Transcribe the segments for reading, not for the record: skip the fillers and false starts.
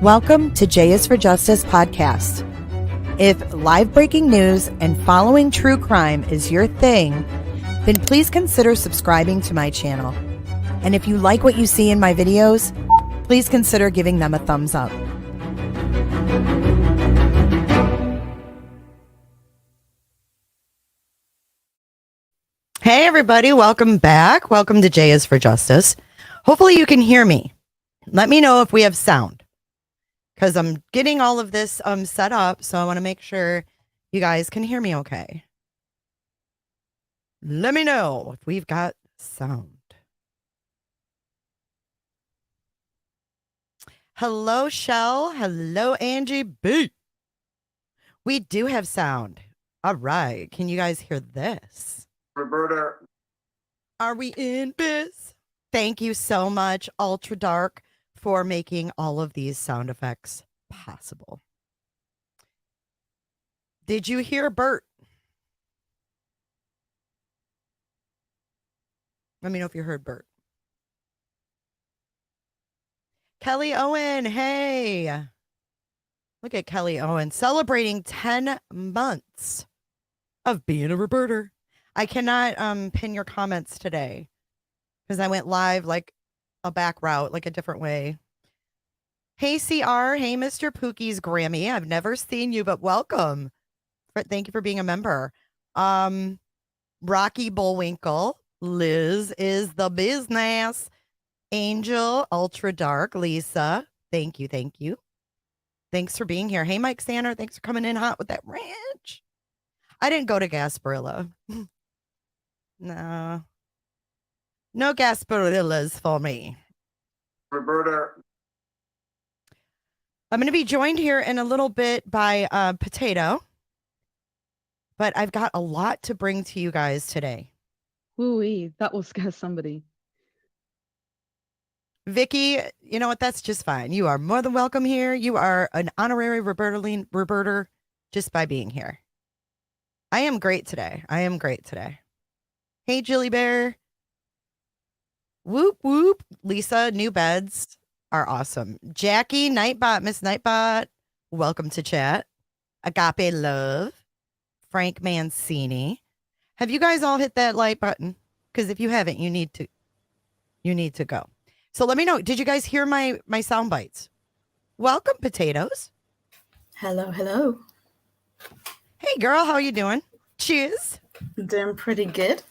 Welcome to J is for Justice podcast. If live breaking news and following true crime is your thing, then please consider subscribing to my channel. And if you like what you see in my videos, please consider giving them a thumbs up. Hey everybody, welcome back. Welcome to J is for Justice. Hopefully you can hear me. Let me know if we have sound, because I'm getting all of this set up, so I want to make sure you guys can hear me okay. Let me know if we've got sound. Hello, Shell. Hello, Angie B. We do have sound. All right. Can you guys hear this? Roberta. Are we in biz? Thank you so much, Ultra Dark, for making all of these sound effects possible. Did you hear Bert? Let me know if you heard Bert. Kelly Owen, hey. Look at Kelly Owen celebrating 10 months of being a Roberter. I cannot pin your comments today because I went live like a back route, like a different way. Hey, CR. Hey, Mr. Pookie's Grammy. I've never seen you, but welcome. Thank you for being a member. Rocky Bullwinkle. Liz is the business. Angel, Ultra Dark. Lisa. Thank you. Thank you. Thanks for being here. Hey, Mike Sander. Thanks for coming in hot with that ranch. I didn't go to Gasparilla. No. No Gasparillas for me. Roberta. I'm going to be joined here in a little bit by Potato. But I've got a lot to bring to you guys today. Ooh-wee, that will scare somebody. Vicky, you know what? That's just fine. You are more than welcome here. You are an honorary Roberter just by being here. I am great today. Hey, Jilly Bear. Whoop, whoop. Lisa, new beds are awesome. Jackie, Nightbot, Miss Nightbot, welcome to chat. Agape Love. Frank Mancini. Have you guys all hit that like button? Because if you haven't, you need to go. So let me know. Did you guys hear my sound bites? Welcome, Potatoes. Hello, hello. Hey, girl, how are you doing? Cheers. Doing pretty good.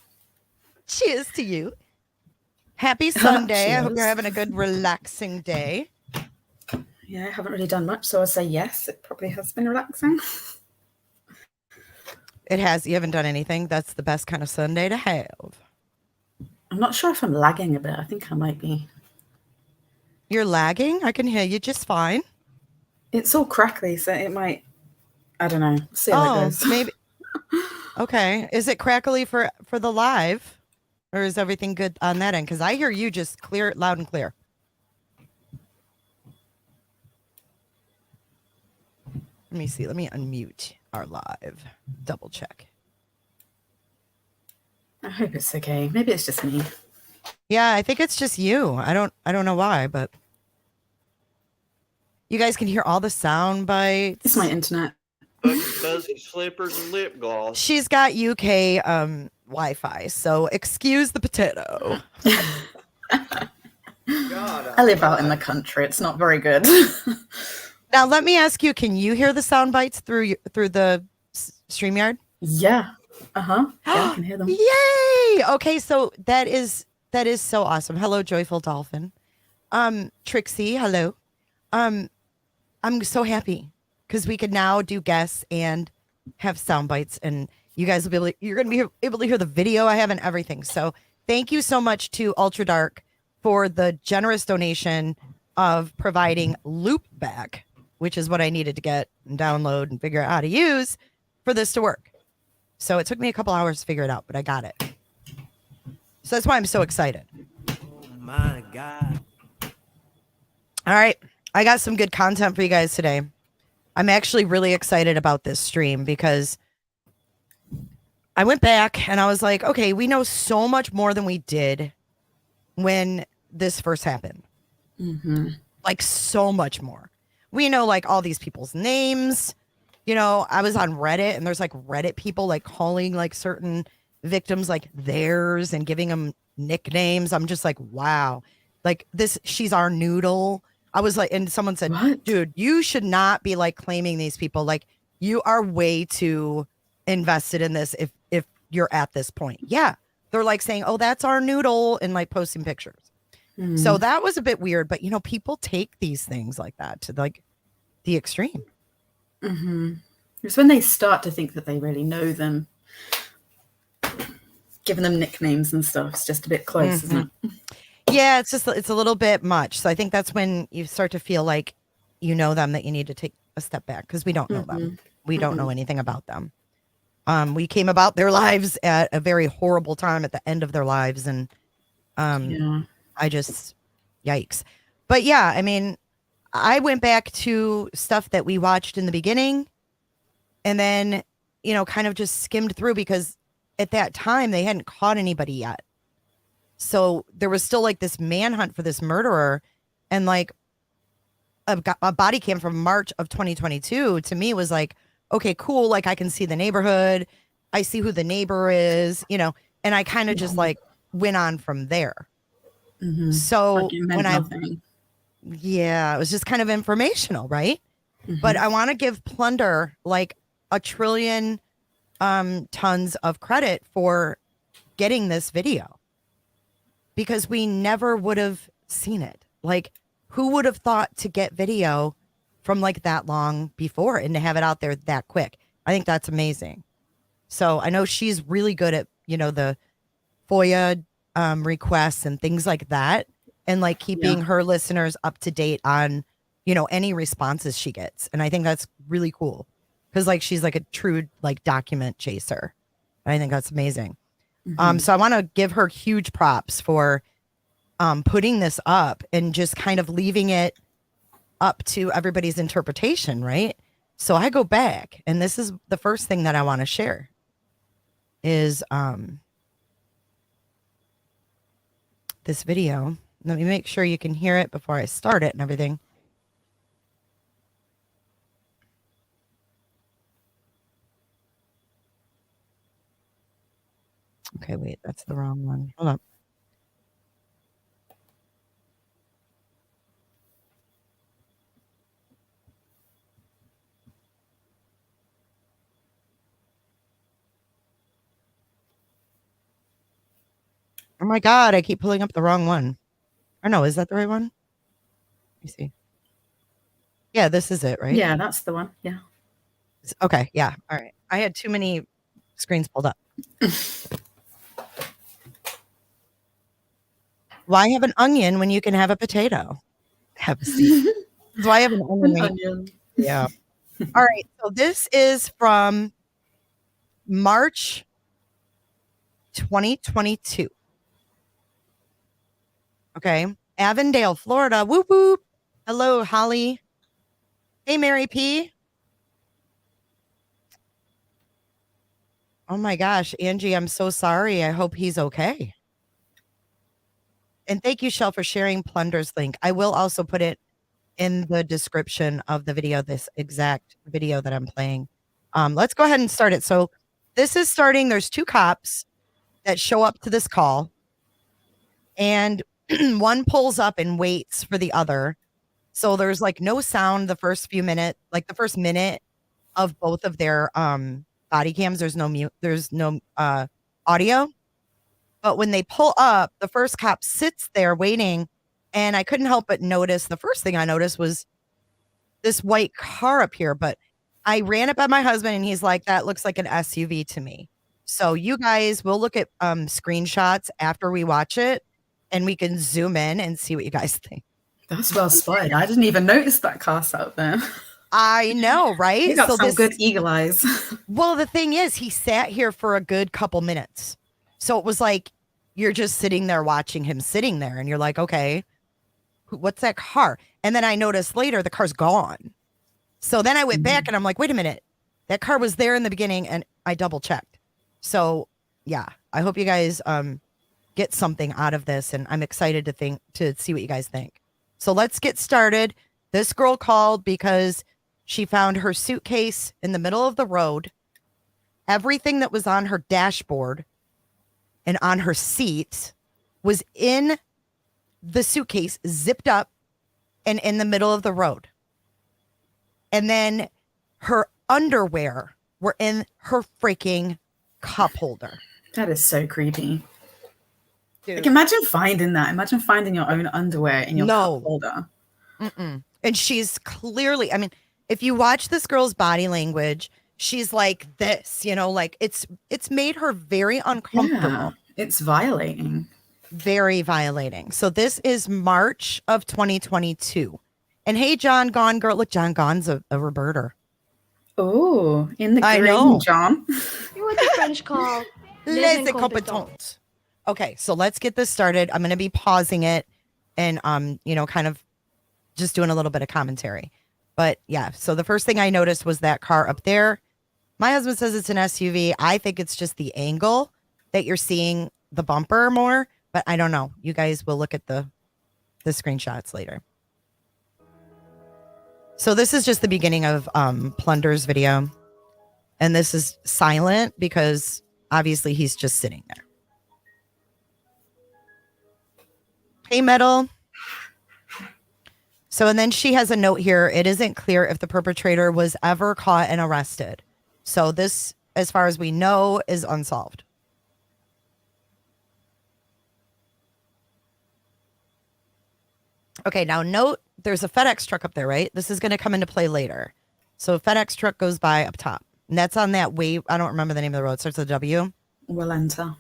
Cheers to you. Happy Sunday. I hope you're Cheers. having a good, relaxing day. Yeah, I haven't really done much, so I'd say yes, it probably has been relaxing. It has. You haven't done anything. That's the best kind of Sunday to have. I'm not sure if I'm lagging a bit. I think I might be. You're lagging? I can hear you just fine. It's all crackly, so it might, I don't know. See how it goes. Maybe. Okay. Is it crackly for the live? Or is everything good on that end? Because I hear you just clear, loud and clear. Let me see. Let me unmute our live. Double check. I hope it's okay. Maybe it's just me. Yeah, I think it's just you. I don't know why, but you guys can hear all the sound bites. It's my internet. Fuzzy slippers and lip gloss. She's got UK Wi-Fi, so excuse the potato. God, I live out in the country. It's not very good. Now let me ask you: can you hear the sound bites through the StreamYard? Yeah. Yeah, I can hear them. Yay! Okay, so that is so awesome. Hello, Joyful Dolphin. Trixie, hello. I'm so happy because we can now do guests and have sound bites, and you guys will be you're going to be able to hear the video I have and everything. So thank you so much to Ultra Dark for the generous donation of providing Loopback, which is what I needed to get and download and figure out how to use for this to work. So it took me a couple hours to figure it out, but I got it. So that's why I'm so excited. Oh my God. All right. I got some good content for you guys today. I'm actually really excited about this stream because I went back and I was like, okay, we know so much more than we did when this first happened. Mm-hmm. Like so much more. we know like all these people's names. You know, I was on Reddit and there's like Reddit people like calling like certain victims like theirs and giving them nicknames. I'm just like, wow, like this, she's our noodle. I was like, and someone said, What? dude, you should not be like claiming these people. Like you are way too invested in this if you're at this point. Yeah. They're like saying, oh, that's our noodle and like posting pictures. So that was a bit weird, but you know, people take these things like that to like the extreme. It's when they start to think that they really know them, giving them nicknames and stuff. It's just a bit close, isn't it? Yeah, it's a little bit much. So I think that's when you start to feel like you know them, that you need to take a step back because we don't know them. We don't know anything about them. We came about their lives at a very horrible time at the end of their lives, and I just, yikes. But yeah, I mean, I went back to stuff that we watched in the beginning and then, you know, kind of just skimmed through because at that time they hadn't caught anybody yet. So there was still like this manhunt for this murderer, and like a body cam from March of 2022 to me was like, okay, cool. Like I can see the neighborhood. I see who the neighbor is, you know, and I kind of just like went on from there. So Like it meant nothing. yeah, it was just kind of informational, right? But I want to give Plunder like a trillion tons of credit for getting this video, because we never would have seen it. Like, who would have thought to get video from like that long before and to have it out there that quick? I think that's amazing. So I know she's really good at, you know, the FOIA requests and things like that, and like keeping her listeners up to date on, you know, any responses she gets. And I think that's really cool because like she's like a true like document chaser. And I think that's amazing. So I want to give her huge props for putting this up and just kind of leaving it up to everybody's interpretation, right? So I go back, and this is the first thing that I want to share is this video. Let me make sure you can hear it before I start it and everything. Okay, wait, that's the wrong one. Hold up. Oh my God, I keep pulling up the wrong one. Or no, is that the right one? Let me see. Yeah, this is it, right? Yeah, that's the one. Yeah. Okay, yeah. All right. I had too many screens pulled up. Why have an onion when you can have a potato? Have a seat. Why have an onion? Yeah. All right. So this is from March 2022. Okay. Avondale, Florida. Whoop whoop. Hello, Holly. Hey, Mary P. Oh my gosh, Angie, I'm so sorry. I hope he's okay. And thank you, Shell, for sharing Plunder's link. I will also put it in the description of the video, this exact video that I'm playing. Let's go ahead and start it. So this is starting. There's two cops that show up to this call, and one pulls up and waits for the other. So there's like no sound the first few minutes, like the first minute of both of their body cams. There's no audio. But when they pull up, the first cop sits there waiting, and I couldn't help but notice, the first thing I noticed was this white car up here. But I ran it by my husband, and he's like, that looks like an SUV to me. So you guys will look at screenshots after we watch it, and we can zoom in and see what you guys think. That's well spotted. I didn't even notice that car out there. I know, right? You got some good eagle eyes. Well, the thing is, he sat here for a good couple minutes. So it was like, you're just sitting there watching him sitting there, and you're like, okay, what's that car? And then I noticed later the car's gone. So then I went back and I'm like, wait a minute, that car was there in the beginning, and I double checked. So yeah, I hope you guys get something out of this, and I'm excited to see what you guys think. So let's get started. This girl called because she found her suitcase in the middle of the road. Everything that was on her dashboard and on her seat was in the suitcase, zipped up and in the middle of the road. And then her underwear were in her freaking cup holder. That is so creepy. Dude. Like, imagine finding that. Imagine finding your own underwear in your cup holder. Mm-mm. And she's clearly, I mean, if you watch this girl's body language, she's like this, you know, like it's made her very uncomfortable. Yeah, it's violating. Very violating. So this is March of 2022. And hey, John Gone Girl. Look, John Gone's a reverter. Oh, in the I green, know. John. You're what the French call Les les incompetents. incompetents. Okay, so let's get this started. I'm going to be pausing it and, you know, kind of just doing a little bit of commentary. But yeah, so the first thing I noticed was that car up there. My husband says it's an SUV. I think it's just the angle that you're seeing the bumper more, but I don't know. You guys will look at the screenshots later. So this is just the beginning of Plunder's video. And this is silent because obviously he's just sitting there. Hey, Metal. So, and then she has a note here. It isn't clear if the perpetrator was ever caught and arrested. So this, as far as we know, is unsolved. Okay, now note there's a FedEx truck up there, right? This is going to come into play later. So a FedEx truck goes by up top. And that's on that wave. I don't remember the name of the road. It starts with a W. Walenta.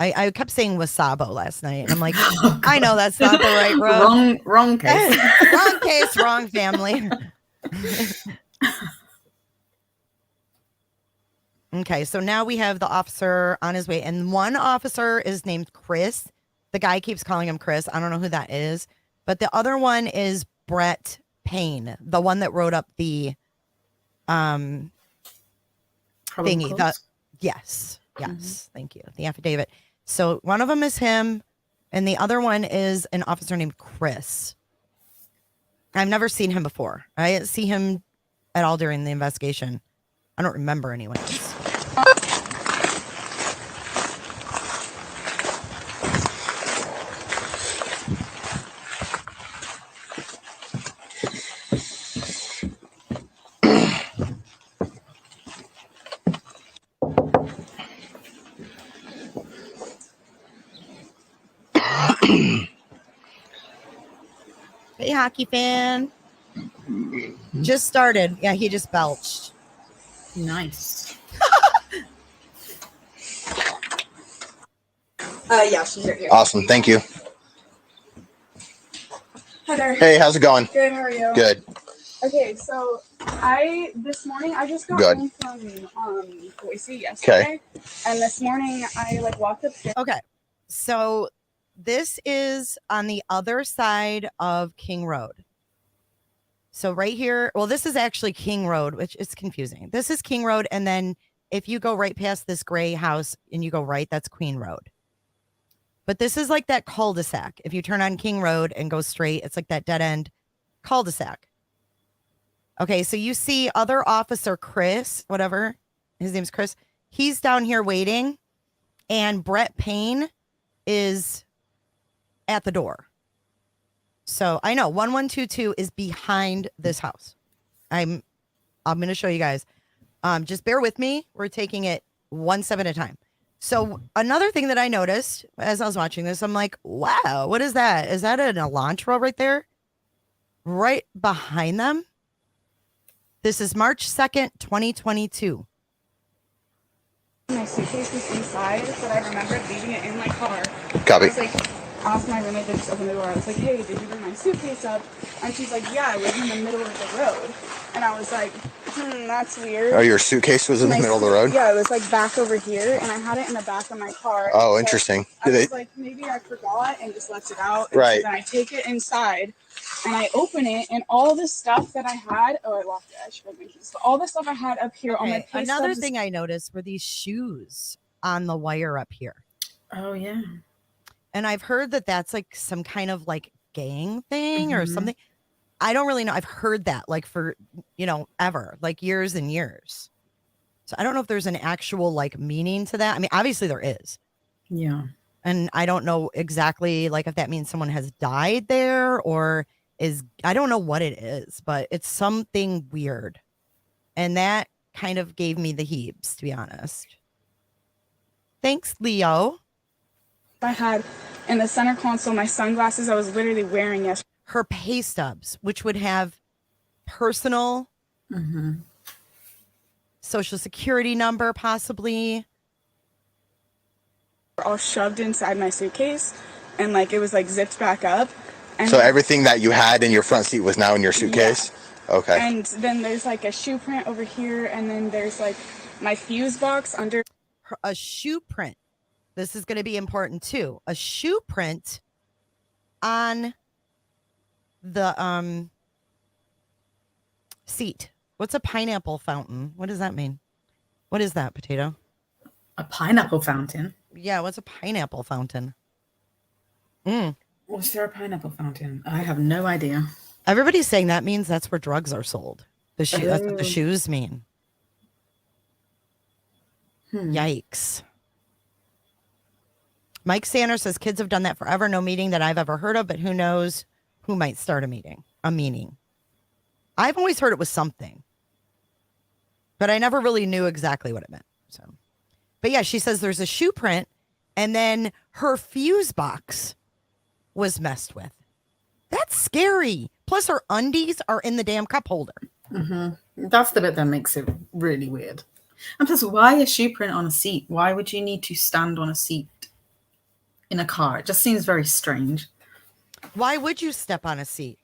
I kept saying Wasabo last night. And I'm like, I know that's not the right road. Wrong case. Wrong case, wrong family. Okay, so now we have the officer on his way. And one officer is named Chris. The guy keeps calling him Chris. I don't know who that is. But the other one is Brett Payne, the one that wrote up the thingy. Yes. Thank you. The affidavit. So one of them is him, and the other one is an officer named Chris. I've never seen him before. I didn't see him at all during the investigation. I don't remember anyone else. Hey, hockey fan. Just started. Yeah, he just belched. Nice. Yeah, she's right here. Awesome. Thank you. Hi there. Hey, how's it going? Good, how are you? Good. Okay, so this morning I just got Good. home from Boise yesterday. And this morning I walked upstairs. Okay. So this is on the other side of King Road. So right here, well, this is actually King Road, which is confusing. This is King Road. And then if you go right past this gray house and you go right, that's Queen Road. But this is like that cul-de-sac. If you turn on King Road and go straight, it's like that dead end cul-de-sac. Okay, so you see other officer Chris, whatever, his name's Chris. He's down here waiting. And Brett Payne is at the door. So I know 1122 is behind this house. I'm going to show you guys. Just bear with me. We're taking it one step at a time. So another thing that I noticed as I was watching this, I'm like, wow, what is that? Is that an Elantra right there? Right behind them? This is March 2nd, 2022. My suitcase was inside, but I remembered leaving it in my car. Copy. I was asked my roommate to just open the door. I was like, hey, did you bring my suitcase up? And she's like, yeah, it was in the middle of the road. And I was like, that's weird. Oh, your suitcase was in the middle of the road? Yeah, it was back over here, and I had it in the back of my car. Oh, So interesting. I was like, maybe I forgot and just left it out. And Right. So then I take it inside, and I open it, and all the stuff that I had. Oh, I locked it. I should have mentioned this. But all the stuff I had up here on my pay Another stubs- thing I noticed were these shoes on the wire up here. Oh, yeah. And I've heard that that's some kind of gang thing or something. I don't really know. I've heard that like for, ever, like years and years. So I don't know if there's an actual like meaning to that. I mean, obviously there is. Yeah. And I don't know exactly like if that means someone has died there or I don't know what it is, but it's something weird. And that kind of gave me the heebs, to be honest. Thanks, Leo. I had in the center console my sunglasses I was literally wearing yesterday. Her pay stubs, which would have personal social security number, possibly. All shoved inside my suitcase, and like it was like zipped back up. And So everything that you had in your front seat was now in your suitcase? Yeah. Okay. And then there's like a shoe print over here, and then there's like my fuse box under. A shoe print. This is going to be important too. A shoe print on the seat. What's a pineapple fountain? What does that mean? What is that, Potato? A pineapple fountain? Yeah, what's a pineapple fountain? Was there a pineapple fountain? I have no idea. Everybody's saying that means that's where drugs are sold. That's what the Oh. shoes mean. Yikes. Mike Sanders says kids have done that forever. No meeting that I've ever heard of, but who knows who might start a meeting. I've always heard it was something, but I never really knew exactly what it meant. So, but yeah, she says there's a shoe print, and then her fuse box was messed with. That's scary. Plus, her undies are in the damn cup holder. That's the bit that makes it really weird. And plus, why a shoe print on a seat? Why would you need to stand on a seat in a car? It just seems very strange. Why would you step on a seat?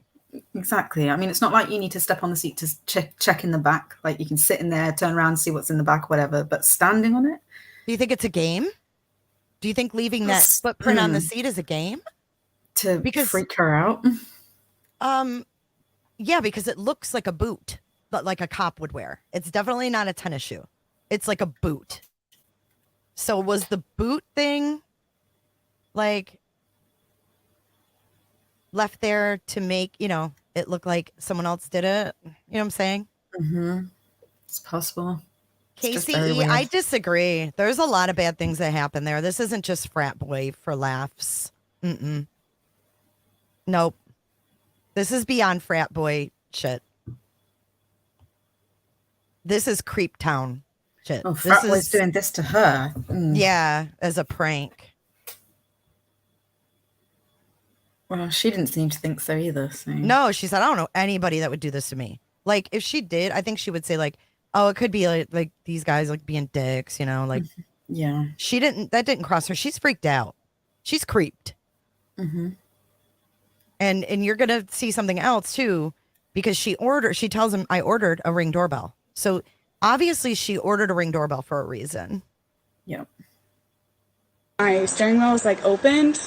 Exactly. I mean, it's not like you need to step on the seat to check in the back. Like you can sit in there, turn around, see what's in the back, whatever. But standing on it? Do you think it's a game? Do you think leaving that footprint on the seat is a game? Because freak her out? Yeah, because it looks like a boot, but like a cop would wear. It's definitely not a tennis shoe. It's like a boot. So was the boot thing like left there to make, it look like someone else did it? You know what I'm saying? It's possible. KCE, I disagree. There's a lot of bad things that happen there. This isn't just frat boy for laughs. Nope. This is beyond frat boy shit. This is creep town shit. Oh, frat boy's doing this to her. Yeah, as a prank. Well, she didn't seem to think so either. So. No, she said, I don't know anybody that would do this to me. Like, if she did, I think she would say, like, oh, it could be like these guys like being dicks, like. Yeah. That didn't cross her. She's freaked out. She's creeped. And you're gonna see something else too, because she tells him, I ordered a Ring doorbell. So obviously she ordered a Ring doorbell for a reason. Yep. My steering wheel was like opened.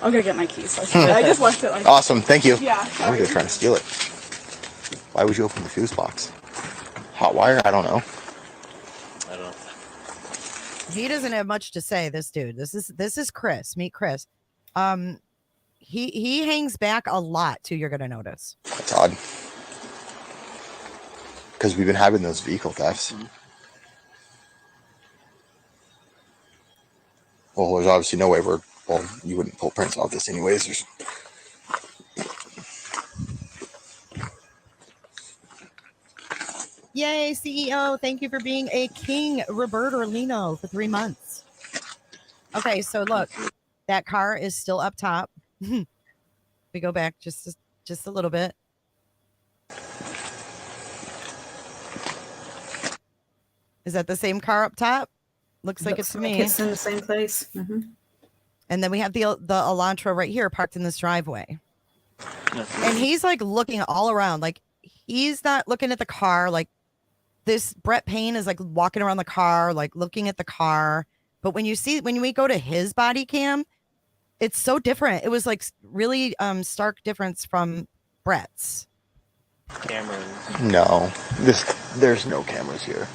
I'll go get my keys. I just left it like. Awesome. Thank you. Yeah. I think they're trying to steal it. Why would you open the fuse box? Hot wire? I don't know. I don't know. He doesn't have much to say, this dude. This is Chris. Meet Chris. He hangs back a lot too, you're gonna notice. That's odd. Because we've been having those vehicle thefts. Well, there's obviously no way you wouldn't pull prints off this anyways. Yay, CEO. Thank you for being a king, Roberto Lino, for 3 months. Okay, so look, that car is still up top. We go back just a little bit. Is that the same car up top? Looks like it's me. It's in the same place. And then we have the Elantra right here parked in this driveway. And he's like looking all around. Like he's not looking at the car. Like this Brett Payne is like walking around the car, like looking at the car. But when we go to his body cam, it's so different. It was like really stark difference from Brett's. Cameras. No. There's no cameras here.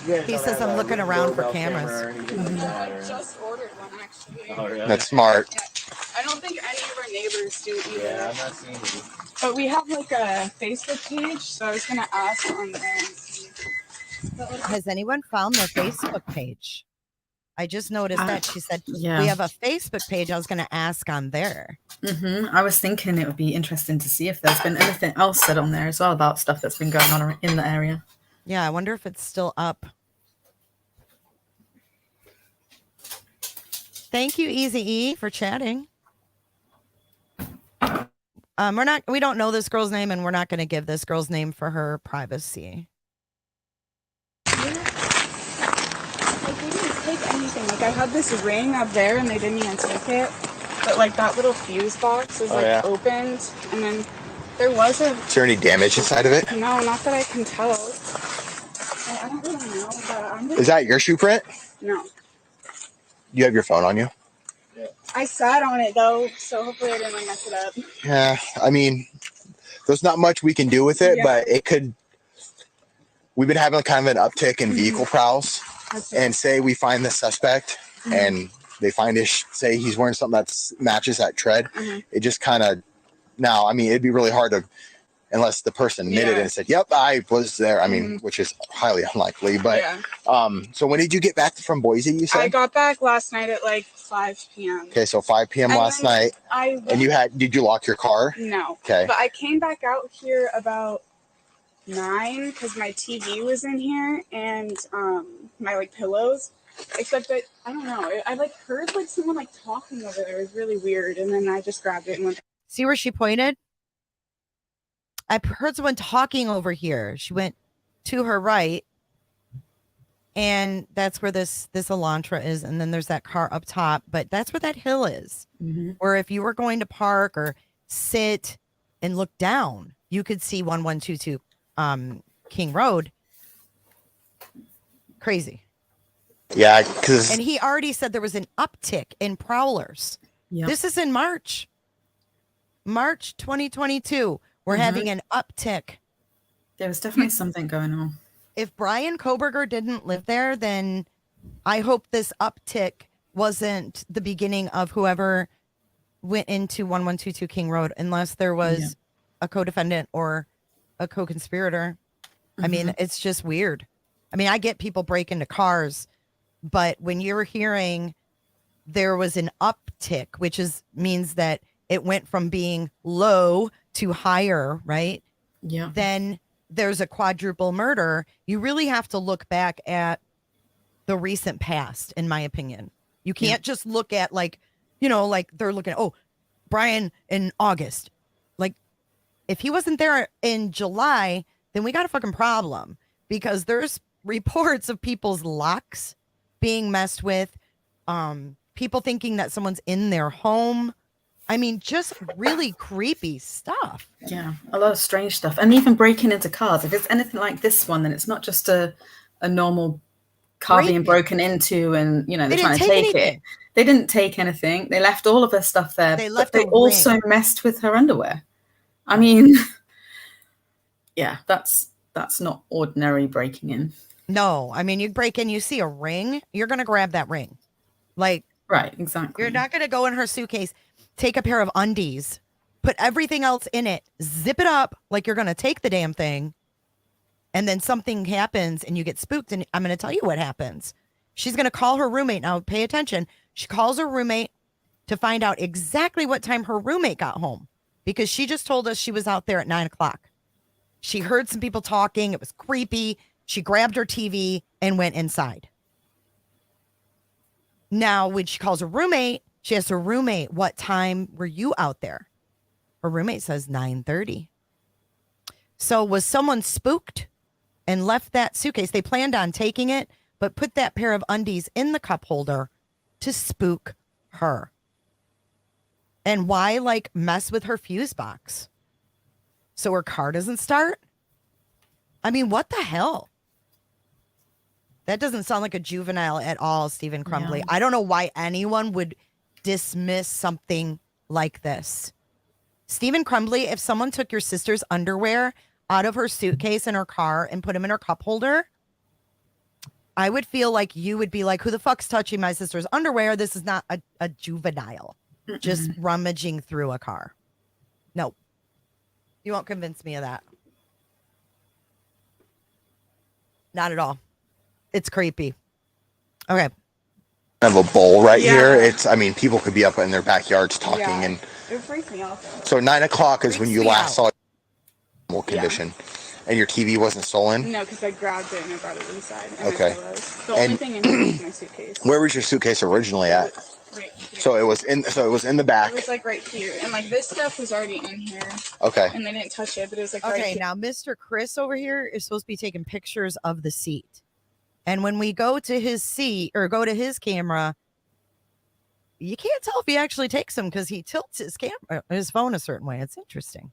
He says I'm looking around for cameras. I just ordered one actually. Oh, really? That's smart. I don't think any of our neighbors neighbors do either. Yeah, I'm not seeing you. But we have like a Facebook page, so I was gonna ask on there and see. Has anyone found their Facebook page? I just noticed that. She said, Yeah. we have a Facebook page. I was going to ask on there. I was thinking it would be interesting to see if there's been anything else said on there as well about stuff that's been going on in the area. Yeah, I wonder if it's still up. Thank you, Easy E, for chatting. We don't know this girl's name, and we're not going to give this girl's name for her privacy. Like, they didn't take anything. Like, I had this ring up there, and they didn't even take it. But, like, that little fuse box was, opened. And then there wasn't... Is there any damage inside of it? No, not that I can tell. I don't really know, but I'm just... Is that your shoe print? No. You have your phone on you? I sat on it, though, so hopefully I didn't like, mess it up. Yeah, I mean, there's not much we can do with it, but it could... We've been having kind of an uptick in vehicle prowls, and say we find the suspect, and they find say he's wearing something that matches that tread. It just kind of... Now, I mean, it'd be really hard to... Unless the person admitted it and said, yep, I was there. I mean, which is highly unlikely. But so when did you get back from Boise, you said? I got back last night at like 5 p.m. Okay, so 5 p.m. last night. And did you lock your car? No. Okay. But I came back out here about 9 because my TV was in here and my like pillows. Except that, I don't know, I like heard like someone like talking over there. It was really weird. And then I just grabbed it and went. See where she pointed? I heard someone talking over here. She went to her right, and that's where this Elantra is. And then there's that car up top, but that's where that hill is. Where if you were going to park or sit and look down, you could see 1122 King Road. Crazy. Yeah, and he already said there was an uptick in prowlers. This is in March 2022. We're having an uptick. There was definitely something going on. If Brian Koberger didn't live there, then I hope this uptick wasn't the beginning of whoever went into 1122 King Road, unless there was a co-defendant or a co-conspirator. I mean, it's just weird. I mean, I get people break into cars, but when you're hearing there was an uptick, which means that it went from being low to higher, right? Yeah. Then there's a quadruple murder. You really have to look back at the recent past, in my opinion. You can't just look at like they're looking at, Brian in August. Like, if he wasn't there in July, then we got a fucking problem, because there's reports of people's locks being messed with, people thinking that someone's in their home. I mean, just really creepy stuff. Yeah, a lot of strange stuff. And even breaking into cars. If it's anything like this one, then it's not just a normal car being broken into and, they're trying to take it. They didn't take anything. They left all of her stuff there. But they also messed with her underwear. I mean, yeah, that's not ordinary breaking in. No, I mean, you break in, you see a ring, you're going to grab that ring. Like, right, exactly. You're not going to go in her suitcase, take a pair of undies, put everything else in it, zip it up like you're going to take the damn thing, and then something happens and you get spooked. And I'm going to tell you what happens. She's going to call her roommate. Now, pay attention. She calls her roommate to find out exactly what time her roommate got home, because she just told us she was out there at 9 o'clock. She heard some people talking. It was creepy. She grabbed her TV and went inside. Now, when she calls her roommate, she asks her roommate, what time were you out there? Her roommate says 9:30. So was someone spooked and left that suitcase? They planned on taking it, but put that pair of undies in the cup holder to spook her. And why, mess with her fuse box? So her car doesn't start? I mean, what the hell? That doesn't sound like a juvenile at all, Stephen Crumbly. Yeah. I don't know why anyone would dismiss something like this. Stephen Crumbly, if someone took your sister's underwear out of her suitcase in her car and put them in her cup holder, I would feel like you would be like, who the fuck's touching my sister's underwear? This is not a juvenile. just rummaging through a car. Nope. You won't convince me of that. Not at all. It's creepy. Okay. Have a bowl right here. It's, I mean, people could be up in their backyards talking, and it freaks me out. So 9 o'clock is when you last saw normal condition, and your TV wasn't stolen. No, because I grabbed it and I brought it inside. Okay. The only thing in here was my suitcase. Where was your suitcase originally at? Right here. So it was in the back. It was like right here, and like this stuff was already in here. Okay. And they didn't touch it, but it was like okay. Right here. Now, Mr. Chris over here is supposed to be taking pictures of the seat, and when we go to his seat or go to his camera, you can't tell if he actually takes them because he tilts his phone a certain way. It's interesting.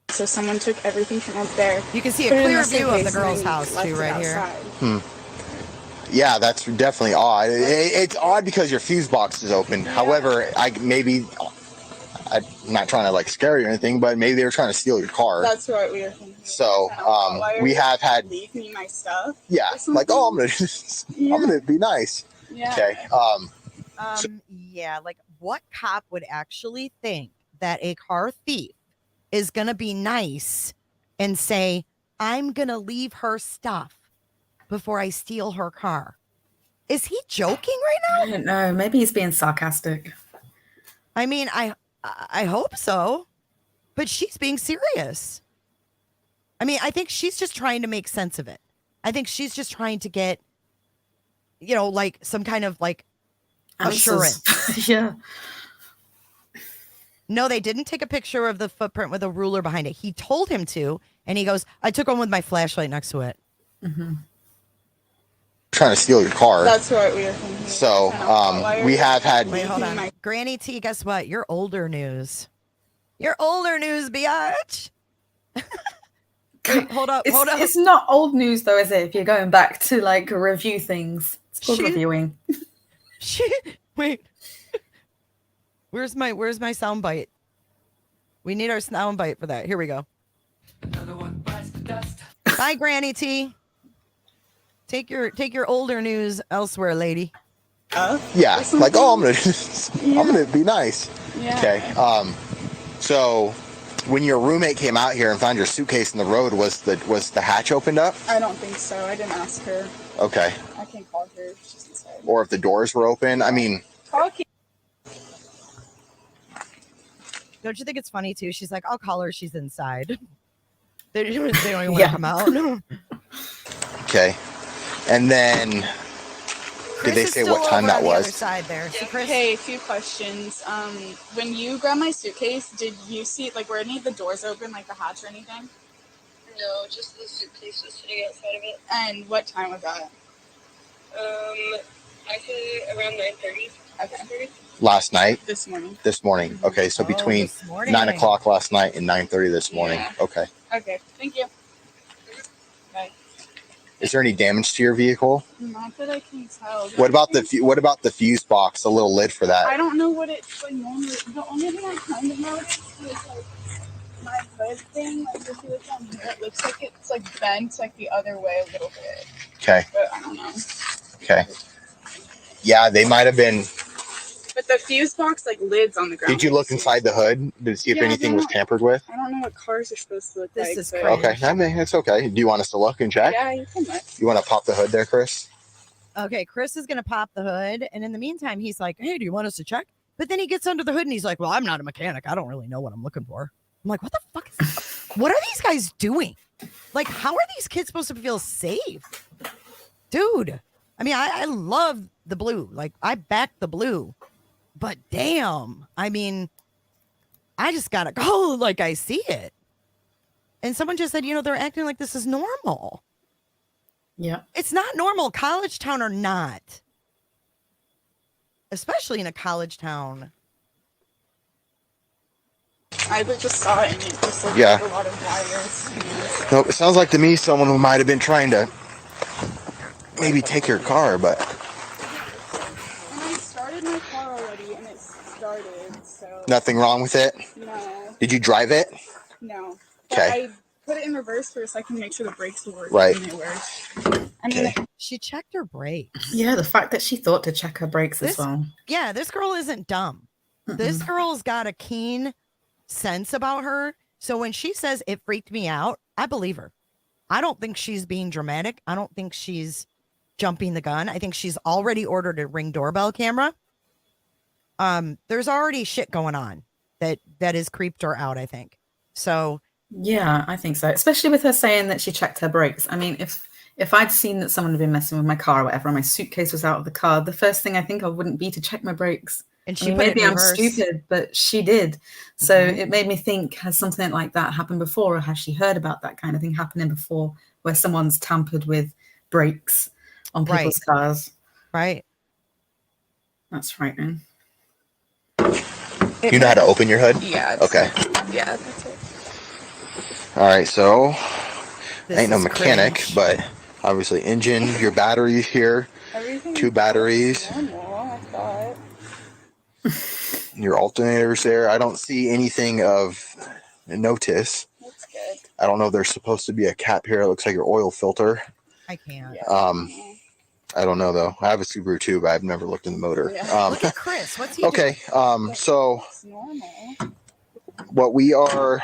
So someone took everything from up there. You can see a clear view of the girl's house too, right here. Yeah, that's definitely odd. It's odd because your fuse box is open. Yeah. However, I'm not trying to like scare you or anything, but maybe they were trying to steal your car. That's what we were thinking. So we have had leave me my stuff. Yeah, like I'm gonna be nice. Yeah. Okay. Yeah, like what cop would actually think that a car thief is going to be nice and say, I'm going to leave her stuff before I steal her car? Is he joking right now? I don't know. Maybe he's being sarcastic. I mean, I hope so, but she's being serious. I mean, I think she's just trying to make sense of it. I think she's just trying to get, like some kind of like assurance. Yeah. No, they didn't take a picture of the footprint with a ruler behind it. He told him to, and he goes, I took one with my flashlight next to it. Trying to steal your car. That's what we were thinking. So we have had. Wait, hold on. Granny T, guess what? You're older news. You're older news, biatch. Wait, hold up. It's not old news though, is it? If you're going back to like review things, it's called reviewing. Wait. Where's my sound bite? We need our sound bite for that. Here we go. Bye, Granny T. Take your older news elsewhere, lady. Yeah, like I'm gonna be nice. Yeah. Okay. So when your roommate came out here and found your suitcase in the road, was the hatch opened up? I don't think so. I didn't ask her. Okay. I can call her. She's inside. Or if the doors were open. I mean. Don't you think it's funny too? She's like, I'll call her. She's inside. They don't even want to come out. Okay. And then, did they say what time that was? Side there. So Chris, hey, a few questions. When you grabbed my suitcase, did you see were any of the doors open, like the hatch or anything? No, just the suitcase was sitting outside of it. And what time was that? I say around 9:30. Okay. Last night? This morning. This morning. Okay, so between 9 o'clock last night and 9:30 this morning. Yeah. Okay. Okay, thank you. Bye. Is there any damage to your vehicle? Not that I can tell. What about the fuse box, the little lid for that? I don't know what it's like normally. The only thing I kind of noticed is like my hood thing. Like if you look down here, it looks like it's like bent like the other way a little bit. Okay. But I don't know. Okay. Yeah, they might have been. But the fuse box lids on the ground. Did you look inside the hood to see if anything was tampered with? I don't know what cars are supposed to look this like. Is okay, I mean, it's okay. Do you want us to look and check? Yeah, you can look. You want to pop the hood there, Chris? Okay, Chris is gonna pop the hood, and in the meantime, he's like, "Hey, do you want us to check?" But then he gets under the hood and he's like, "Well, I'm not a mechanic. I don't really know what I'm looking for." I'm like, "What the fuck is this? What are these guys doing? Like, how are these kids supposed to feel safe, dude?" I mean, I love the blue. Like, I back the blue. But damn, I mean, I just gotta go like I see it. And someone just said, they're acting like this is normal. Yeah. It's not normal. College town or not. Especially in a college town. I just saw it and it just looked like a lot of wires. Nope, it sounds like to me someone who might have been trying to maybe take your car, but. And I started my car already and it started, so. Nothing wrong with it? No. Did you drive it? No. Okay. I put it in reverse first so I can make sure the brakes will work. Right. And they worked. And then she checked her brakes. Yeah, the fact that she thought to check her brakes as well. Yeah, this girl isn't dumb. This girl's got a keen sense about her. So when she says it freaked me out, I believe her. I don't think she's being dramatic. I don't think she's jumping the gun. I think she's already ordered a Ring doorbell camera. There's already shit going on that has creeped her out, I think. So yeah, I think so. Especially with her saying that she checked her brakes. I mean, if I'd seen that someone had been messing with my car or whatever, and my suitcase was out of the car, the first thing I think of wouldn't be to check my brakes. And she I mean, put it maybe in I'm reverse. stupid, but she did. So it made me think, has something like that happened before, or has she heard about that kind of thing happening before, where someone's tampered with brakes on people's cars? Right. That's frightening. You know how to open your hood? Yeah. Okay. Yeah, that's it. All right, so This ain't no is mechanic, cringe. but obviously engine, your battery here, Everything 2 batteries, normal, I thought. your alternators there. I don't see anything of notice. That's good. I don't know if there's supposed to be a cap here. It looks like your oil filter. I can't. I don't know though. I have a Subaru too, but I've never looked in the motor. Look at Chris. What's he Okay, doing? so It's normal. what we are,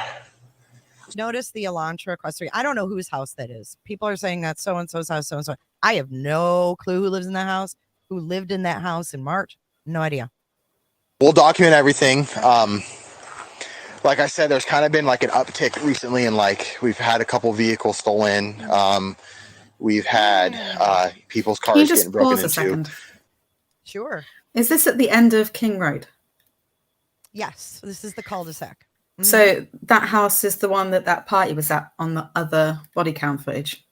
Notice the Elantra cluster. I don't know whose house that is. People are saying that's so-and-so's house, so-and-so. I have no clue who lives in that house, who lived in that house in March. No idea. we'll document everything. Like I said, there's kind of been like an uptick recently in like, we've had a couple vehicles stolen. We've had people's Can you cars just getting broken pause a into. second? Sure. Is this at the end of King Road? Yes. This is the cul-de-sac. So that house is the one that party was at on the other body cam footage.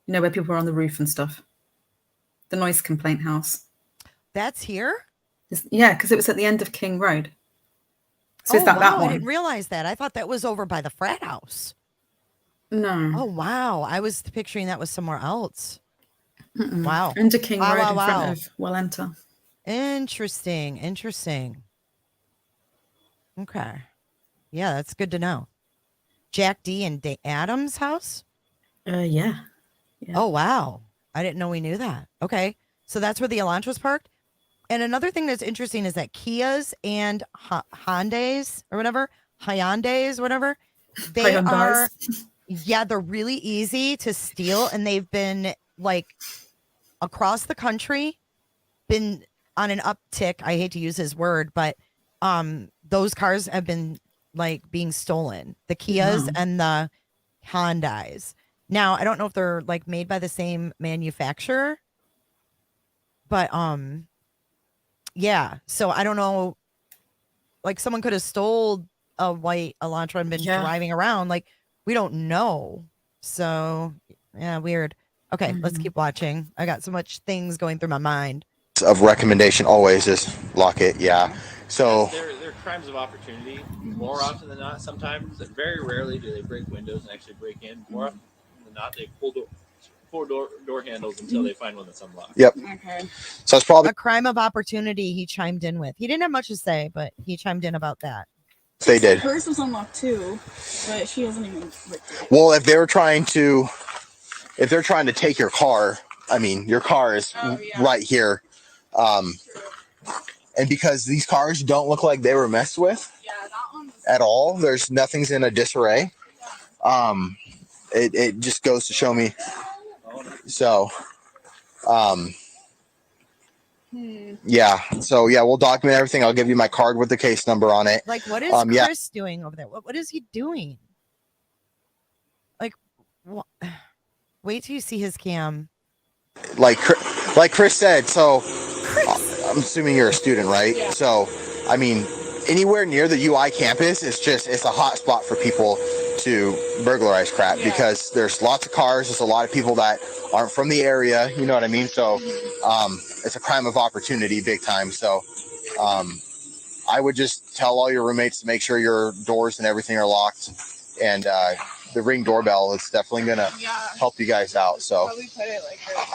You know, where people were on the roof and stuff. The noise complaint house. That's here? Yeah, because it was at the end of King Road. So is Oh, that wow. one? I didn't realize that. I thought that was over by the frat house. No. Oh, wow. I was picturing that was somewhere else. Wow. Into King Wow, Road wow, in wow. front of Wellenter. Interesting. Interesting. Okay. Yeah, that's good to know. Jack D and Adams' house? Yeah. Oh, wow. I didn't know we knew that. Okay. So that's where the Elantras parked. And another thing that's interesting is that Kias and Hyundais or whatever, they are, yeah, they're really easy to steal. And they've been like across the country, been on an uptick. I hate to use his word, but those cars have been like being stolen, the Kias and the Hyundais. Now, I don't know if they're like made by the same manufacturer, but yeah. So I don't know, like someone could have stole a white Elantra and been driving around. Like we don't know. So yeah, weird. Okay, let's keep watching. I got so much things going through my mind. Of recommendation always is lock it. Yeah. So they're crimes of opportunity more often than not. Sometimes, and very rarely, do they break windows and actually break in. More often than not, they pull door handles until they find one that's unlocked. Yep. Okay. So it's probably a crime of opportunity. He chimed in with. He didn't have much to say, but he chimed in about that. They did. Hers was unlocked too, but she hasn't even ripped it. Well, if they're trying to take your car, I mean, your car is right here. And because these cars don't look like they were messed with at all, nothing's in a disarray. It just goes to show me. So, yeah. So yeah, we'll document everything. I'll give you my card with the case number on it. Like, what is Chris doing over there? What is he doing? Like, wait till you see his cam. Like Chris said. So I'm assuming you're a student, right? Yeah. So, I mean, anywhere near the UI campus, it's a hot spot for people to burglarize crap because there's lots of cars. There's a lot of people that aren't from the area. You know what I mean? So, it's a crime of opportunity, big time. So, I would just tell all your roommates to make sure your doors and everything are locked, and the Ring doorbell is definitely gonna help you guys out. So, probably put it like right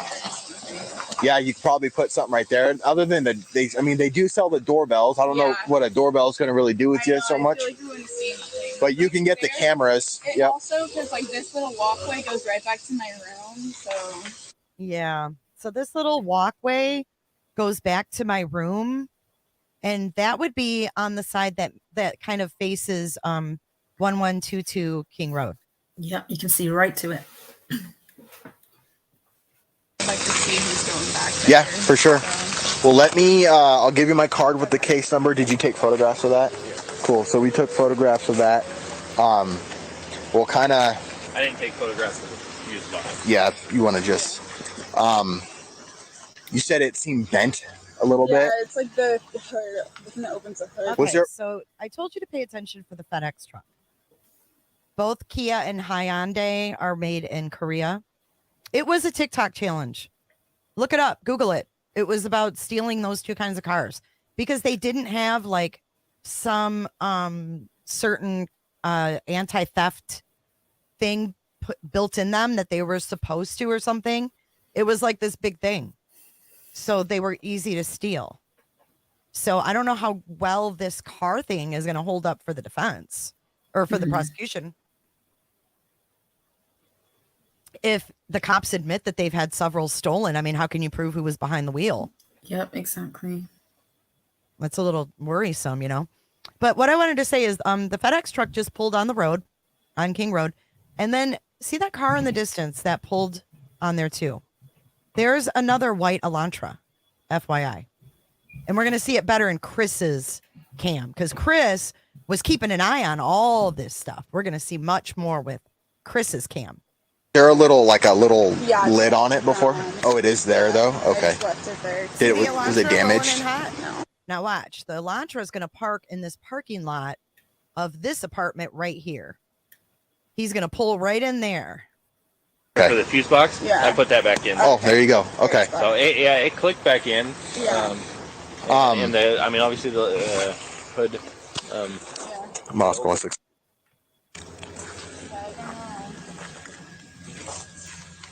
there. yeah, you could probably put something right there. Other than they do sell the doorbells. I don't know what a doorbell is going to really do with you so much. Like you wouldn't see anything. But you can get the cameras. It also, because like this little walkway goes right back to my room, so. Yeah. So this little walkway goes back to my room. And that would be on the side that kind of faces 1122 King Road. Yeah, you can see right to it. I'd like to see who's going back there. Yeah, for sure. Well, let me, I'll give you my card with the case number. Did you take photographs of that? Cool. So we took photographs of that. We'll kind of... I didn't take photographs of the fuse box. Yeah, you want to just... you said it seemed bent a little bit. Yeah, it's like the hood, the thing that opens the hood. Okay, so I told you to pay attention for the FedEx truck. Both Kia and Hyundai are made in Korea. It was a TikTok challenge. Look it up. Google it. It was about stealing those two kinds of cars because they didn't have like some certain anti-theft thing built in them that they were supposed to or something. It was like this big thing. So they were easy to steal. So I don't know how well this car thing is going to hold up for the defense or for the prosecution. If the cops admit that they've had several stolen, I mean, how can you prove who was behind the wheel? Yep, exactly. That's a little worrisome, you know. But what I wanted to say is the FedEx truck just pulled on the road, on King Road. And then see that car in the distance that pulled on there too. There's another white Elantra, FYI. And we're going to see it better in Chris's cam because Chris was keeping an eye on all this stuff. We're going to see much more with Chris's cam. There a little lid on it before? Oh, it is there though? Okay. Was it damaged? No. Now watch. The Elantra is going to park in this parking lot of this apartment right here. He's going to pull right in there. Okay. For the fuse box? Yeah. I put that back in. Oh, there you go. Okay. So it clicked back in. Yeah. And I mean, obviously the hood. Moscow 6.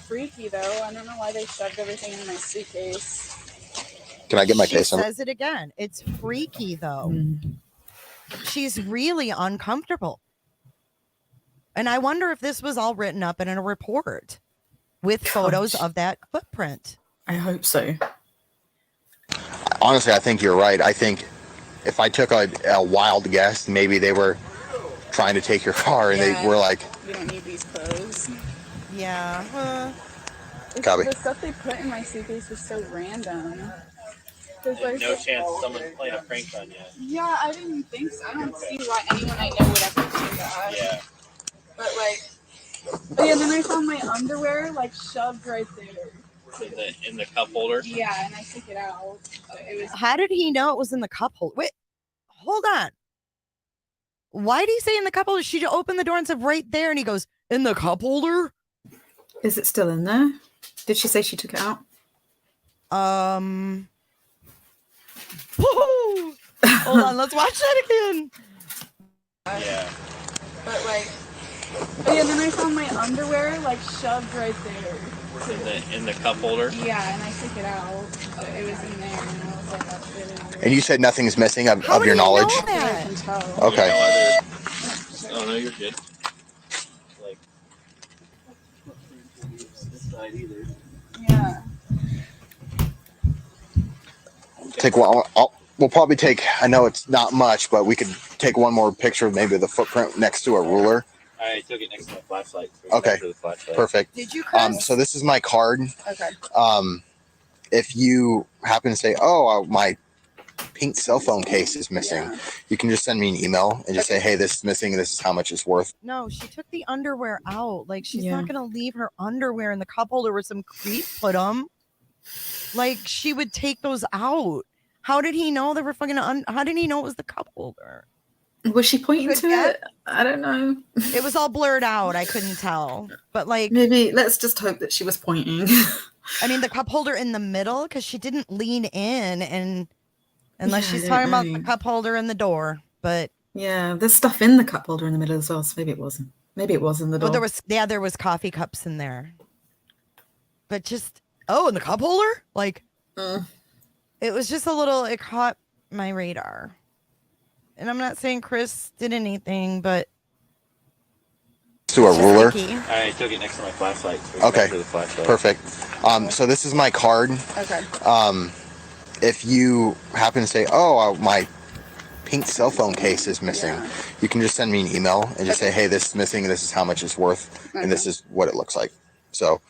Freaky though. I don't know why they shoved everything in my suitcase. Can I get my case number? She says it again. It's freaky though. She's really uncomfortable. And I wonder if this was all written up in a report with photos of that footprint. I hope so. Honestly, I think you're right. I think if I took a wild guess, maybe they were trying to take your car and they were like, "We don't need these clothes." Yeah. Copy. The stuff they put in my suitcase was so random. There's no chance someone's playing a prank on you. Yeah, I didn't think so. I don't see why anyone I know would ever do that. Yeah. But and then I found my underwear shoved right there. In the cup holder? Yeah, and I took it out. How did he know it was in the cup holder? Wait, hold on. Why did he say in the cup holder? She just opened the door and said right there, and he goes, in the cup holder? Is it still in there? Did she say she took it out? Hold on, let's watch that again. Yeah. But and then I found my underwear shoved right there. In the cup holder? Yeah, and I took it out. But it was in there, and I was like, that's really weird. And you said nothing's missing of your knowledge? Know that? I can tell. Okay. Oh no, you're good. Yeah. Take one. We'll probably take. I know it's not much, but we could take one more picture of maybe the footprint next to a ruler. I took it next to my flashlight. So okay. Perfect. Did you? Chris? So this is my card. Okay. If you happen to say, "Oh, my pink cell phone case is missing," you can just send me an email and just say, "Hey, this is missing. This is how much it's worth." No, she took the underwear out. She's not going to leave her underwear in the cup holder where some creep put them. She would take those out. How did he know they were fucking? How did he know it was the cup holder? Was she pointing to it? I don't know. It was all blurred out. I couldn't tell. But maybe let's just hope that she was pointing. I mean, the cup holder in the middle because she didn't lean in and. Unless she's talking about the cup holder in the door, but yeah, there's stuff in the cup holder in the middle as well. So maybe it wasn't. Maybe it was in the door. Well, there was coffee cups in there, but just in the cup holder, it was just a little. It caught my radar, and I'm not saying Chris did anything, but to a ruler. I took it next to my flashlight. So okay. Perfect. So this is my card. Okay. if you happen to say, oh, my pink cell phone case is missing, you can just send me an email and just say, hey, this is missing, this is how much it's worth, and this is what it looks like. So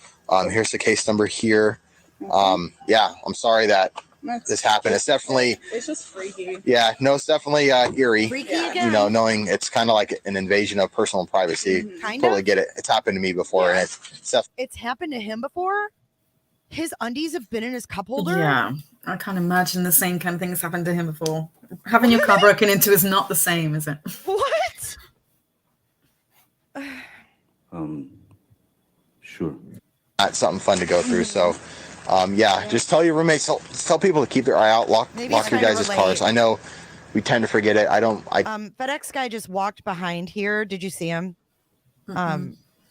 here's the case number here. Yeah, I'm sorry that this happened. It's definitely, it's just freaky. Yeah, no, it's definitely eerie. Freaky You know, knowing it's kind of like an invasion of personal privacy. Totally get it. It's happened to me before, and it's happened to him before. His undies have been in his cup holder. Yeah, I can't imagine the same kind of things happened to him before. Having your car broken into is not the same, is it? What? Sure. That's something fun to go through. So, yeah, just tell your roommates, tell people to keep their eye out, lock your guys' cars. I know we tend to forget it. FedEx guy just walked behind here. Did you see him?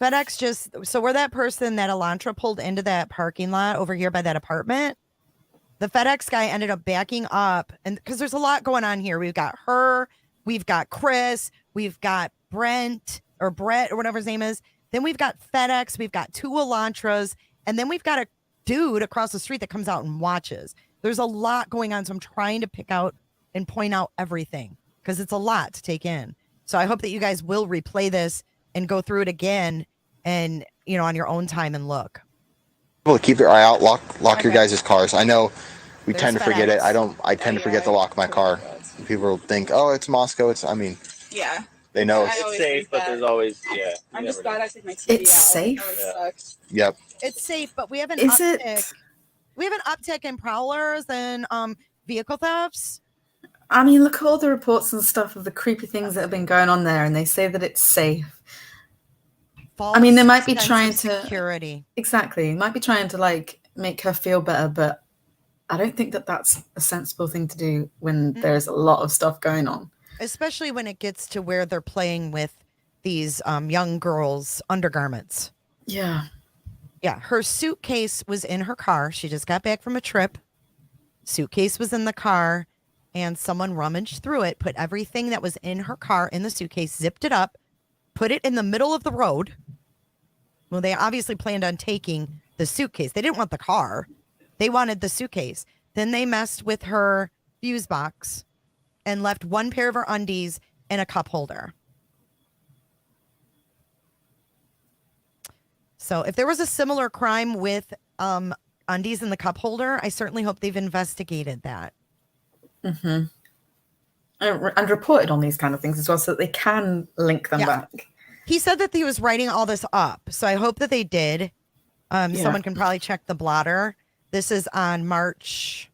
FedEx so we're that person that Elantra pulled into that parking lot over here by that apartment. The FedEx guy ended up backing up, and because there's a lot going on here. We've got her, we've got Chris, we've got Brett or whatever his name is. Then we've got FedEx, we've got 2 Elantras, and then we've got a dude across the street that comes out and watches. There's a lot going on, so I'm trying to pick out and point out everything because it's a lot to take in. So I hope that you guys will replay this and go through it again and, you know, on your own time and look. People keep their eye out, lock your guys' cars. I know we tend to forget it. I tend to forget to lock my car. People think, oh, it's Moscow. Yeah. They know it's safe, but there's always, I'm just glad I took my TV It's out. safe? That always sucks. Yep. It's safe, but we have an Is uptick. it? We have an uptick in prowlers and vehicle thefts. I mean, look at all the reports and stuff of the creepy things that have been going on there, and they say that it's safe. False I mean, they might be sense trying of to security. Exactly, might be trying to like make her feel better, but I don't think that that's a sensible thing to do when there's a lot of stuff going on. Especially when it gets to where they're playing with these young girls' undergarments. Yeah. Yeah, her suitcase was in her car. She just got back from a trip. Suitcase was in the car, and someone rummaged through it, put everything that was in her car in the suitcase, zipped it up, put it in the middle of the road. Well, they obviously planned on taking the suitcase. They didn't want the car. They wanted the suitcase. Then they messed with her fuse box and left 1 pair of her undies in a cup holder. So if there was a similar crime with undies in the cup holder, I certainly hope they've investigated that. And reported on these kind of things as well so that they can link them back. He said that he was writing all this up, so I hope that they did. Someone can probably check the blotter. This is on March,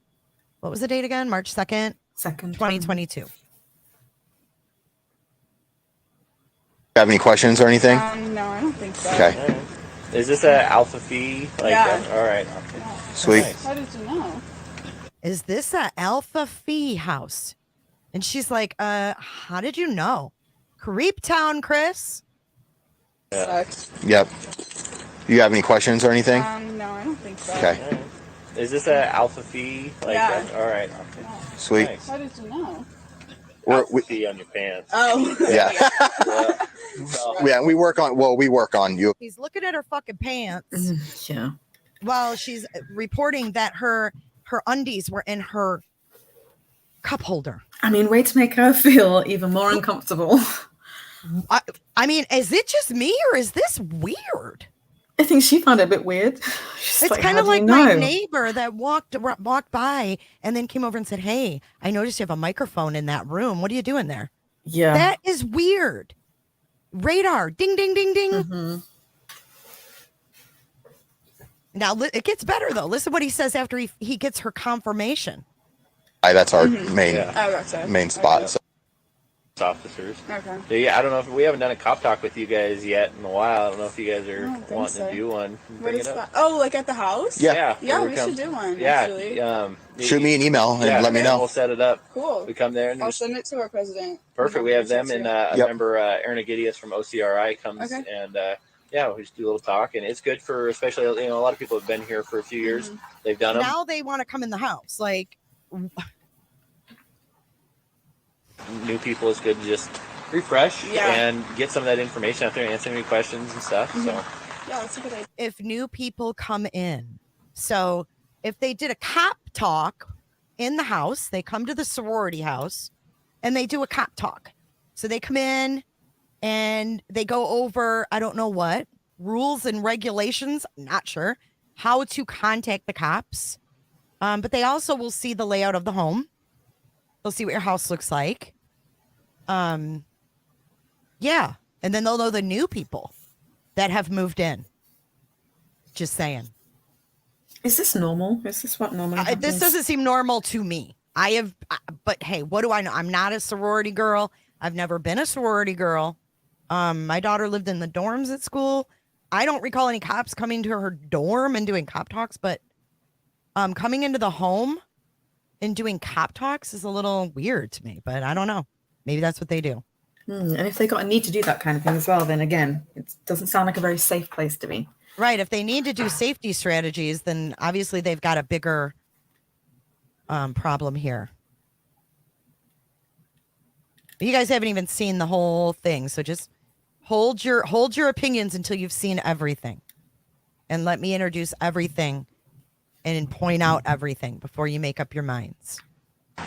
what was the date again? March 2nd? 2022. Have any questions or anything? No, I don't think so. Okay. Is this a alpha fee? Like, Yeah. All right. Sweet. Nice. How did you know? Is this a Alpha Phi house? And she's like, how did you know? Creep Town, Chris. Sucks. Yep. You have any questions or anything? No, I don't think so. Okay. Is this a alpha fee? Like, all right. Sweet. Nice. How did you know? Alpha fee on your pants. Oh. Yeah. So, Yeah, we work on you. He's looking at her fucking pants Yeah. while she's reporting that her undies were in her cup holder. I mean, way to make her feel even more uncomfortable. I mean, is it just me or is this weird? I think she found it a bit weird. It's kind of like my neighbor that walked by and then came over and said, hey, I noticed you have a microphone in that room. What are you doing there? Yeah. That is weird. Radar. Ding, ding, ding, ding. Now, it gets better, though. Listen to what he says after he gets her confirmation. That's our main spot. So. Officers. Okay. So, yeah, I don't know if we haven't done a cop talk with you guys yet in a while. I don't know if you guys are wanting to do one. What is that? Oh, like at the house? Yeah. Yeah, we should do one. Yeah. Actually. Shoot me an email and let me know. We'll set it up. Cool. We come there and I'll send it to our president. perfect. We have them and a member, Aaron Agidius from OCRI comes and we just do a little talk, and it's good for, especially, you know, a lot of people have been here for a few years. They've done them. Now they want to come in the house. Like, new people, is good to just refresh and get some of that information out there and answer any questions and stuff. So yeah, that's a good idea. if new people come in, so if they did a cop talk in the house. They come to the sorority house and they do a cop talk. So they come in and they go over, I don't know what, rules and regulations, not sure, how to contact the cops. But they also will see the layout of the home. They'll see what your house looks like. Yeah. And then they'll know the new people that have moved in. Just saying. Is this normal? Is this what normally happens? This doesn't seem normal to me. But hey, what do I know? I'm not a sorority girl. I've never been a sorority girl. My daughter lived in the dorms at school. I don't recall any cops coming to her dorm and doing cop talks, but coming into the home and doing cop talks is a little weird to me, but I don't know. Maybe that's what they do. And if they got a need to do that kind of thing as well, then again, it doesn't sound like a very safe place to be. Right. If they need to do safety strategies, then obviously they've got a bigger problem here. You guys haven't even seen the whole thing, so just hold your opinions until you've seen everything, and let me introduce everything and point out everything before you make up your minds.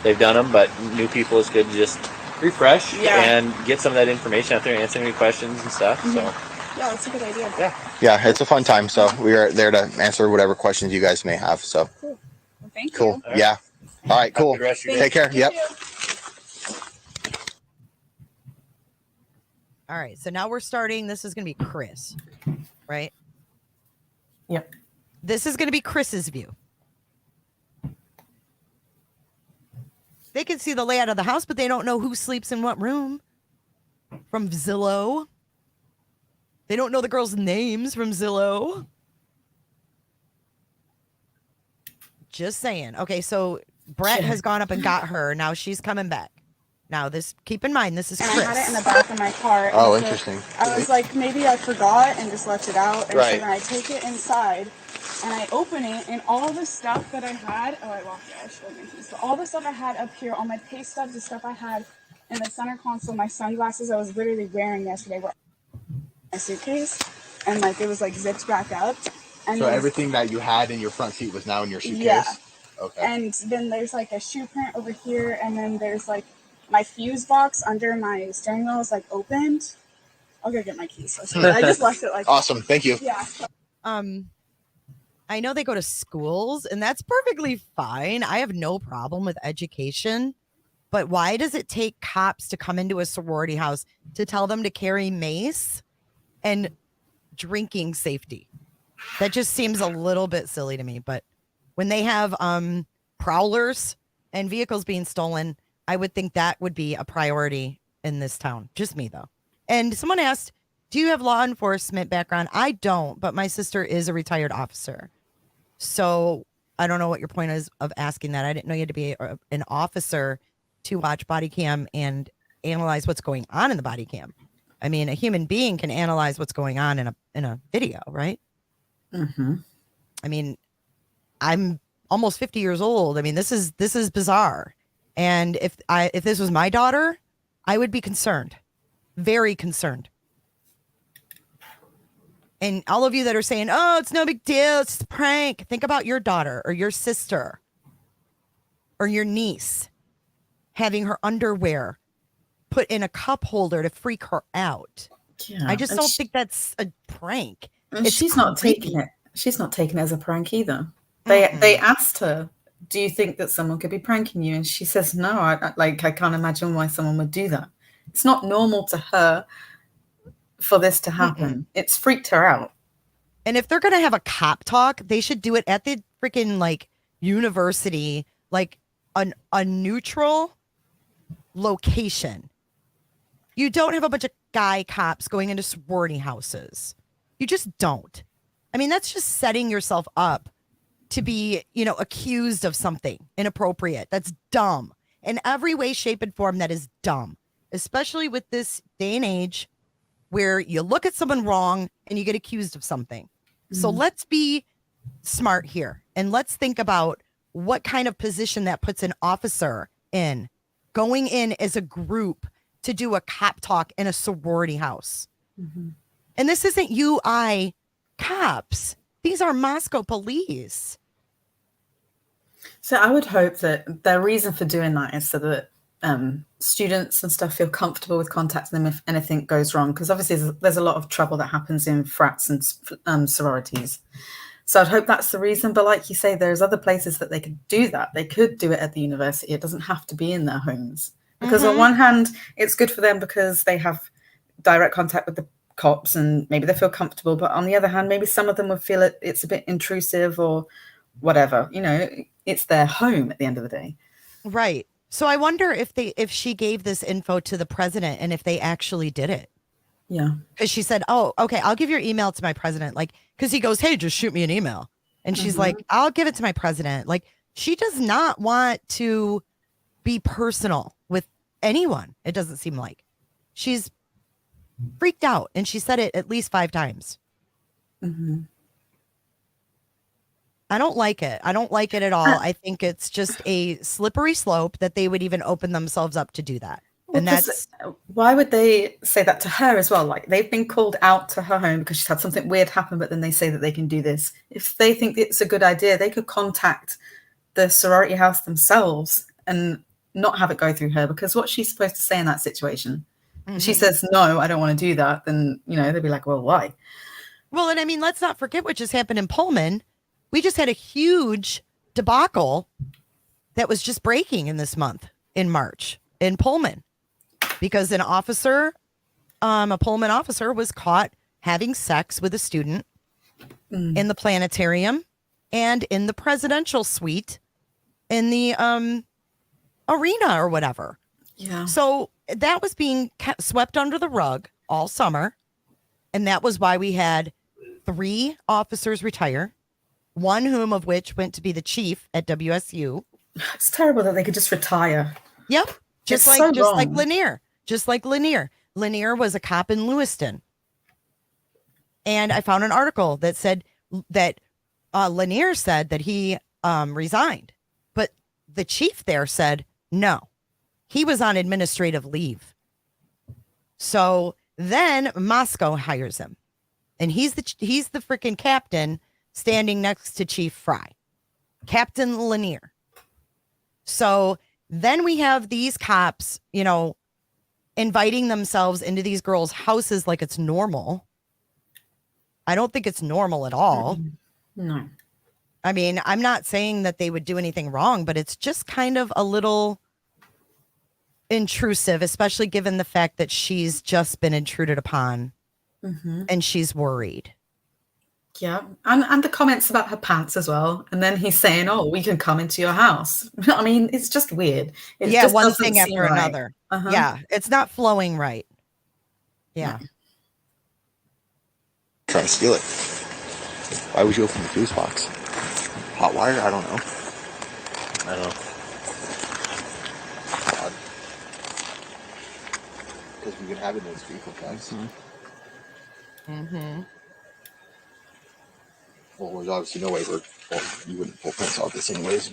They've done them, but new people is good to just refresh and get some of that information out there, answer any questions and stuff. So yeah, that's a good idea. Yeah, it's a fun time. So we are there to answer whatever questions you guys may have. So Cool. Well, thank you. cool. Yeah. All right. Cool. Take care. Yep. All right. So now we're starting. This is going to be Chris, right? Yep. This is going to be Chris's view. They can see the layout of the house, but they don't know who sleeps in what room from Zillow. They don't know the girls' names from Zillow. Just saying. Okay, so Brett has gone up and got her. Now she's coming back. Now this, keep in mind, this is And Chris. I had it in the back of my car. and Oh, so interesting. I was like, maybe I forgot and just left it out. And Right. so then I take it inside and I open it, and all the stuff that I had, I locked it, I showed my keys. So all the stuff I had up here, all my pay stubs, the stuff I had in the center console, my sunglasses I was literally wearing yesterday were in my suitcase, and like it was like zipped back up. And So then- everything that you had in your front seat was now in your suitcase? Yeah. Okay. And then there's like a shoe print over here, and then there's like my fuse box under my steering wheel is like opened. I'll go get my keys. I just left it like Awesome. Thank you. Yeah. I know they go to schools, and that's perfectly fine. I have no problem with education, but why does it take cops to come into a sorority house to tell them to carry mace and drinking safety? That just seems a little bit silly to me. But when they have prowlers and vehicles being stolen, I would think that would be a priority in this town. Just me, though. And someone asked, do you have law enforcement background? I don't, but my sister is a retired officer. So I don't know what your point is of asking that. I didn't know you had to be an officer to watch body cam and analyze what's going on in the body cam. I mean, a human being can analyze what's going on in a video, right? Mm-hmm. I mean, I'm almost 50 years old. I mean, this is bizarre. And if this was my daughter, I would be concerned, very concerned. And all of you that are saying, oh, it's no big deal, it's just a prank. Think about your daughter or your sister or your niece having her underwear put in a cup holder to freak her out. Yeah. I just don't think that's a prank. And It's she's not creepy. taking it. She's not taking it as a prank either. They asked her, do you think that someone could be pranking you? And she says, no, I can't imagine why someone would do that. It's not normal to her for this to happen. It's freaked her out. And if they're going to have a cop talk, they should do it at the freaking like university, like a neutral location. You don't have a bunch of guy cops going into sorority houses. You just don't. I mean, that's just setting yourself up to be, accused of something inappropriate. That's dumb. In every way, shape, and form, that is dumb. Especially with this day and age where you look at someone wrong and you get accused of something. So let's be smart here. And let's think about what kind of position that puts an officer in. Going in as a group to do a cop talk in a sorority house. And this isn't UI cops. These are Moscow police. So I would hope that their reason for doing that is so that students and stuff feel comfortable with contacting them if anything goes wrong. Because obviously there's a lot of trouble that happens in frats and sororities. So I'd hope that's the reason. But like you say, there's other places that they could do that. They could do it at the university. It doesn't have to be in their homes. Because on one hand, it's good for them because they have direct contact with the cops and maybe they feel comfortable. But on the other hand, maybe some of them would feel it's a bit intrusive or whatever. You know, it's their home at the end of the day. Right. So I wonder if she gave this info to the president and if they actually did it. Yeah. Because she said, oh, okay, I'll give your email to my president. Like, because he goes, hey, just shoot me an email. And she's like, I'll give it to my president. Like, she does not want to be personal with anyone. It doesn't seem like. She's freaked out. And she said it at least 5 times. I don't like it. I don't like it at all. I think it's just a slippery slope that they would even open themselves up to do that. Well, and that's why would they say that to her as well? Like, they've been called out to her home because she's had something weird happen, but then they say that they can do this. If they think it's a good idea, they could contact the sorority house themselves and not have it go through her, because what's she supposed to say in that situation? If she says, no, I don't want to do that, then, you know, they'd be like, well, why? Well, and I mean, let's not forget what just happened in Pullman. We just had a huge debacle that was just breaking in this month in March in Pullman because an officer, a Pullman officer was caught having sex with a student in the planetarium and in the presidential suite in the arena or whatever. Yeah. So that was being swept under the rug all summer. And that was why we had 3 officers retire. One whom of which went to be the chief at WSU. It's terrible that they could just retire. Yep. Just like Lanier. Just like Lanier. Lanier was a cop in Lewiston. And I found an article that said that Lanier said that he resigned. But the chief there said no. He was on administrative leave. So then Moscow hires him. And he's the freaking captain standing next to Chief Fry, Captain Lanier. So then we have these cops, you know, inviting themselves into these girls' houses like it's normal. I don't think it's normal at all. No. I mean, I'm not saying that they would do anything wrong, but it's just kind of a little intrusive, especially given the fact that she's just been intruded upon and she's worried. Yeah, and the comments about her pants as well. And then he's saying, oh, we can come into your house. I mean, it's just weird. It yeah, just one thing after right. another. Yeah, it's not flowing right. Yeah. Trying to steal it. Why would you open the fuse box? Hot wire? I don't know. I don't know. Because we could have it in those vehicle tags. Well, there's obviously no way you wouldn't pull prints off this anyways.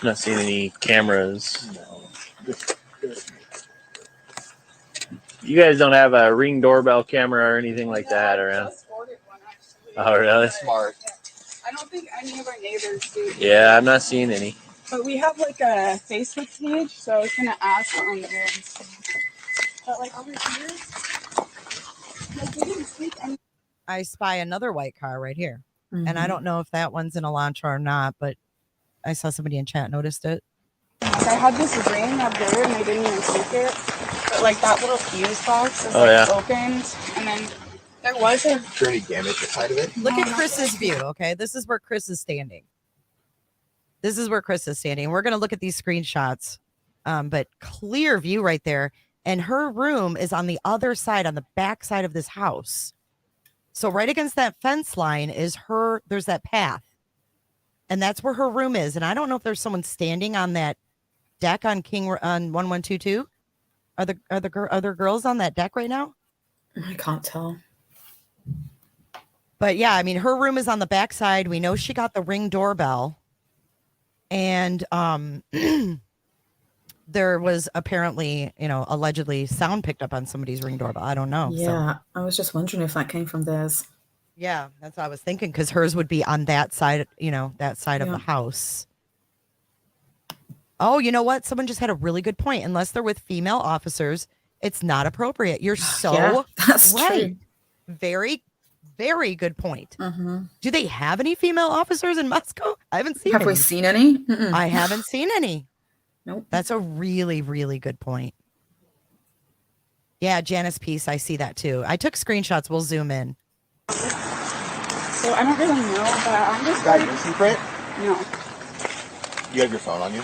I'm not seeing any cameras. No. You guys don't have a Ring doorbell camera or anything like that around? I just ordered one, actually. Oh, really? Smart. I don't think any of our neighbors do. Yeah, I'm not seeing any. But we have like a Facebook page, so I was gonna ask on there and stuff. But like over here, like we didn't speak any. I spy another white car right here. And I don't know if that one's an Elantra or not, but I saw somebody in chat noticed it. Like I had this ring up there and they didn't even take it. But like that little fuse box is opened, and then there was a. Is there any damage inside of it? Look at Chris's view, okay? This is where Chris is standing. This is where Chris is standing. We're going to look at these screenshots, but clear view right there. And her room is on the other side, on the back side of this house. So right against that fence line is there's that path. And that's where her room is. And I don't know if there's someone standing on that deck on 1122. Are there girls on that deck right now? I can't tell. But yeah, I mean, her room is on the back side. We know she got the Ring doorbell. And there was apparently, allegedly sound picked up on somebody's Ring doorbell. I don't know. Yeah, I was just wondering if that came from theirs. Yeah, that's what I was thinking, because hers would be on that side, that side of Yeah. the house. Oh, you know what? Someone just had a really good point. Unless they're with female officers, it's not appropriate. You're so Yeah, that's right. true. Very, very good point. Mhm. Do they have any female officers in Moscow? I haven't seen Have any. we seen any? Mm-mm. I haven't seen any. Nope. That's a really, really good point. Yeah, Janice Peace, I see that too. I took screenshots. We'll zoom in. So I don't really know, but I'm just Got your secret? No. You have your phone on you?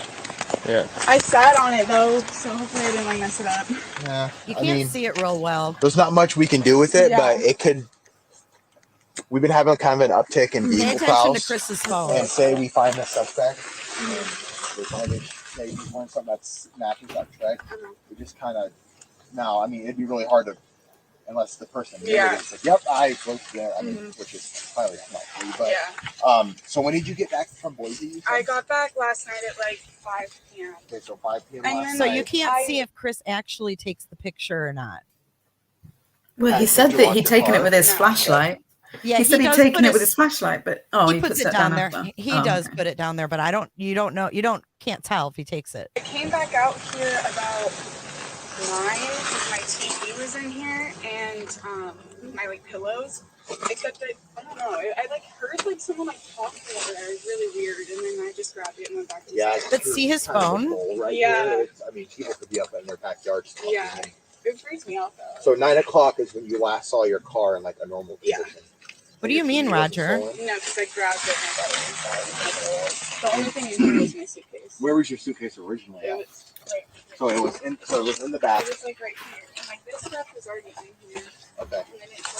Yeah. I sat on it though, so hopefully I didn't like mess it up. Yeah. You can't see it real well. There's not much we can do with it, Yeah. but it could. We've been having kind of an uptick in Pay vehicle attention prowls. to Chris's phone. And say we find the suspect. Say we find something that's matches that right? We just kind of. Now, I mean, it'd be really hard to, unless the person. Yeah. Said, yep, I was there. I mean, which is highly unlikely. But Yeah. So when did you get back from Boise? You said? I got back last night at like 5 p.m. Okay, so 5 p.m. And last then, So night. you can't see if Chris actually takes the picture or not. Well, he Did said you that watch he'd the taken it car? with his No. flashlight. Yeah, He said he'd does taken put it with his flashlight, but he puts it down there. after. He Oh, does okay. put it down there, but can't tell if he takes it. I came back out here about 9 because my TV was in here and my like pillows. Except that I don't know. I like heard like someone like talking over there. It was really weird, and then I just grabbed it and went back to sleep. But see his phone? Right Yeah. there. I mean, people could be up in their backyards. talking. Yeah. It freaks me out though. So 9 o'clock is when you last saw your car in like a normal position. What do you mean, Roger? No, because I grabbed it and I got it inside. The only thing in here was my suitcase. Where was your suitcase originally It at? was right. So it was in the back. It was like right here, and like this stuff was already in here. Okay. And then it's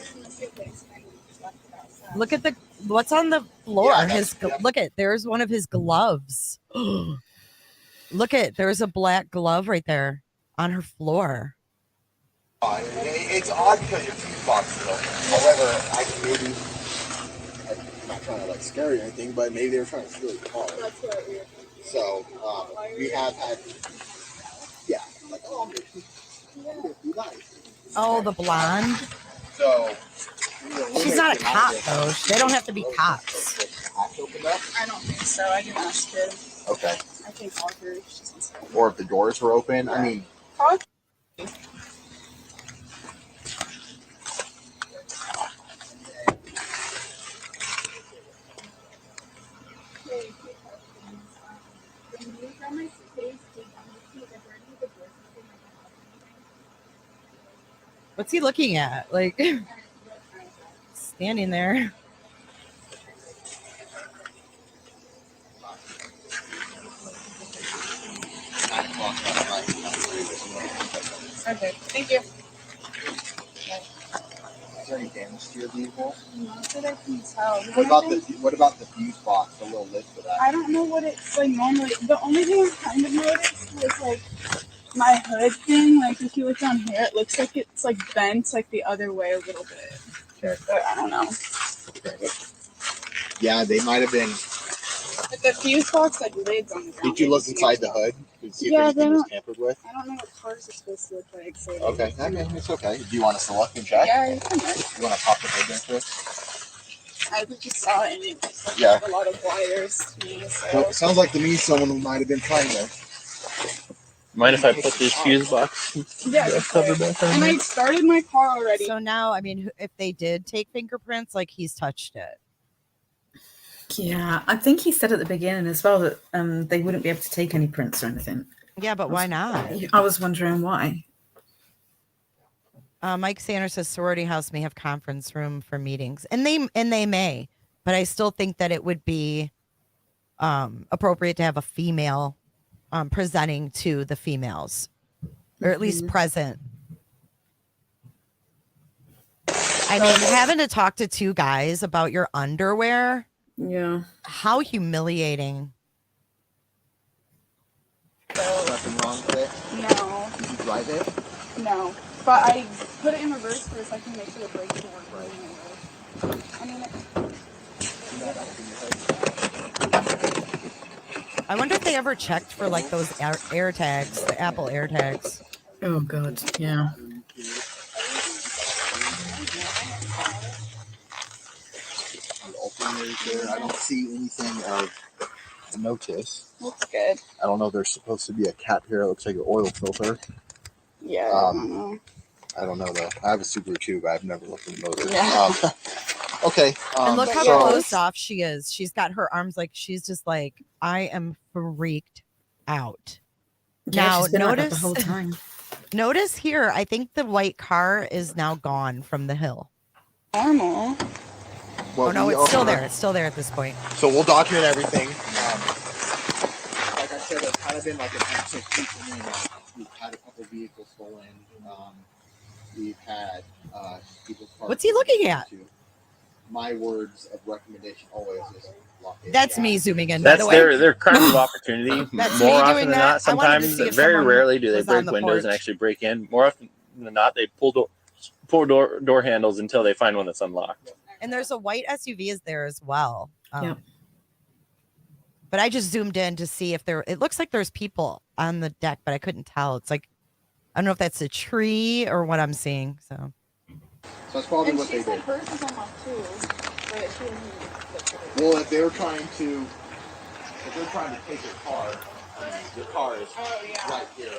like in the suitcase, and I just left it outside. Look at what's on the floor. Yeah, Look at, there's one of his gloves. Look at, there's a black glove right there on her floor. It's odd because your fuse box is open. However, I can maybe. I'm not trying to like scare you or anything, but maybe they were trying to steal your car. That's what we were thinking. So we have had. Yeah. Like, oh, Oh, the blonde. So. She's not a cop, though. They don't have to be cops. I don't think so. I didn't ask him. Okay. I think all her. She's inside. Or if the doors were open. I mean. What's he looking at? Like, standing there. Okay, thank you. Is there any damage to your vehicle? Not that I can tell. What about the fuse box? The little lid for that? I don't know what it's like normally. The only thing I kind of noticed was like my hood thing. Like if you look down here, it looks like it's like bent like the other way a little bit. Okay. But I don't know. Okay. Yeah, they might have been. But the fuse box like lids on the ground. Did you look inside the hood to see Yeah, if anything they was don't- tampered with? I don't know what cars are supposed to look like. So Okay, it's okay. Do you want us to look and check? Yeah, you can look. You want to pop the hood in quick? I just saw it and it just looked Yeah. like a lot of wires to me. So So it sounds like to me someone might have been trying to. Mind if I put this fuse box yeah, cover back on? and I started my car already. So now, I mean, if they did take fingerprints, like he's touched it. Yeah, I think he said at the beginning as well that they wouldn't be able to take any prints or anything. Yeah, but why not? I was wondering why. Mike Sanders says sorority house may have conference room for meetings, and they may, but I still think that it would be appropriate to have a female presenting to the females, or at least present. I mean, having to talk to two guys about your underwear, Yeah. how humiliating. Nothing wrong with it? No, Did you drive it? no. But I put it in reverse for a second to make sure the brakes don't work. I mean, I wonder if they ever checked for like those air tags, the Apple air tags. Oh God, yeah. I don't see anything of notice. That's good. I don't know. There's supposed to be a cap here. It looks like an oil filter. Yeah, I don't know. I don't know though. I have a Subaru too, but I've never looked at the motor. Yeah. Okay. And look how close off she is. She's got her arms like she's just like, I am freaked out. Yeah, now she's been like that notice the whole time. Notice here, I think the white car is now gone from the hill. Normal. Well, oh no, it's still there. It's still there at this point. So we'll document everything. Like I said, it's kind of been like an active week. We've had a couple vehicles stolen. We've had people's cars. What's he looking at? My words of recommendation always is lock it. That's me zooming in. That's by the way. their crimes of opportunity. That's More me often doing than that. not, sometimes, very rarely do they break windows and actually break in. More often than not, they pull door handles until they find one that's unlocked. And there's a white SUV is there as well. Yep. But I just zoomed in to see if it looks like there's people on the deck, but I couldn't tell. It's like, I don't know if that's a tree or what I'm seeing. So that's probably and what they did. hers is unlocked too. But she didn't. Well, if they're trying to take your car, the car is right here.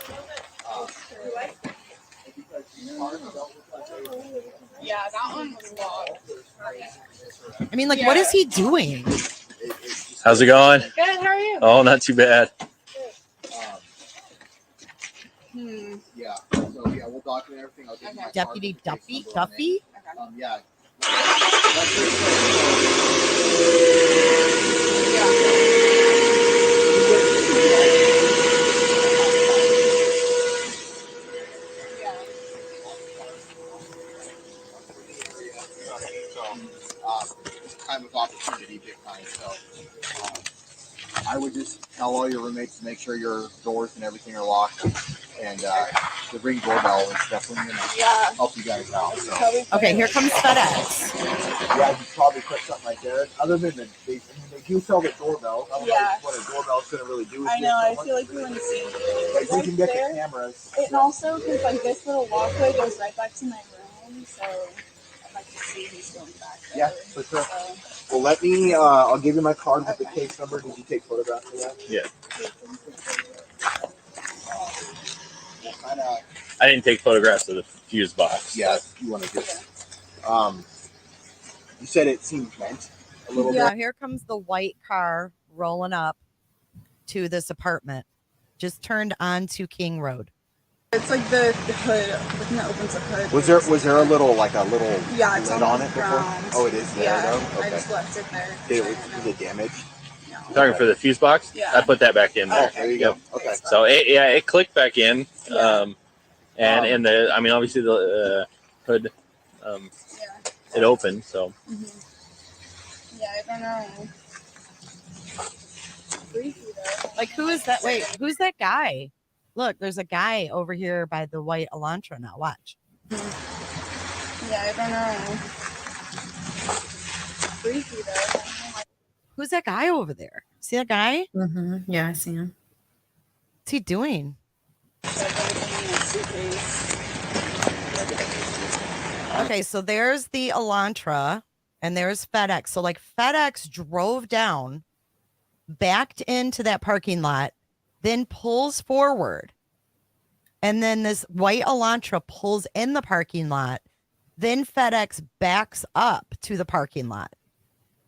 Yeah, that one was locked. I mean, like, what is he doing? How's it going? Good, how are you? Oh, not too bad. Yeah. So yeah, we'll document everything. I'll give you my Deputy card, Duffy? Yeah. Time of opportunity, big time. So I would just tell all your roommates to make sure your doors and everything are locked, and the ring doorbell is definitely going to help you guys out. So. Okay, here comes FedEx. Yeah, you probably put something right there. Other than they do sell the doorbell. I don't know what a doorbell's going to really do with I know. I feel like you wouldn't see it. Like we can get the cameras. And also, because like this little walkway goes right back to my room, so I'd like to see who's going back there. Yeah, for sure. Well, let me. I'll give you my card with the case number. Did you take photographs of that? Yeah. We'll I didn't take photographs of the fuse box. Yeah, you want to just. You said it seemed bent a little bit. Yeah, here comes the white car rolling up to this apartment. Just turned onto King Road. It's like the hood, the thing that opens the hood. Was there a little lid on it before? Ground. Oh, it is there though? Okay. I just left it there. Was it damaged? No. Talking for the fuse box? Yeah. I put that back in there. Oh, there you go. Okay. So it clicked back in. Yeah. And obviously the hood, it opened. So. Yeah, I don't know. Freaky though. Like, who is that? Wait, who's that guy? Look, there's a guy over here by the white Elantra now. Watch. Yeah, I don't know. Freaky though. Who's that guy over there? See that guy? Mm-hmm. Yeah, I see him. What's he doing? Okay, so there's the Elantra and there's FedEx. So like FedEx drove down, backed into that parking lot, then pulls forward. And then this white Elantra pulls in the parking lot. Then FedEx backs up to the parking lot.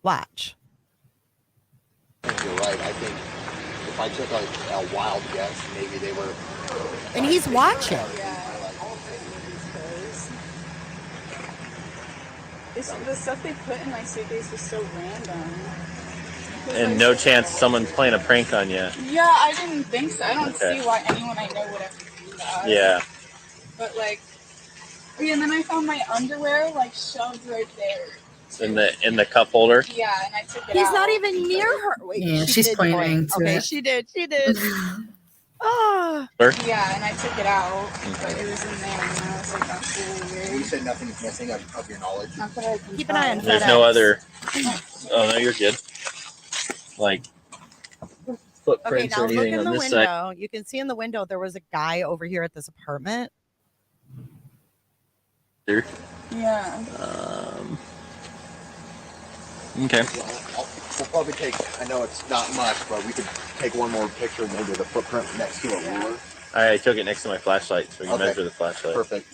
Watch. I think you're right. I think if I took a wild guess, maybe they were. And he's watching. The stuff they put in my suitcase was so random. And no chance someone's playing a prank on you. Yeah, I didn't think so. I don't see why anyone I know would ever do that. Yeah. But like, and then I found my underwear like shoved right there. In the cup holder. Yeah, and I took it out. He's not even near her. Wait, Yeah, she's pointing to okay, it. she did. Oh. Yeah, and I took it out, but it was in there, and I was like, that's really weird. You said nothing is missing of your knowledge. Not that I can Keep an eye on There's FedEx. no other. Oh no, you're good. Like footprints now or look anything in on the this window. side. You can see in the window there was a guy over here at this apartment. There. Yeah. Okay. We'll probably take, I know it's not much, but we could take one more picture, maybe the footprint next to a ruler. I took it next to my flashlight, so we can Okay. measure the flashlight. Perfect.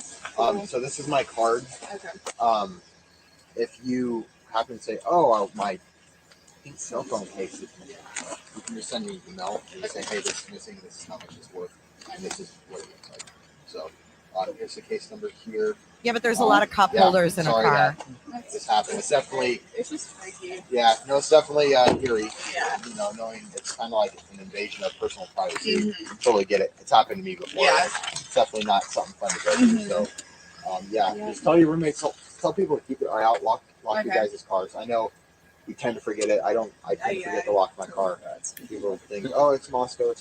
So this is my card. Okay. If you happen to say, oh, my cell phone case is missing, you can just send me an email and just say, hey, this is missing, this is how much it's worth, and this is what it looks like. So here's the case number here. Yeah, but there's a lot of cup holders in a car. This happened. It's definitely. It's just freaky. Yeah, no, it's definitely eerie. Yeah. You know, knowing it's kind of like an invasion of personal privacy. Totally get it. It's happened to me before. Yeah. It's definitely not something fun to go through. So, just tell your roommates. Tell people to keep their eye out. Lock your guys' cars. I know we tend to forget it. I tend to forget to lock my car. People think, oh, it's Moscow.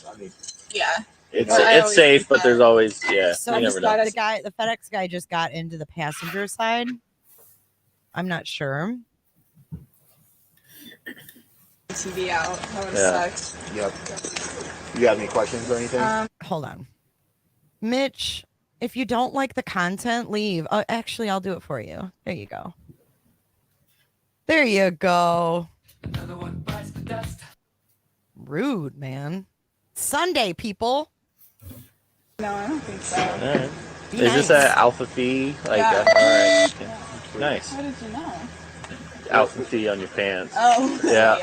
Yeah. It's safe, but there's always So you never know. the FedEx guy just got into the passenger side. I'm not sure. TV out. That would have sucked. Yep. You have any questions or anything? Hold on. Mitch, if you don't like the content, leave. Actually, I'll do it for you. There you go. There you go. Another one bites the dust. Rude, man. Sunday, people. No, I don't think so. All right. Be Is this nice. a alpha fee? Like, Yeah. all right. Okay. Nice. How did you know? Alpha fee on your pants. Oh. Yeah.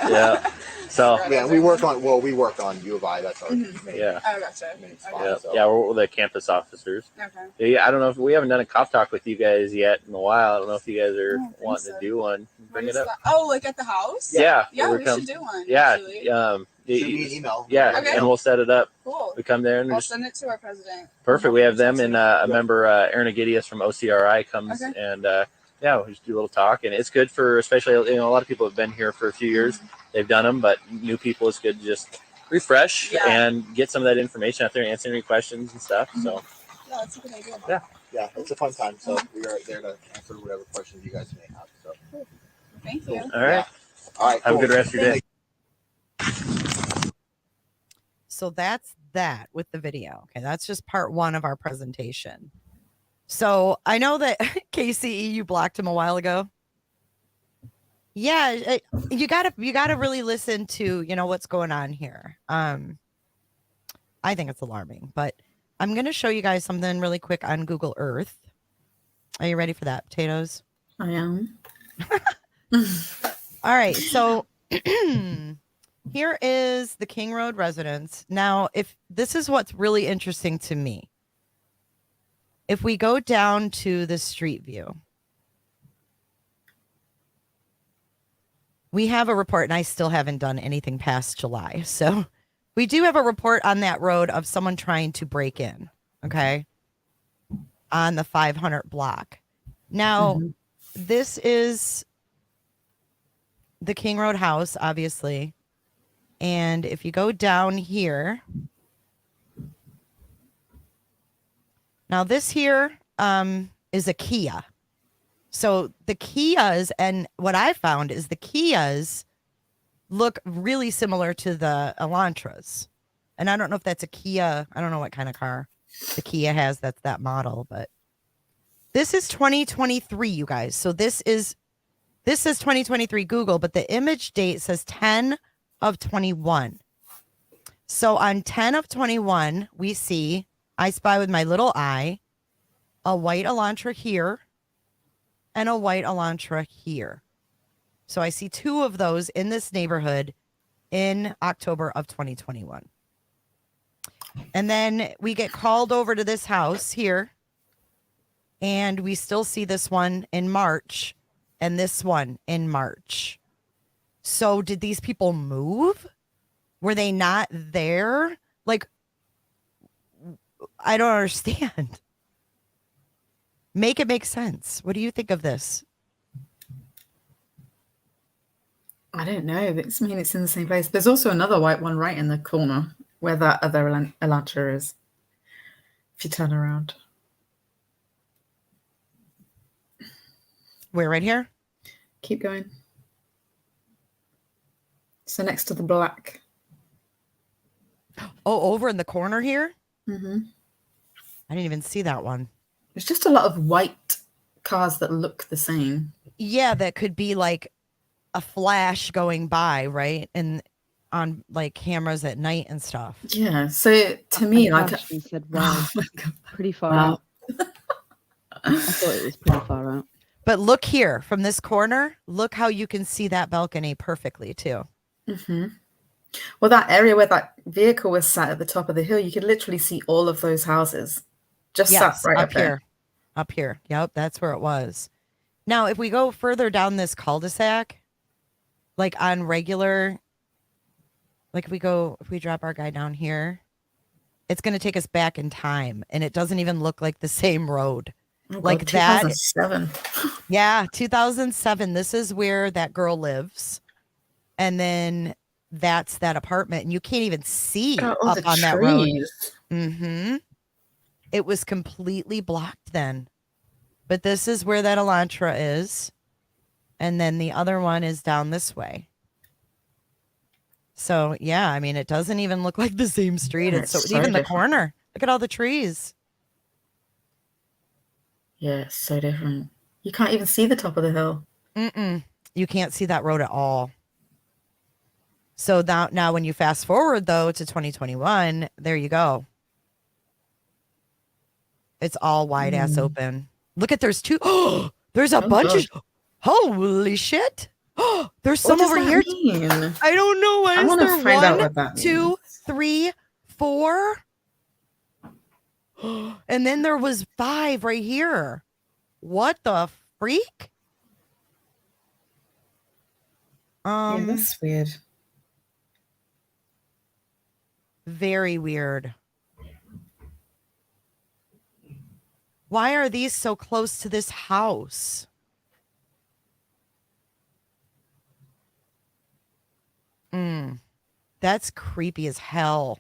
Yeah. So. Yeah, we work on U of I. That's our main. Yeah. Oh, gotcha. Main spot, Yeah. so. Yeah. We're the campus officers. Okay. Yeah. I don't know if we haven't done a cop talk with you guys yet in a while. I don't know if you guys are wanting so. to do one. Bring it up. Oh, like at the house? Yeah. Yeah, we'll we come. should do one. Yeah. Actually. Shoot me an email. Yeah. Okay. And we'll set it up. Cool. We come there and I'll just send it to our president. perfect. We have them and a member, Aaron Agidius from OCRI comes Okay. and we just do a little talk, and it's good for especially a lot of people have been here for a few years. They've done them, but new people, it's good to just refresh and get some of that information out there, answer any questions and stuff. So Yeah, that's a good idea. Yeah, it's a fun time. So we are there to answer whatever questions you guys may have. So Thank you. all right. All right. Have a good rest of your day. So that's that with the video. Okay, that's just part one of our presentation. So I know that KCE, you blocked him a while ago. Yeah, you gotta really listen to what's going on here. I think it's alarming, but I'm gonna show you guys something really quick on Google Earth. Are you ready for that, potatoes? I am. All right, so here is the King Road residence. Now, if this is what's really interesting to me. If we go down to the street view, we have a report, and I still haven't done anything past July. So we do have a report on that road of someone trying to break in, okay, on the 500 block. Now, this is the King Road house, obviously. And if you go down here, now this here is a Kia. So the Kias, and what I found is the Kias look really similar to the Elantras. And I don't know if that's a Kia. I don't know what kind of car the Kia has that's that model, but this is 2023, you guys. So this is 2023 Google, but the image date says 10 of 21. So on 10 of 21, we see, I spy with my little eye, a white Elantra here and a white Elantra here. So I see two of those in this neighborhood in October of 2021. And then we get called over to this house here, and we still see this one in March and this one in March. So did these people move? Were they not there? Like, I don't understand. Make it make sense. What do you think of this? I don't know. It's in the same place. There's also another white one right in the corner where that other Elantra is. If you turn around. Where, right here? Keep going. So next to the black. Oh, over in the corner here? Mm-hmm. I didn't even see that one. There's just a lot of white cars that look the same. Yeah, that could be like a flash going by, right? And on like cameras at night and stuff. Yeah. So to me, like, Ashton said, wow, oh my God. pretty far Wow. out. I thought it was pretty far out. But look here from this corner. Look how you can see that balcony perfectly too. Mm-hmm. Well, that area where that vehicle was sat at the top of the hill, you could literally see all of those houses. Just sat right up here. there. Up here. Yep, that's where it was. Now, if we go further down this cul-de-sac, like on regular, like if we drop our guy down here, it's going to take us back in time. And it doesn't even look like the same road. Oh, like God, that. 2007. Yeah, 2007. This is where that girl lives. And then that's that apartment. And you can't even see up on that road. Mm-hmm. It was completely blocked then. But this is where that Elantra is. And then the other one is down this way. So, yeah, I mean, it doesn't even look like the same street. Yeah, it's it's so even the different. corner. Look at all the trees. Yeah, it's so different. You can't even see the top of the hill. Mm-mm. You can't see that road at all. So now when you fast forward, though, to 2021, there you go. It's all wide ass open. Look at there's two. Oh, there's a bunch of. Holy shit. Oh, there's some over here. Mean? I don't know. Why I is want to there find out 1, what that 2, means. 3, 4? And then there was 5 right here. What the freak? Yeah, that's weird. Very weird. Why are these so close to this house? That's creepy as hell.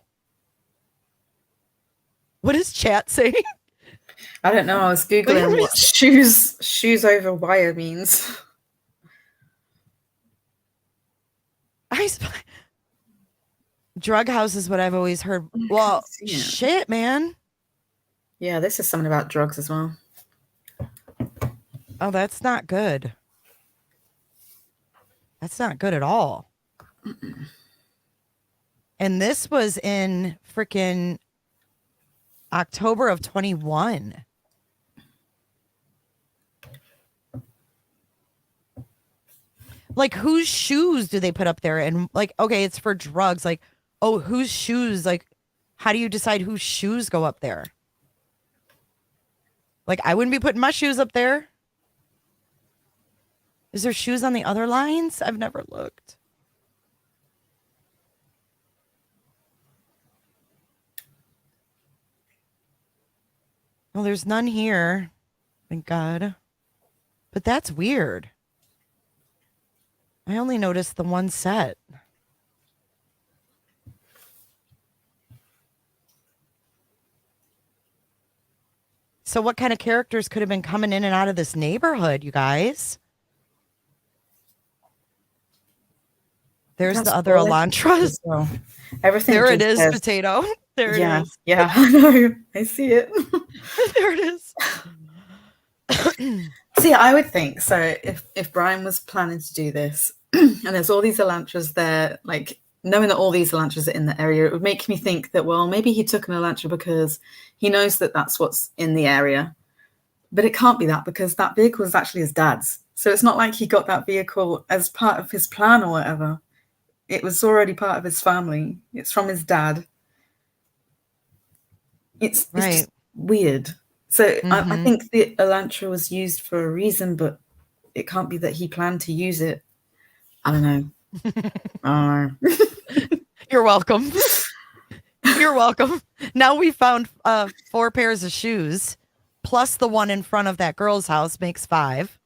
What is chat saying? I don't know. I was Googling what shoes over wire means. Drug house is what I've always heard. Well, shit, man. Yeah, this is something about drugs as well. Oh, that's not good. That's not good at all. And this was in freaking October of 21. Like, whose shoes do they put up there? And like, okay, it's for drugs. Like, oh, whose shoes? Like, how do you decide whose shoes go up there? Like, I wouldn't be putting my shoes up there. Is there shoes on the other lines? I've never looked. Well, there's none here. Thank God. But that's weird. I only noticed the one set. So what kind of characters could have been coming in and out of this neighborhood, you guys? There's the other Elantras. Well. Everything there it is, Potato. There it is. Yeah, I know. I see it. There it is. See, I would think so. If Brian was planning to do this, and there's all these Elantras there, like knowing that all these Elantras are in the area, it would make me think that, well, maybe he took an Elantra because he knows that that's what's in the area. But it can't be that, because that vehicle is actually his dad's. So it's not like he got that vehicle as part of his plan or whatever. It was already part of his family. It's from his dad. It's just weird. So I think the Elantra was used for a reason, but it can't be that he planned to use it. I don't know. You're welcome. You're welcome. Now we found 4 pairs of shoes, plus the one in front of that girl's house makes 5.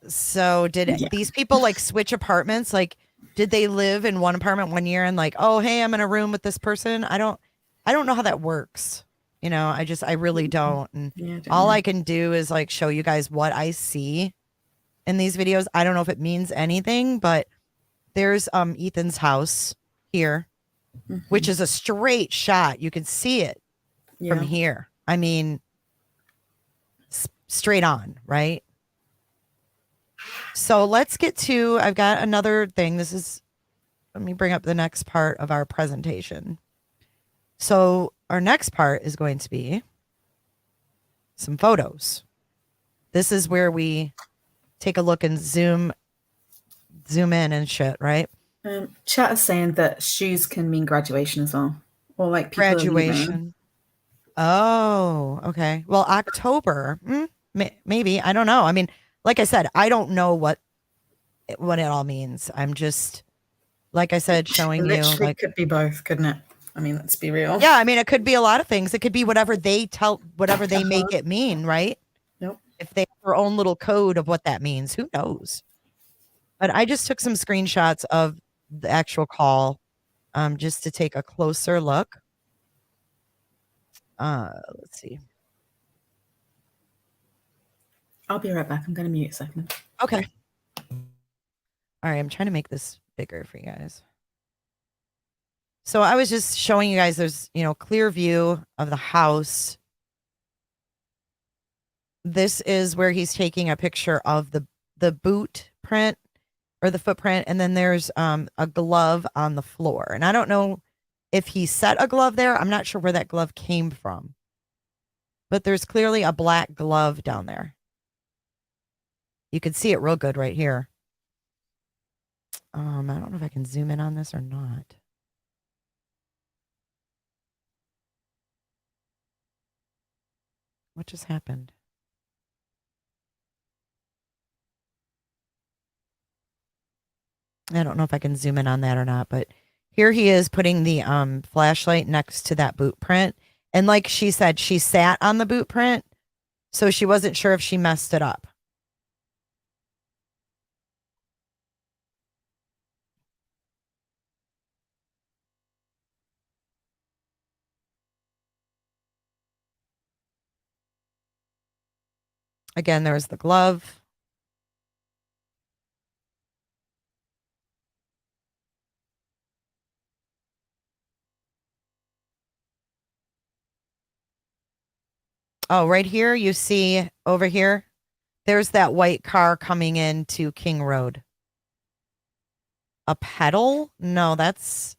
So did these people like switch apartments? Like, did they live in one apartment one year and like, oh, hey, I'm in a room with this person? I don't know how that works. You know, I really don't. And all I can do is like show you guys what I see in these videos. I don't know if it means anything, but there's Ethan's house here, which is a straight shot. You can see it from here. I mean, straight on, right? So let's get to, I've got another thing. Let me bring up the next part of our presentation. So our next part is going to be some photos. This is where we take a look and zoom in and shit, right? Chat is saying that shoes can mean graduation as well, or like people graduation. Oh, okay. Well, October, maybe. I don't know. I mean, like I said, I don't know what it all means. I'm just, like I said, showing you. Like, could be both, couldn't it? I mean, let's be real. Yeah, I mean, it could be a lot of things. It could be whatever they make it mean, right? Yep. If they have their own little code of what that means, who knows? But I just took some screenshots of the actual call, just to take a closer look. Let's see. I'll be right back. I'm going to mute a second. Okay. All right, I'm trying to make this bigger for you guys. So I was just showing you guys there's, clear view of the house. This is where he's taking a picture of the boot print or the footprint, and then there's a glove on the floor. And I don't know if he set a glove there. I'm not sure where that glove came from. But there's clearly a black glove down there. You can see it real good right here. I don't know if I can zoom in on this or not. What just happened? I don't know if I can zoom in on that or not, but here he is putting the flashlight next to that boot print. And like she said, she sat on the boot print, so she wasn't sure if she messed it up. Again, there's the glove. Oh, right here, you see over here, there's that white car coming into King Road. A pedal? No, that's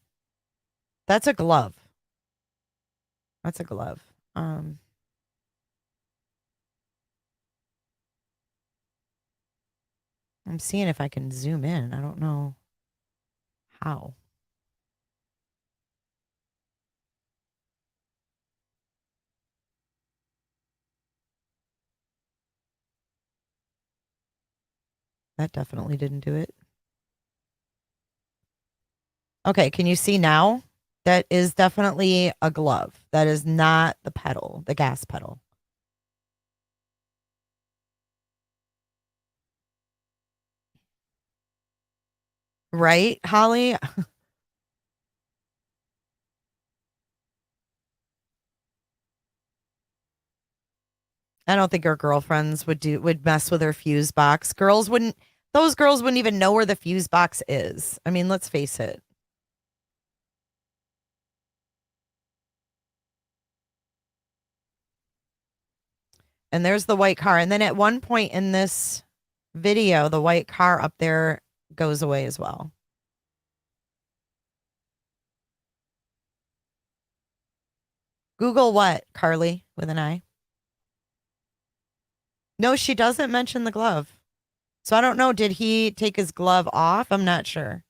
a glove. That's a glove. I'm seeing if I can zoom in. I don't know how. That definitely didn't do it. Okay, can you see now? That is definitely a glove. That is not the pedal, the gas pedal. Right, Holly? I don't think our girlfriends would mess with her fuse box. Those girls wouldn't even know where the fuse box is. I mean, let's face it. And there's the white car. And then at one point in this video, the white car up there goes away as well. Google what, Carly, with an I? No, she doesn't mention the glove. So I don't know. Did he take his glove off? I'm not sure.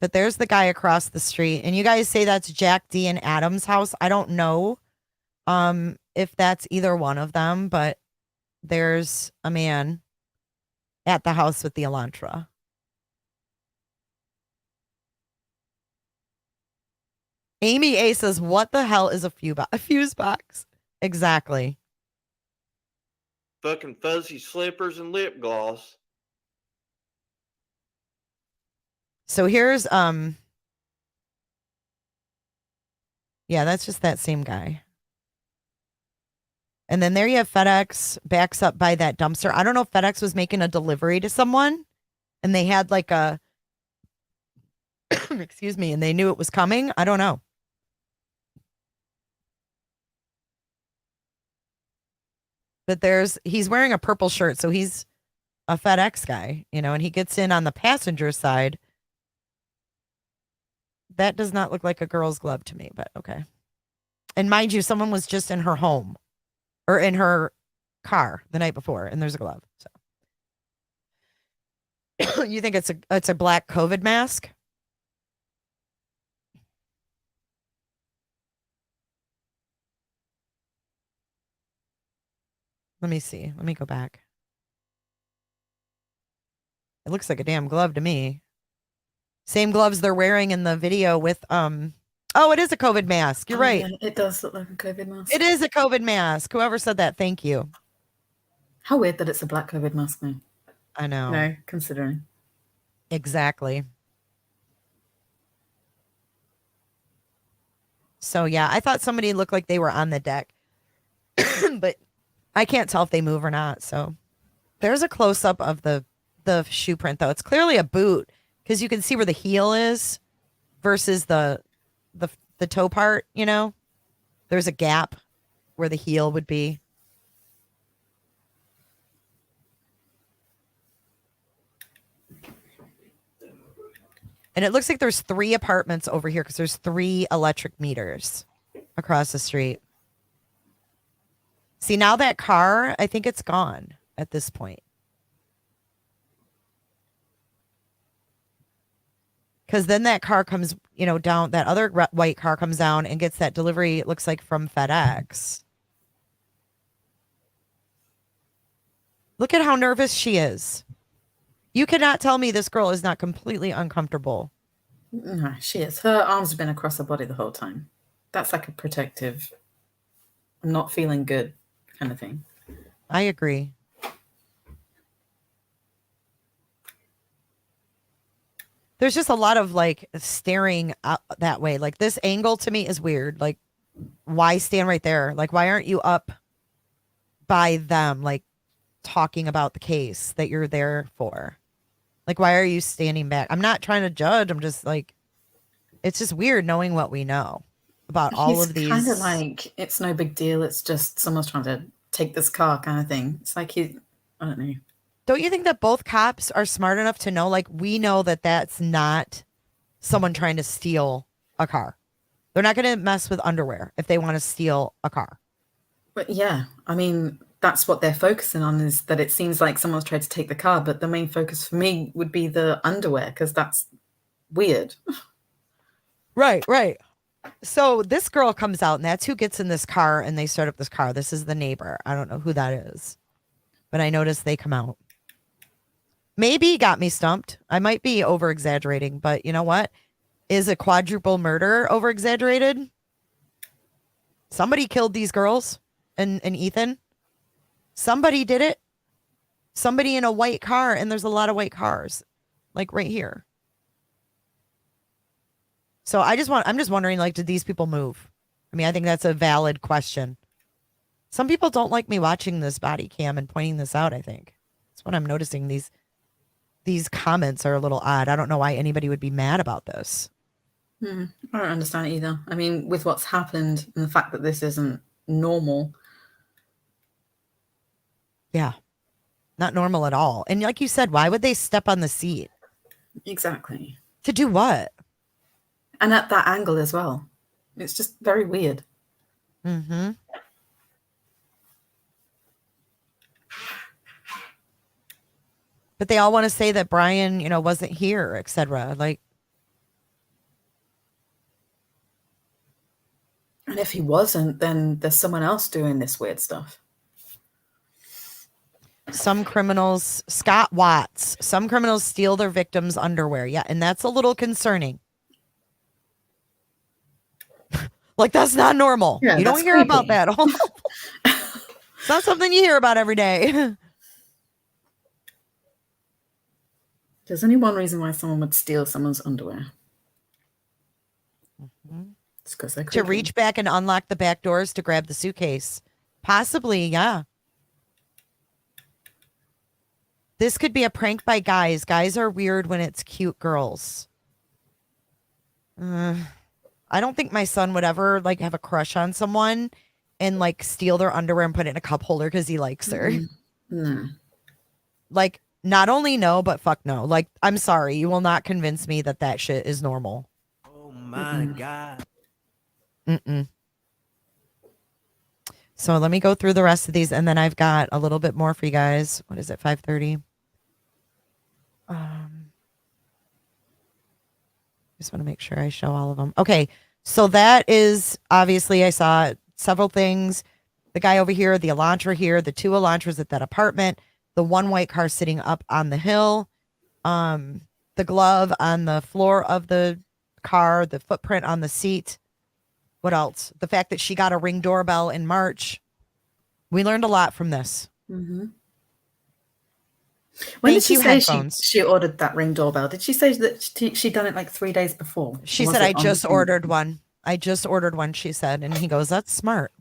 But there's the guy across the street. And you guys say that's Jack D and Adam's house. I don't know if that's either one of them, but there's a man at the house with the Elantra. Amy A says, what the hell is a fuse box? Exactly. Fucking fuzzy slippers and lip gloss. So here's yeah, that's just that same guy. And then there you have FedEx backs up by that dumpster. I don't know if FedEx was making a delivery to someone and they had like a, excuse me, and they knew it was coming. I don't know. But he's wearing a purple shirt. So he's a FedEx guy, and he gets in on the passenger side. That does not look like a girl's glove to me, but okay. And mind you, someone was just in her home or in her car the night before, and there's a glove. So you think it's a black COVID mask? Let me see. Let me go back. It looks like a damn glove to me. Same gloves they're wearing in the video with oh, it is a COVID mask. You're right. Yeah, it does look like a COVID mask. It is a COVID mask. Whoever said that, thank you. How weird that it's a black COVID mask though. I know. No, considering. Exactly. So yeah, I thought somebody looked like they were on the deck. But I can't tell if they move or not. So there's a close up of the shoe print though. It's clearly a boot because you can see where the heel is versus the toe part, There's a gap where the heel would be. And it looks like there's 3 apartments over here because there's 3 electric meters across the street. See, now that car, I think it's gone at this point. Because then that car comes, down, that other white car comes down and gets that delivery, it looks like, from FedEx. Look at how nervous she is. You cannot tell me this girl is not completely uncomfortable. No, she is. Her arms have been across her body the whole time. That's like a protective, I'm not feeling good kind of thing. I agree. There's just a lot of like staring up that way. Like this angle to me is weird. Like, why stand right there? Like, why aren't you up by them, like talking about the case that you're there for? Like, why are you standing back? I'm not trying to judge. I'm just like, it's just weird knowing what we know about all of these. Kind of like, it's no big deal. It's just someone's trying to take this car kind of thing. It's like, I don't know. Don't you think that both cops are smart enough to know, like, we know that that's not someone trying to steal a car. They're not going to mess with underwear if they want to steal a car. But yeah, I mean, that's what they're focusing on, is that it seems like someone's tried to take the car, but the main focus for me would be the underwear, because that's weird. Right. So this girl comes out, and that's who gets in this car, and they start up this car. This is the neighbor. I don't know who that is, but I noticed they come out. Maybe got me stumped. I might be over exaggerating, but you know what? Is a quadruple murder over exaggerated? Somebody killed these girls and Ethan. Somebody did it. Somebody in a white car, and there's a lot of white cars, like right here. So I'm just wondering, like, did these people move? I mean, I think that's a valid question. Some people don't like me watching this body cam and pointing this out, I think. That's what I'm noticing. These comments are a little odd. I don't know why anybody would be mad about this. I don't understand either. I mean, with what's happened and the fact that this isn't normal. Yeah. Not normal at all. And like you said, why would they step on the seat? Exactly. To do what? And at that angle as well. It's just very weird. Mm-hmm. But they all want to say that Brian, wasn't here, etc. Like, and if he wasn't, then there's someone else doing this weird stuff. Some criminals, Scott Watts, some criminals steal their victims' underwear. Yeah, and that's a little concerning. Like, that's not normal. Yeah, you don't hear creepy. about that. It's not something you hear about every day. There's only one reason why someone would steal someone's underwear. Mm-hmm. It's because they're to reach back and unlock the back doors to grab the suitcase. Possibly, yeah. This could be a prank by guys. Guys are weird when it's cute girls. I don't think my son would ever like have a crush on someone and like steal their underwear and put it in a cup holder because he likes her. Like, not only no, but fuck no. Like, I'm sorry. You will not convince me that that shit is normal. Oh my God. So let me go through the rest of these, and then I've got a little bit more for you guys. What is it, 5:30? Just want to make sure I show all of them. Okay, so that is, obviously, I saw several things. The guy over here, the Elantra here, the 2 Elantras at that apartment, the 1 white car sitting up on the hill, the glove on the floor of the car, the footprint on the seat. What else? The fact that she got a Ring doorbell in March. We learned a lot from this. When did she say she ordered that Ring doorbell? Did she say that she'd done it like 3 days before? She said, I just ordered one. I just ordered one, she said. And he goes, that's smart.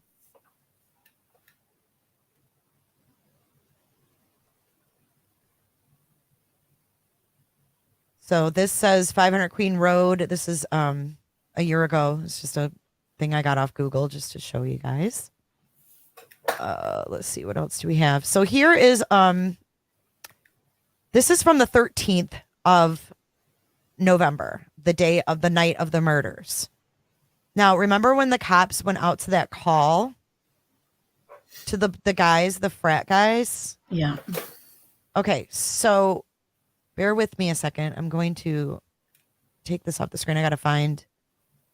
So this says 500 Queen Road. This is a year ago. It's just a thing I got off Google just to show you guys. Let's see, what else do we have? So here is this is from the 13th of November, the night of the murders. Now, remember when the cops went out to that call to the guys, the frat guys? Yeah. Okay, so bear with me a second. I'm going to take this off the screen. I got to find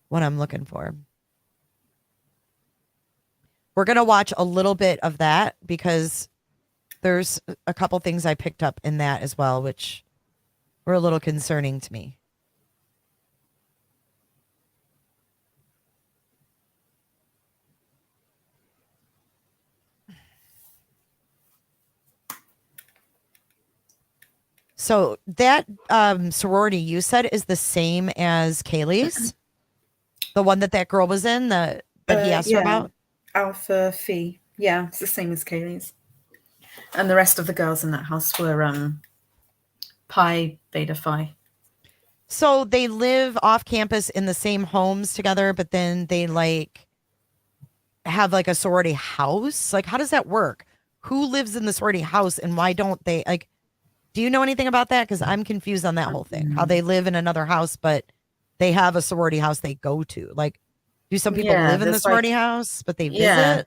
what I'm looking for. We're going to watch a little bit of that because there's a couple things I picked up in that as well, which were a little concerning to me. So that sorority you said is the same as Kaylee's? The one that girl was in, that he asked her about? Alpha Phi. Yeah, it's the same as Kaylee's. And the rest of the girls in that house were Pi, Beta, Phi. So they live off campus in the same homes together, but then they like have like a sorority house? Like, how does that work? Who lives in the sorority house and why don't they like... Do you know anything about that? Because I'm confused on that whole thing. How they live in another house, but they have a sorority house they go to. Like, do some people live in the sorority house, but they visit? Yeah,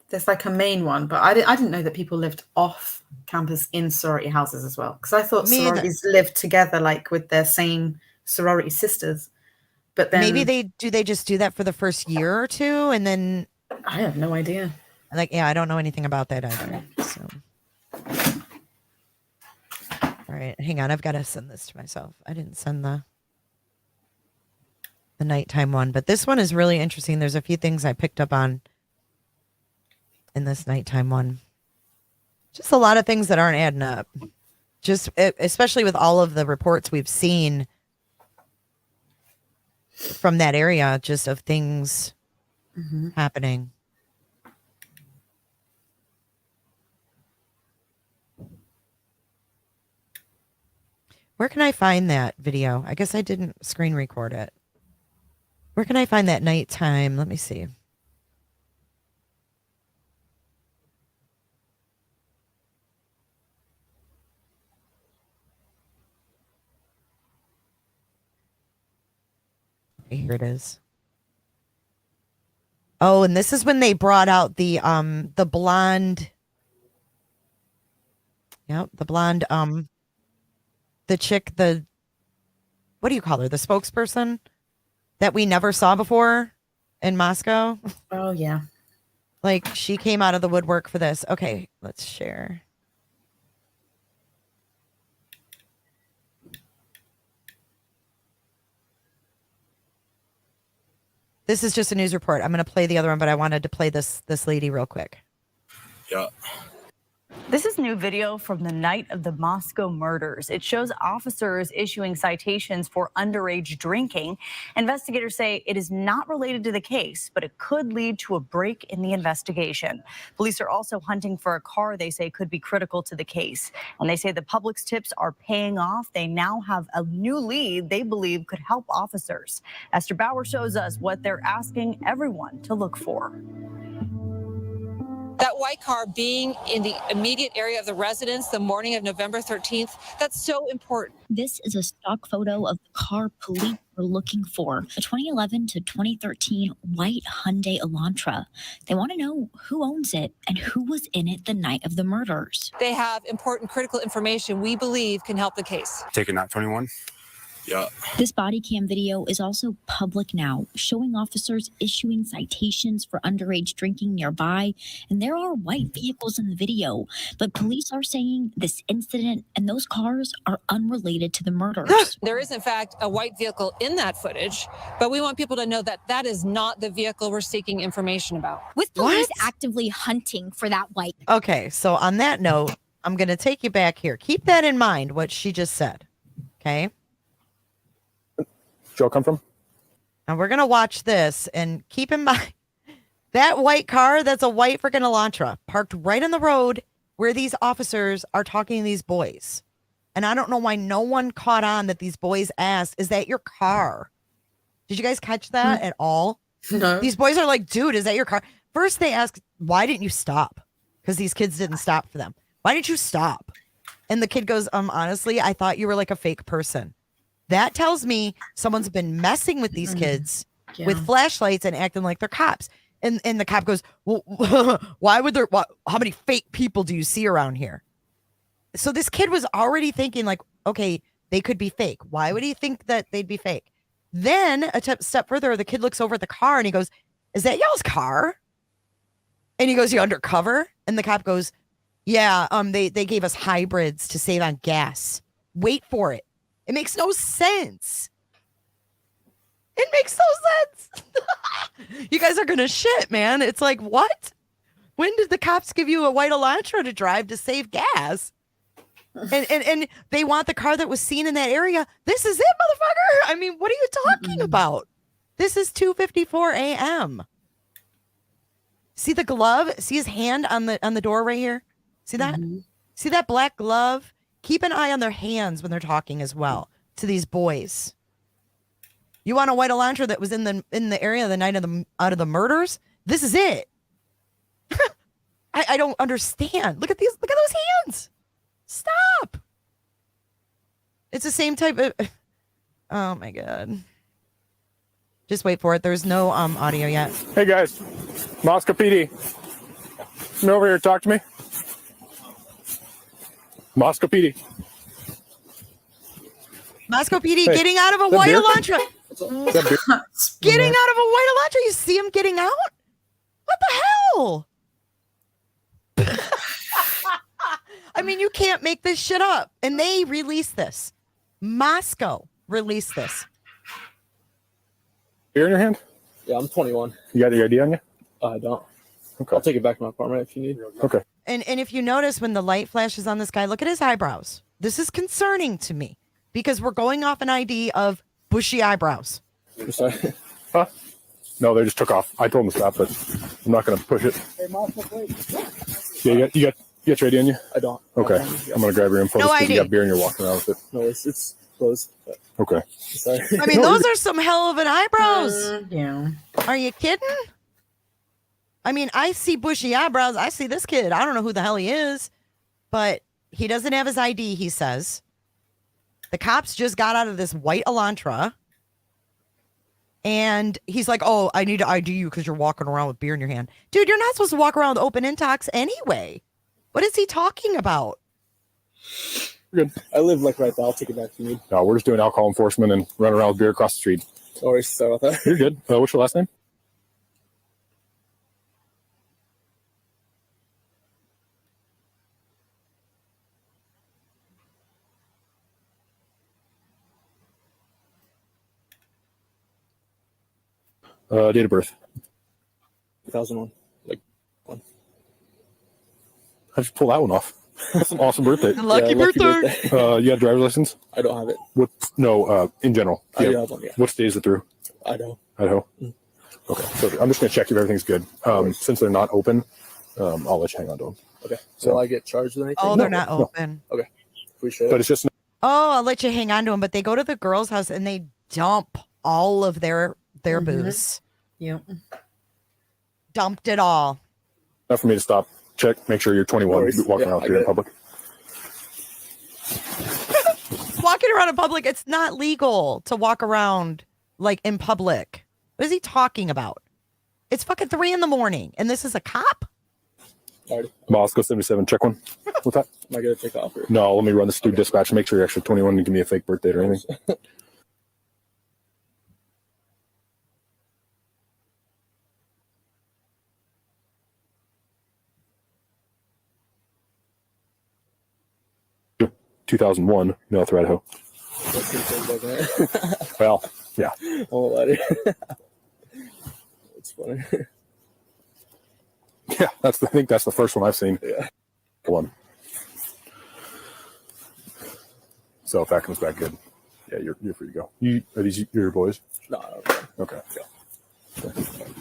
there's like a main one, but I didn't know that people lived off campus in sorority houses as well. Because I thought sororities lived together, like with their same sorority sisters. But then maybe they just do that for the first year or two, and then I have no idea. Like, yeah, I don't know anything about that either. So. All right, hang on. I've got to send this to myself. I didn't send the nighttime one, but this one is really interesting. There's a few things I picked up on in this nighttime one. Just a lot of things that aren't adding up. Just especially with all of the reports we've seen from that area, just of things happening. Where can I find that video? I guess I didn't screen record it. Where can I find that nighttime? Let me see. Here it is. Oh, and this is when they brought out the blonde. Yep, the blonde the chick, what do you call her? The spokesperson that we never saw before in Moscow. Oh, yeah. Like, she came out of the woodwork for this. Okay, let's share. This is just a news report. I'm going to play the other one, but I wanted to play this lady real quick. Yeah. This is new video from the night of the Moscow murders. It shows officers issuing citations for underage drinking. Investigators say it is not related to the case, but it could lead to a break in the investigation. Police are also hunting for a car they say could be critical to the case. And they say the public's tips are paying off. They now have a new lead they believe could help officers. Esther Bauer shows us what they're asking everyone to look for. That white car being in the immediate area of the residence the morning of November 13th, that's so important. This is a stock photo of the car police were looking for, a 2011 to 2013 white Hyundai Elantra. They want to know who owns it and who was in it the night of the murders. They have important critical information we believe can help the case. Taking out 21. Yeah. This body cam video is also public now, showing officers issuing citations for underage drinking nearby. And there are white vehicles in the video, but police are saying this incident and those cars are unrelated to the murders. There is, in fact, a white vehicle in that footage, but we want people to know that that is not the vehicle we're seeking information about. With police actively hunting for that white. Okay, so on that note, I'm going to take you back here. Keep that in mind, what she just said. Okay? Joe come from? And we're going to watch this and keep in mind that white car, that's a white freaking Elantra parked right on the road where these officers are talking to these boys. And I don't know why no one caught on that these boys asked, is that your car? Did you guys catch that at all? No. These boys are like, dude, is that your car? First they ask, why didn't you stop? Because these kids didn't stop for them. Why didn't you stop? And the kid goes, honestly, I thought you were like a fake person. That tells me someone's been messing with these kids with flashlights and acting like they're cops. And the cop goes, well, why would there, how many fake people do you see around here? So this kid was already thinking like, okay, they could be fake. Why would he think that they'd be fake? Then a step further, the kid looks over at the car and he goes, is that y'all's car? And he goes, you undercover? And the cop goes, yeah, they gave us hybrids to save on gas. Wait for it. It makes no sense. It makes no sense. You guys are going to shit, man. It's like, what? When did the cops give you a white Elantra to drive to save gas? And they want the car that was seen in that area. This is it, motherfucker. I mean, what are you talking about? This is 2:54 a.m. See the glove? See his hand on the door right here? See that? See that black glove? Keep an eye on their hands when they're talking as well to these boys. You want a white Elantra that was in the area the night of the murders? This is it. I don't understand. Look at those hands. Stop. It's the same type of. Oh my god. Just wait for it. There's no audio yet. Hey guys, Moscow PD. Come over here. Talk to me. Moscow PD. Moscow PD getting out of a white Elantra. Getting out of a white Elantra. You see him getting out? What the hell? I mean, you can't make this shit up. And they released this. Moscow released this. Beer in your hand? Yeah, I'm 21. You got the ID on you? I don't. Okay. I'll take it back to my apartment if you need. Okay. And if you notice when the light flashes on this guy, look at his eyebrows. This is concerning to me because we're going off an ID of bushy eyebrows. Sorry. Huh? No, they just took off. I told them to stop, but I'm not going to push it. Yeah, you got your ID on you? I don't. Okay. I'm going to grab your info because you got beer and you're walking around with it. No, it's closed. Okay. Sorry. I mean, those are some hell of an eyebrows. Yeah. Are you kidding? I mean, I see bushy eyebrows. I see this kid. I don't know who the hell he is, but he doesn't have his ID, he says. The cops just got out of this white Elantra. And he's like, oh, I need to ID you because you're walking around with beer in your hand. Dude, you're not supposed to walk around with open intox anyway. What is he talking about? Good. I live like right there. I'll take it back if you need. No, we're just doing alcohol enforcement and running around with beer across the street. Sorry about that. You're good. What's your last name? Date of birth. 2001. Like one. How'd you pull that one off? That's an awesome birthday. Lucky birthday. You got a driver's license? I don't have it. What? No, in general. I do have one, yeah. What state is it through? Idaho. Idaho? Okay, so I'm just going to check if everything's good. Since they're not open, I'll let you hang on to them. Okay. So will I get charged with anything? Oh, they're not open. Okay. Appreciate it. But it's just... Oh, I'll let you hang on to them, but they go to the girl's house and they dump all of their booze. Yep. Dumped it all. Enough for me to stop, check, make sure you're 21, walking around here in public. Walking around in public, it's not legal to walk around like in public. What is he talking about? It's fucking 3 a.m. and this is a cop? Moscow 77, check one. What's that? Am I going to take off? Or? No, let me run this through dispatch and make sure you're actually 21 and give me a fake birthday or anything. Yep. 2001, North Idaho. Well, yeah. Oh, letter. It's funny. Yeah, I think that's the first one I've seen. Yeah. One. So if that comes back good, yeah, you're free to go. Are these your boys? No. Okay. Yeah.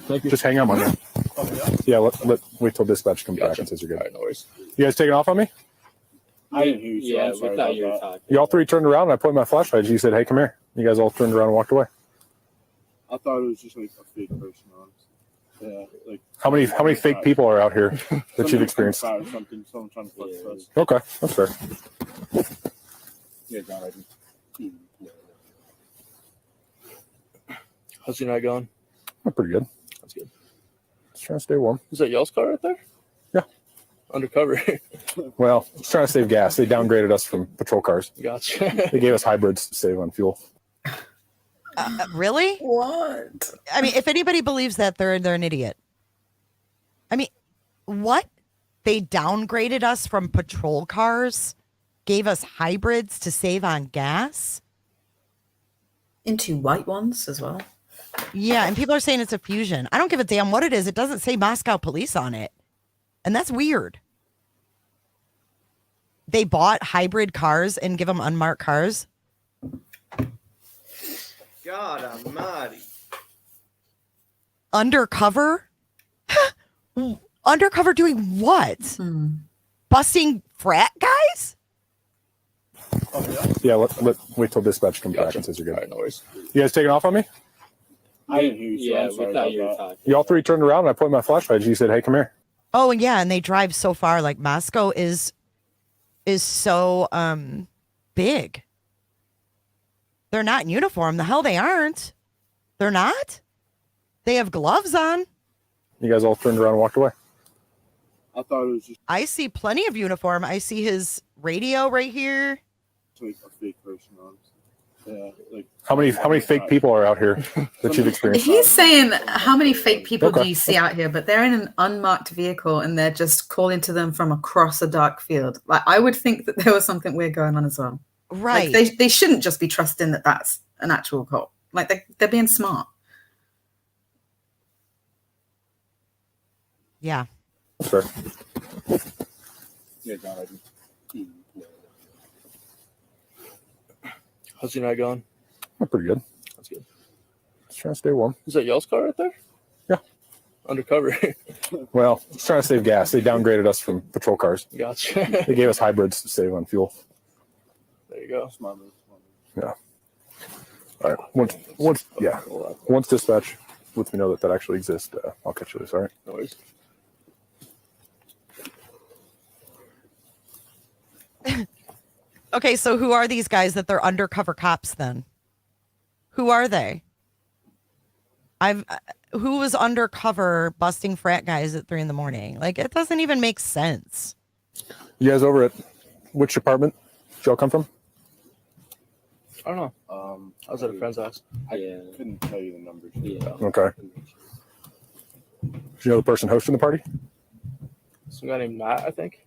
Thank you. Just hang on, my man. Oh, yeah. Let wait till dispatch comes back and says you're good. All right, no worries. You guys taking off on me? I didn't hear you. Yeah, we thought you were talking. You all three turned around and I pointed my flashlight. You said, "Hey, come here." You guys all turned around and walked away. I thought it was just like a fake person, honestly. Yeah, like how many fake people are out here that you've experienced? Someone trying to flex us. Okay, that's fair. Yeah, God, I do. How's your night going? Pretty good. That's good. Just trying to stay warm. Is that y'all's car right there? Yeah. Undercover. Well, just trying to save gas. They downgraded us from patrol cars. Gotcha. They gave us hybrids to save on fuel. Really? What? I mean, if anybody believes that, they're an idiot. I mean, what? They downgraded us from patrol cars, gave us hybrids to save on gas? Into white ones as well. Yeah, and people are saying it's a Fusion. I don't give a damn what it is. It doesn't say Moscow police on it. And that's weird. They bought hybrid cars and give them unmarked cars. God almighty. Undercover? Undercover doing what? Busting frat guys? Yeah, wait till dispatch comes back and says you're good. All right, no worries. You guys taking off on me? I didn't hear you. Yeah, we thought you were talking. You all three turned around and I pointed my flashlight. You said, "Hey, come here." Oh, yeah, and they drive so far. Like Moscow is so big. They're not in uniform. The hell they aren't. They're not. They have gloves on. You guys all turned around and walked away. I thought it was just I see plenty of uniform. I see his radio right here. like a fake person, honestly. Yeah, like How many fake people are out here that you've experienced? He's saying how many fake people Okay. do you see out here, but they're in an unmarked vehicle and they're just calling to them from across a dark field. Like I would think that there was something weird going on as well. Right. Like they shouldn't just be trusting that that's an actual cop. Like they're being smart. Yeah. That's fair. yeah, God, I do. How's your night going? Pretty good. That's good. Just trying to stay warm. Is that y'all's car right there? Yeah. Undercover. Well, just trying to save gas. They downgraded us from patrol cars. Gotcha. They gave us hybrids to save on fuel. There you go. Smart move. Yeah. All right. Once dispatch lets me know that actually exists, I'll catch you this. All right. No worries. Okay, so who are these guys that they're undercover cops then? Who are they? Who was undercover busting frat guys at 3 a.m? Like, it doesn't even make sense. You guys over at which department did y'all come from? I don't know. I was at a friend's house. I couldn't tell you the numbers. Yeah. Okay. Do you know the person hosting the party? Some guy named Matt, I think.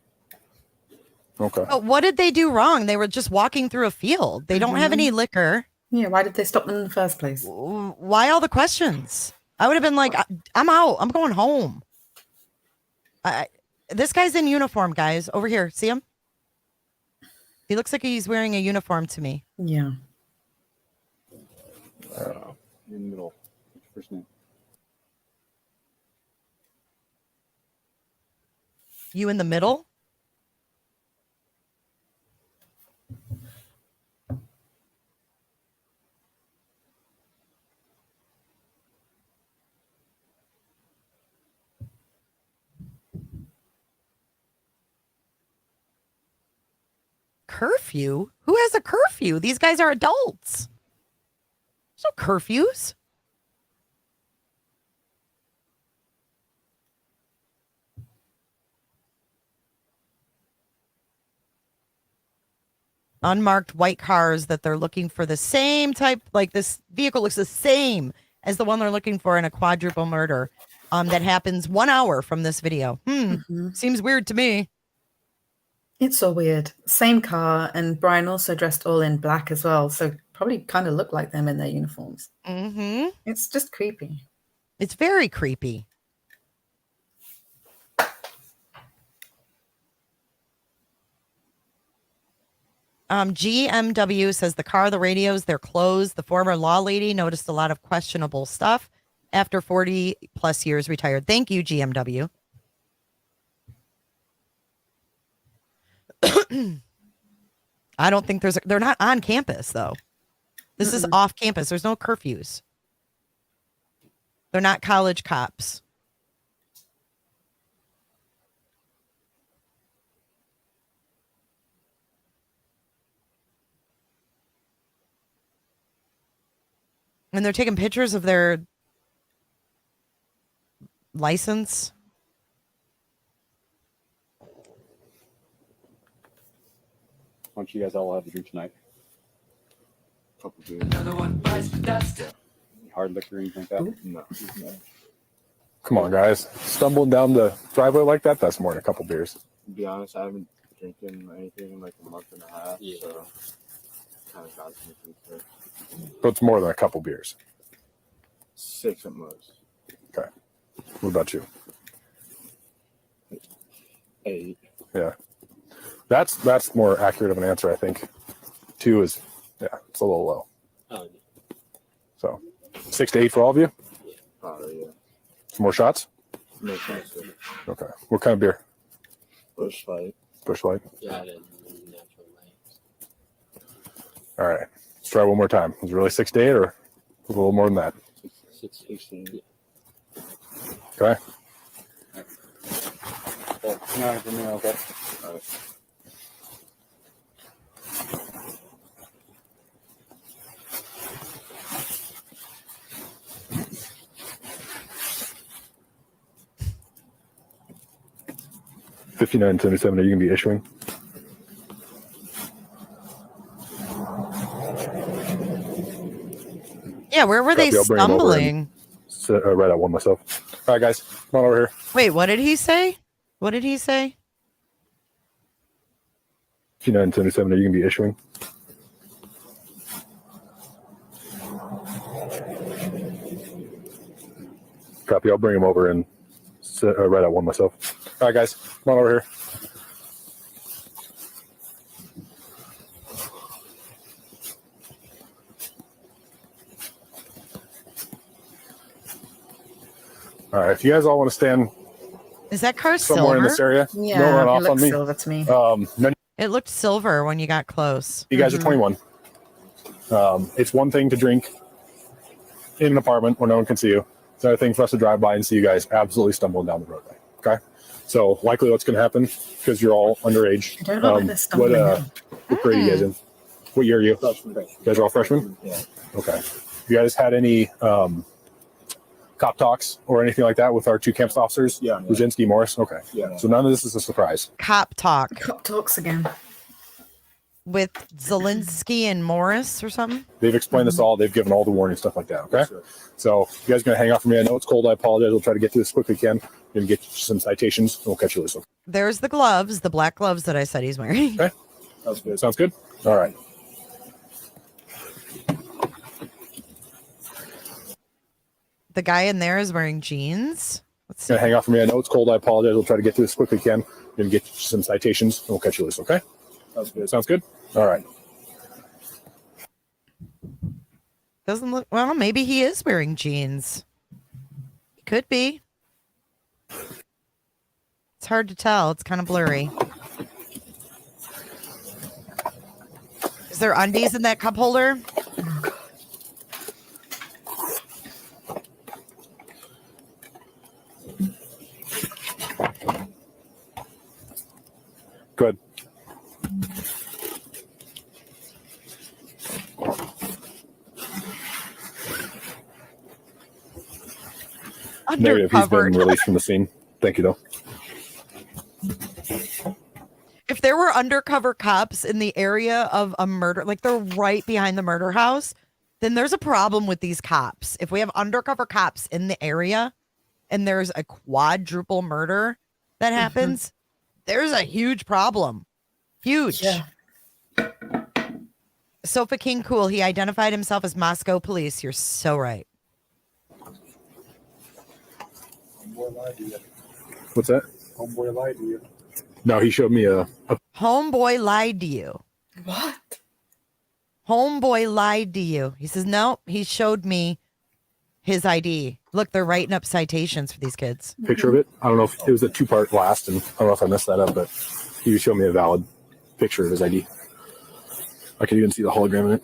Okay. But what did they do wrong? They were just walking through a field. They don't have any liquor. Yeah, why did they stop them in the first place? Why all the questions? I would have been like, I'm out. I'm going home. This guy's in uniform, guys. Over here. See him? He looks like he's wearing a uniform to me. Yeah. In the middle. What's your first name? You in the middle? Curfew? Who has a curfew? These guys are adults. There's no curfews. Unmarked white cars that they're looking for the same type, like this vehicle looks the same as the one they're looking for in a quadruple murder that happens 1 hour from this video. Seems weird to me. It's so weird. Same car, and Brian also dressed all in black as well, so probably kind of look like them in their uniforms. Mm-hmm. It's just creepy. It's very creepy. GMW says the car, the radios, they're closed. The former law lady noticed a lot of questionable stuff after 40 plus years retired. Thank you, GMW. I don't think they're not on campus though. This is off campus. There's no curfews. They're not college cops. And they're taking pictures of their license. Why don't you guys all have a drink tonight? Couple beers. Hard liquor or anything like that? No. Come on, guys. Stumbling down the driveway like that, that's more than a couple beers. To be honest, I haven't drinking anything in like a month and a half, so kind of got me. But it's more than a couple beers. 6 at most. Okay. What about you? 8. Yeah. That's more accurate of an answer, I think. 2 is, yeah, it's a little low. Oh, So 6 to 8 for all of you? Probably, yeah. Some more shots? No sense. Okay. What kind of beer? Bush Light. Bush Light? yeah, I didn't natural light. All right. Let's try one more time. Was it really 6 to 8 or a little more than that? 16. Okay. Yeah, no, for me, okay. All right. $59.77. Are you going to be issuing? Yeah, where were they I'll bring 'em over and stumbling? write out one myself. All right, guys, come on over here. Wait, what did he say? What did he say? $59.77. Are you going to be issuing? Copy. I'll bring him over and write out one myself. All right, guys, come on over here. All right, if you guys all want to stand Is that car somewhere silver? in this area, Yeah, don't run it off looks on me. silver to me. None It looked silver when you got close. you guys are 21. It's one thing to drink in an apartment where no one can see you. It's another thing for us to drive by and see you guys absolutely stumbling down the roadway. Okay, so likely what's going to happen because you're all underage. I don't know like this stumbling down. What grade are you guys in? What year are you? You guys are all freshmen? Yeah. Okay. You guys had any cop talks or anything like that with our 2 campus officers? Yeah. Luzinski, Morris? Okay. Yeah. So none of this is a surprise. Cop talk Cop talks again. with Zelensky and Morris or something. They've explained this all. They've given all the warning stuff like that. Okay. Sure. So you guys going to hang out for me? I know it's cold. I apologize. We'll try to get through this as quickly as we can. Going to get you some citations. And we'll catch you later. There's the gloves, the black gloves that I said he's wearing. Okay. That's good. Sounds good. All right. The guy in there is wearing jeans. Let's see. Going to hang out for me. I know it's cold. I apologize. We'll try to get through this as quickly as we can. Going to get you some citations. And we'll catch you later. Okay. Sounds good. All right. Doesn't look well. Maybe he is wearing jeans. Could be. It's hard to tell. It's kind of blurry. Is there undies in that cup holder? Good. Negative. He's been released from the scene. Thank you, though. If there were undercover cops in the area of a murder, like they're right behind the murder house, then there's a problem with these cops. If we have undercover cops in the area and there's a quadruple murder that happens, there's a huge problem. Huge. Yeah. Sofa King Cool, he identified himself as Moscow police. You're so right. What's that? Homeboy lied to you. No, he showed me a Homeboy lied to you. What? Homeboy lied to you. He says, no, he showed me his ID. Look, they're writing up citations for these kids. picture of it. I don't know if it was a 2-part blast, and I don't know if I messed that up, but he showed me a valid picture of his ID. I can even see the hologram in it.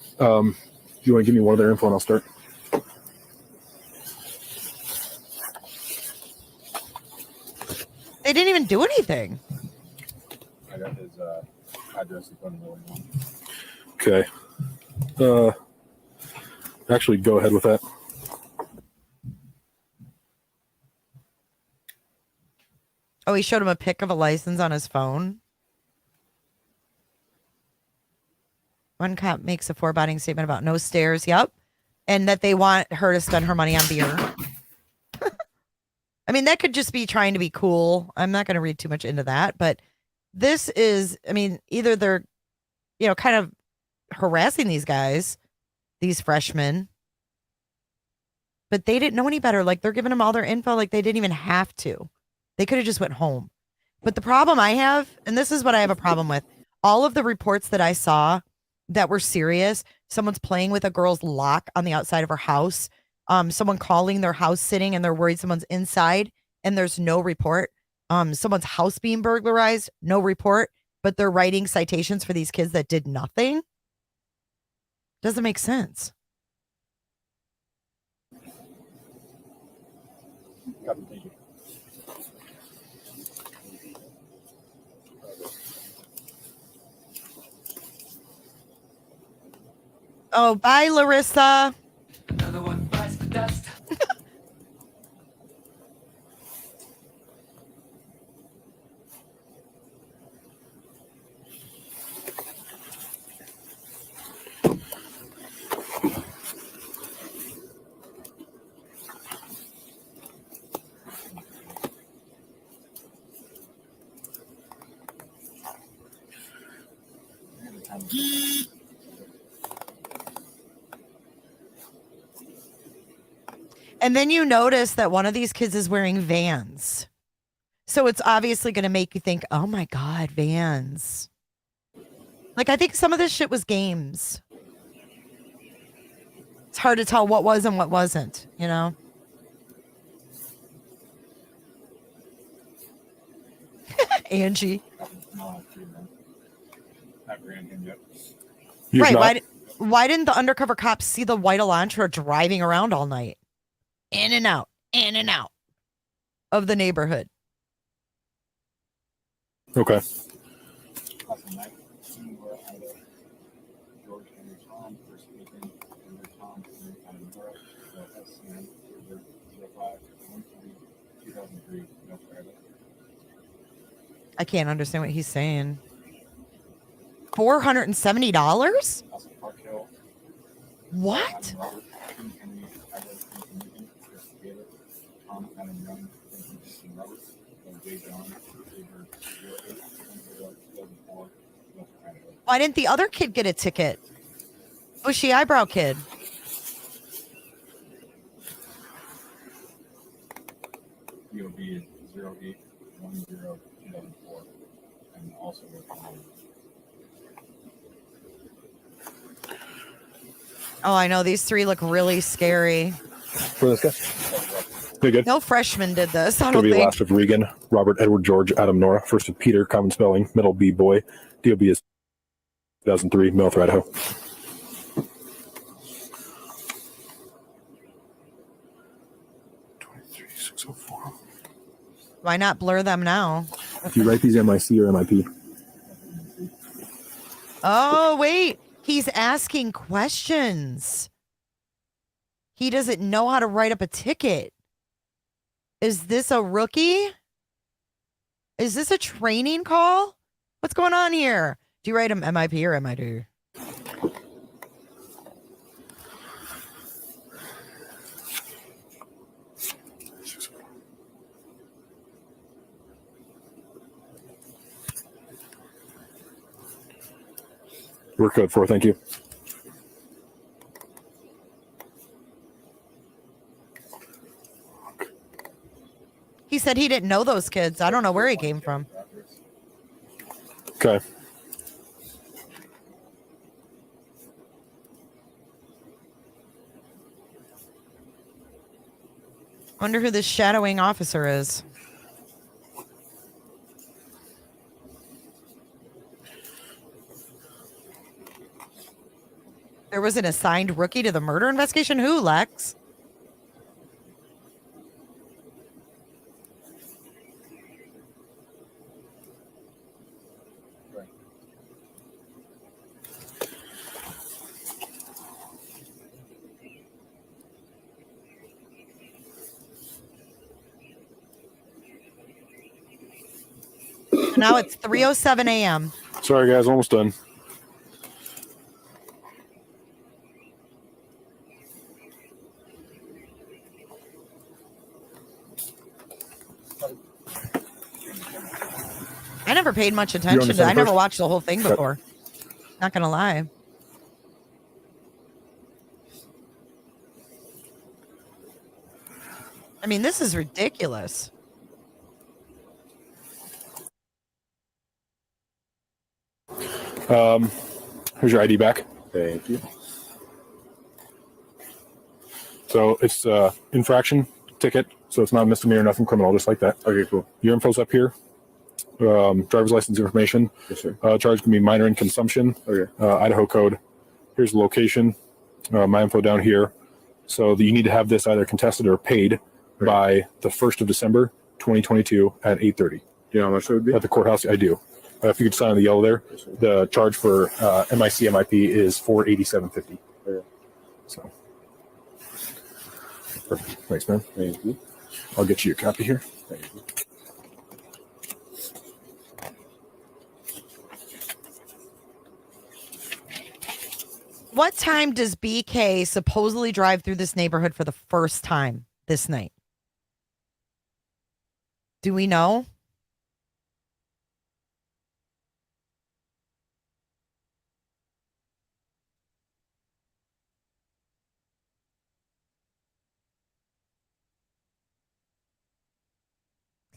You want to give me one of their info and I'll start? They didn't even do anything. I got his address in front of me. Okay. Actually, go ahead with that. Oh, he showed him a pic of a license on his phone. One cop makes a foreboding statement about no stairs. Yep. And that they want her to spend her money on beer. I mean, that could just be trying to be cool. I'm not going to read too much into that, but this is, I mean, either they're, kind of harassing these guys, these freshmen, but they didn't know any better. Like, they're giving them all their info. Like, they didn't even have to. They could have just went home. But the problem I have, and this is what I have a problem with, all of the reports that I saw that were serious, someone's playing with a girl's lock on the outside of her house, someone calling their house sitting and they're worried someone's inside and there's no report. Someone's house being burglarized, no report, but they're writing citations for these kids that did nothing. Doesn't make sense. Oh, bye, Larissa. Another one bites the dust. And then you notice that one of these kids is wearing Vans. So it's obviously going to make you think, oh my God, Vans. Like, I think some of this shit was games. It's hard to tell what was and what wasn't, Angie. Right. Why didn't the undercover cops see the white Elantra driving around all night? In and out of the neighborhood. Okay. I can't understand what he's saying. $470? What? Why didn't the other kid get a ticket? Bushy eyebrow kid. EOB 0810-2004 and also Oh, I know. These three look really scary. For this guy. You're good. No freshman did this. I Gonna don't be think. last of Regan, Robert, Edward, George, Adam, Nora. First of Peter, common spelling, middle B, boy. DOB is 2003, Milford, Idaho. Why not blur them now? Do you write these MIC or MIP? Oh, wait. He's asking questions. He doesn't know how to write up a ticket. Is this a rookie? Is this a training call? What's going on here? Do you write them MIP or MID? We're code 4, thank you. He said he didn't know those kids. I don't know where he came from. Okay. Wonder who this shadowing officer is. There was an assigned rookie to the murder investigation. Who, Lex? Now it's 3:07 a.m. Sorry, guys, almost done. I never paid much attention to. I never watched the whole thing before. Not gonna lie. I mean, this is ridiculous. Here's your ID back. Thank you. So it's infraction ticket, so it's not a misdemeanor, nothing criminal, just like that. Okay, cool. Your info's up here. Driver's license information. Yes, sir. Charge can be minor in consumption. Okay. Idaho code. Here's the location. My info down here. So that you need to have this either contested or paid by the 1st of December, 2022 at 8:30. Do you know how much that would be? At the courthouse, I do. If you could sign on the yellow there, the charge for MIC, MIP is $487.50. Okay. So, perfect. Thanks, man. Thank you. I'll get you a copy here. Thank you. What time does BK supposedly drive through this neighborhood for the first time this night? Do we know?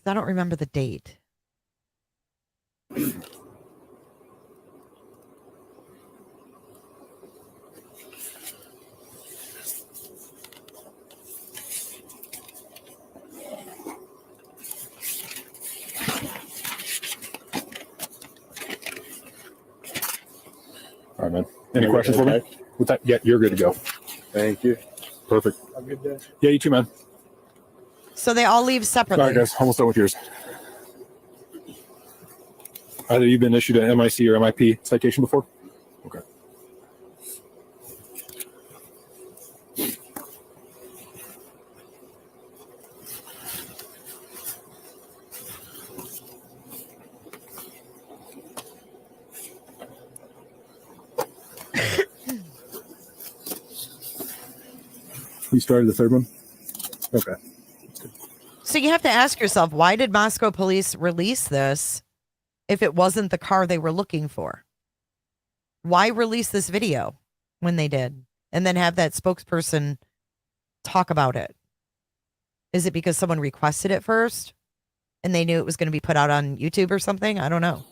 I don't remember the date. All right, man. Any questions for me? With that, yeah, you're good to go. Thank you. Perfect. Have a good day. Yeah, you too, man. So they all leave separately. All right, guys. Almost done with yours. Either you've been issued an MIC or MIP citation before? Okay. You started the third one? Okay. So you have to ask yourself, why did Moscow police release this if it wasn't the car they were looking for? Why release this video when they did and then have that spokesperson talk about it? Is it because someone requested it first and they knew it was going to be put out on YouTube or something? I don't know.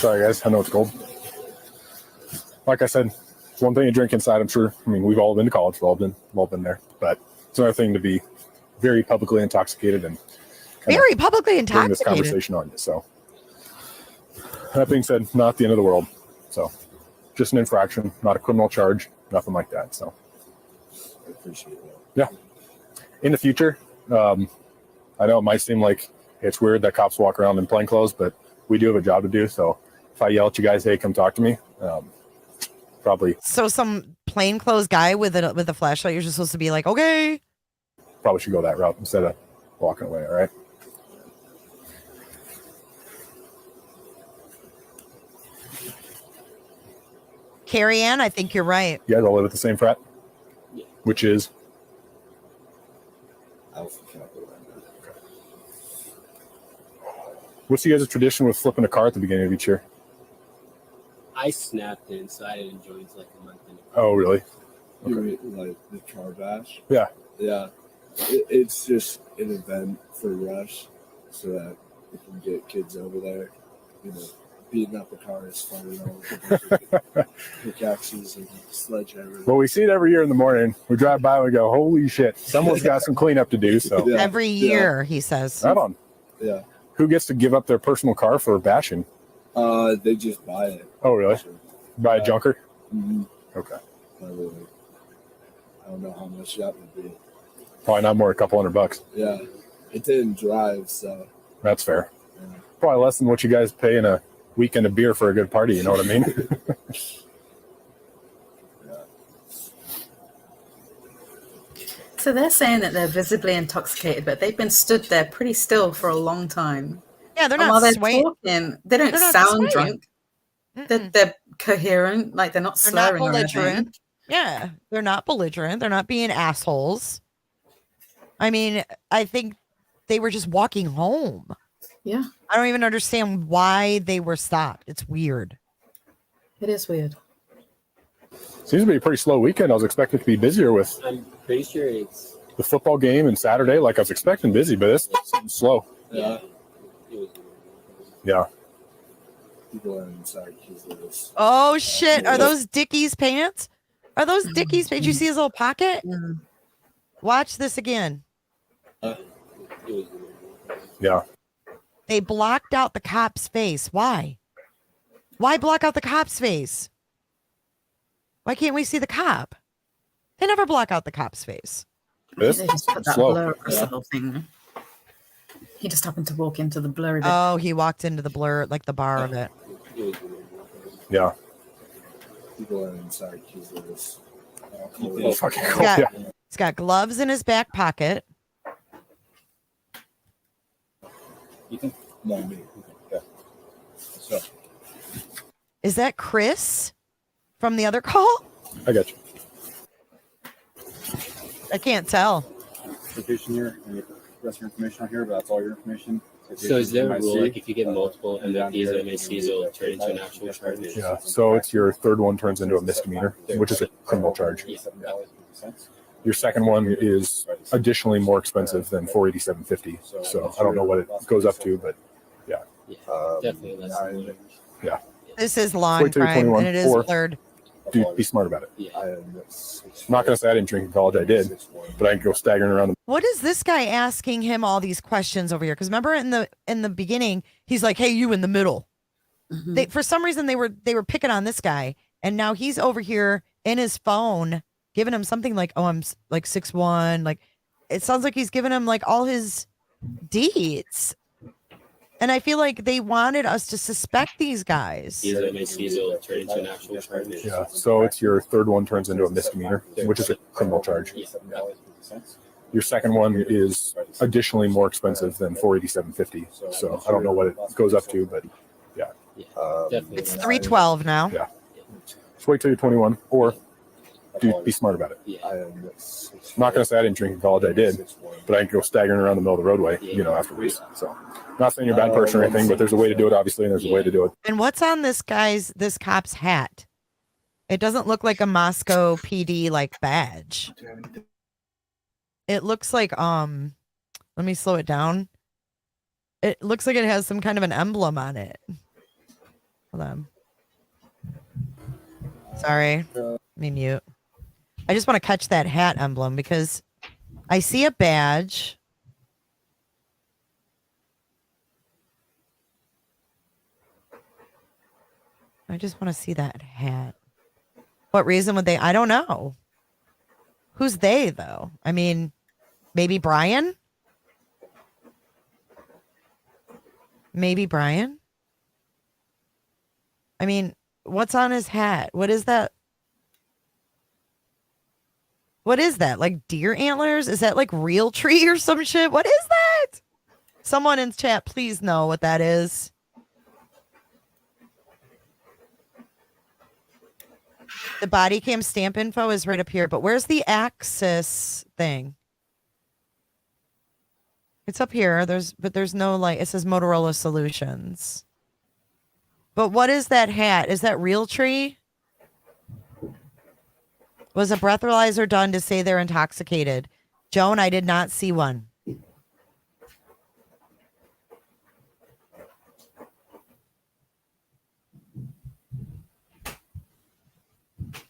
Sorry, guys. I know it's cold. Like I said, it's one thing to drink inside, I'm sure. I mean, we've all been to college. We've all been there. But it's another thing to be very publicly intoxicated and very publicly bring this intoxicated. conversation on you. So that being said, not the end of the world. So just an infraction, not a criminal charge, nothing like that. So I appreciate that. yeah. In the future, I know it might seem like it's weird that cops walk around in plain clothes, but we do have a job to do. So if I yell at you guys, hey, come talk to me, probably. So some plainclothes guy with a flashlight, you're just supposed to be like, okay. Probably should go that route instead of walking away. All right. Carrie Ann, I think you're right. You guys all live at the same frat? Yeah. Which is? Alpha Kappa Lambda. Okay. What's you guys' tradition with flipping a car at the beginning of each year? I snapped in, so I didn't join until like a month in. Oh, really? You mean like the car bash? Yeah. Yeah. It's just an event for Rush so that we can get kids over there. You know, beating up a car is fun and all. Pickaxes and sledgehammer. Well, we see it every year in the morning. We drive by and we go, holy shit, someone's got some cleanup to do. So Yeah. Every year, he says. Right on. Yeah. Who gets to give up their personal car for bashing? They just buy it. Oh, really? Buy a junker? Mm-hmm. Okay. Not really. I don't know how much that would be. Probably not more, a couple $100. Yeah. It didn't drive, so. That's fair. Yeah. Probably less than what you guys pay in a weekend of beer for a good party. You know what I mean? So they're saying that they're visibly intoxicated, but they've been stood there pretty still for a long time. Yeah, they're And not while they're swaying. talking, they don't They're not sound swaying. drunk. They're coherent, like they're not They're not slurring or anything. belligerent. Yeah, they're not belligerent. They're not being assholes. I mean, I think they were just walking home. Yeah, I don't even understand why they were stopped. It's weird. it is weird. Seems to be a pretty slow weekend. I was expecting it to be busier with I'm pretty sure it's. the football game and Saturday. Like I was expecting busy, but it's slow. Yeah. It was, Yeah. People are inside because of this. Oh shit! Are those Dickies pants? Are those Dickies pants? Did you see his little pocket? Watch this again. it was Yeah. They blocked out the cop's face. Why? Why block out the cop's face? Why can't we see the cop? They never block out the cop's face. This They just put that slow. blur across the whole thing. He just happened to walk into the blurry bit. Oh, he walked into the blur, like the bar of it. Yeah. People are inside because of this. Oh, fucking He's cool. got, Yeah. he's got gloves in his back pocket. Ethan? No, me. Yeah. So. Is that Chris from the other call? I got you. I can't tell. Citation here, and you put the rest of your information on here, but that's all your information. So is there a Citation rule, MIC, like if you get multiple and down MFPs here, or MACs, it'll turn into an actual charge? Yeah. So it's your third one turns into a misdemeanor, which is a criminal charge. Your second one is additionally more expensive than $487.50. So I don't know what it goes up to, but yeah. Definitely less than one. Yeah. This is law Wait and till you're crime, 21, and it is or- blurred. Dude, be smart about it. Yeah. I'm not going to say I didn't drink in college. I did, but I can go staggering around. What is this guy asking him all these questions over here? Because remember in the beginning, he's like, "Hey, you in the middle." They, for some reason, they were picking on this guy, and now he's over here in his phone giving him something like, "Oh, I'm like 6'1". Like it sounds like he's giving him like all his deeds. And I feel like they wanted us to suspect these guys. These MACs will turn into an actual charge. Yeah. So it's your third one turns into a misdemeanor, which is a criminal charge. Your second one is additionally more expensive than $487.50. So I don't know what it goes up to, but yeah. Definitely. It's 312 now. Yeah. Just wait till you're 21, or dude, be smart about it. I'm not going to say I didn't drink in college. I did, but I can go staggering around the middle of the roadway, afterwards. So not saying you're a bad person or anything, but there's a way to do it, obviously, and there's a way to do it. And what's on this cop's hat? It doesn't look like a Moscow PD like badge. It looks like let me slow it down. It looks like it has some kind of an emblem on it. Hold on. Sorry. Let me mute. I just want to catch that hat emblem because I see a badge. I just want to see that hat. What reason would they? I don't know. Who's they, though? I mean, maybe Brian? Maybe Brian? I mean, what's on his hat? What is that? What is that? Like deer antlers? Is that like real tree or some shit? What is that? Someone in chat, please know what that is. The body cam stamp info is right up here, but where's the axis thing? It's up here. There's no like, it says Motorola Solutions. But what is that hat? Is that real tree? Was a breathalyzer done to say they're intoxicated? Joan, I did not see one.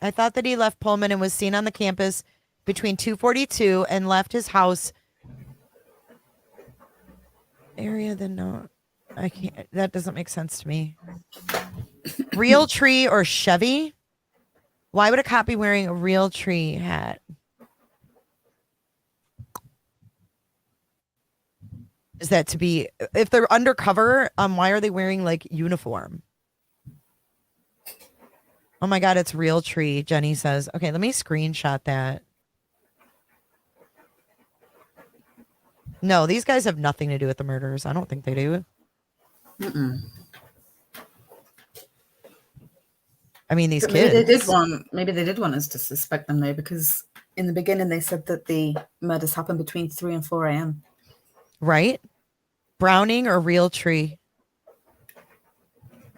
I thought that he left Pullman and was seen on the campus between 2:42 and left his house area. Then no, I can't. That doesn't make sense to me. Real tree or Chevy? Why would a cop be wearing a real tree hat? Is that to be, if they're undercover, why are they wearing like uniform? Oh my God, it's real tree, Jenny says. Okay, let me screenshot that. No, these guys have nothing to do with the murders. I don't think they do. I mean, these kids. Maybe they did want us to suspect them though, because in the beginning they said that the murders happened between 3 and 4 a.m. Right? Browning or real tree?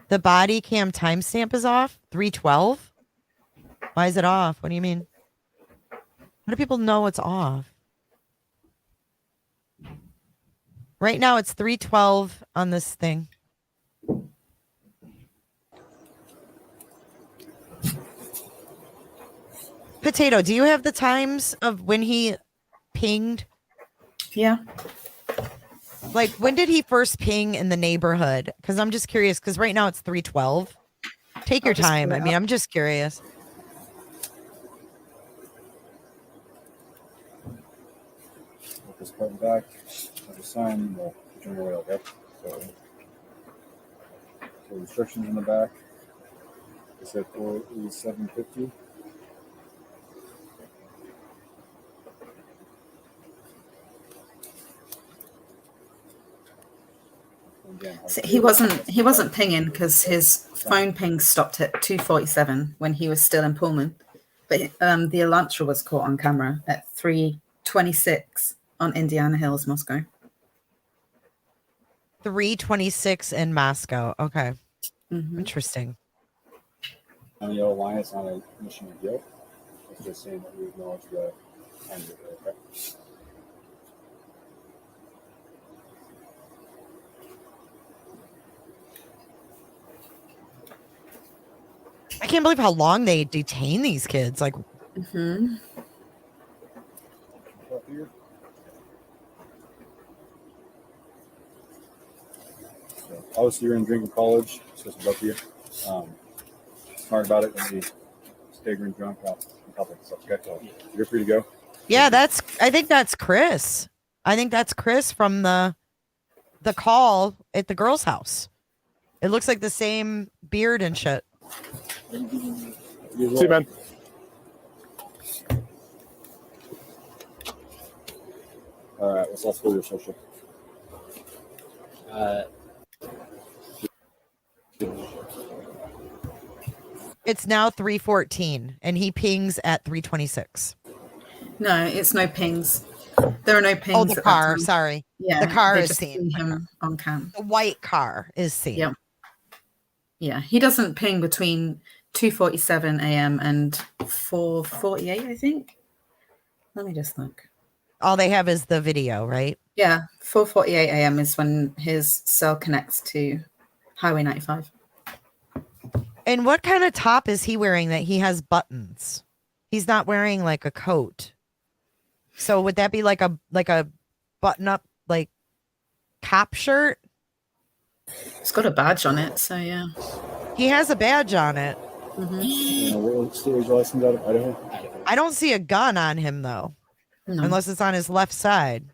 The body cam timestamp is off. 3:12. Why is it off? What do you mean? How do people know it's off? Right now it's 3:12 on this thing. Potato, do you have the times of when he pinged? Yeah. Like, when did he first ping in the neighborhood? Because I'm just curious, because right now it's 3:12. Take your time. I mean, I'm just curious. Put this button back. Have a sign. We'll turn your way, okay? So instructions in the back. It said 48750. So he wasn't pinging because his phone ping stopped at 2:47 when he was still in Pullman, but the Elantra was caught on camera at 3:26 on Indiana Hills, Moscow. 3:26 in Moscow. Okay. Interesting. On the yellow line, it's not a mission of guilt. It's just saying that we acknowledge the time of it, okay? I can't believe how long they detain these kids. Like, Obviously, you're in drinking college, so it's both of you. Smart about it, and be staggering drunk out in public. So, okay, you're free to go. yeah, I think that's Chris. I think that's Chris from the call at the girl's house. It looks like the same beard and shit. See you, man. All right, let's go your social. It's now 3:14, and he pings at 3:26. No, it's no pings. There are no pings. Oh, the car. Sorry. Yeah, the car they is just seen. see him on cam. The white car is seen. Yeah. Yeah, he doesn't ping between 2:47 a.m. and 4:48, I think. Let me just look. All they have is the video, right? Yeah, 4:48 a.m. is when his cell connects to Highway 95. And what kind of top is he wearing that he has buttons? He's not wearing like a coat. So would that be like a button up like cop shirt? It's got a badge on it, so yeah. He has a badge on it. What state was your license out of? Idaho? I don't see a gun on him though. No. Unless it's on his left side.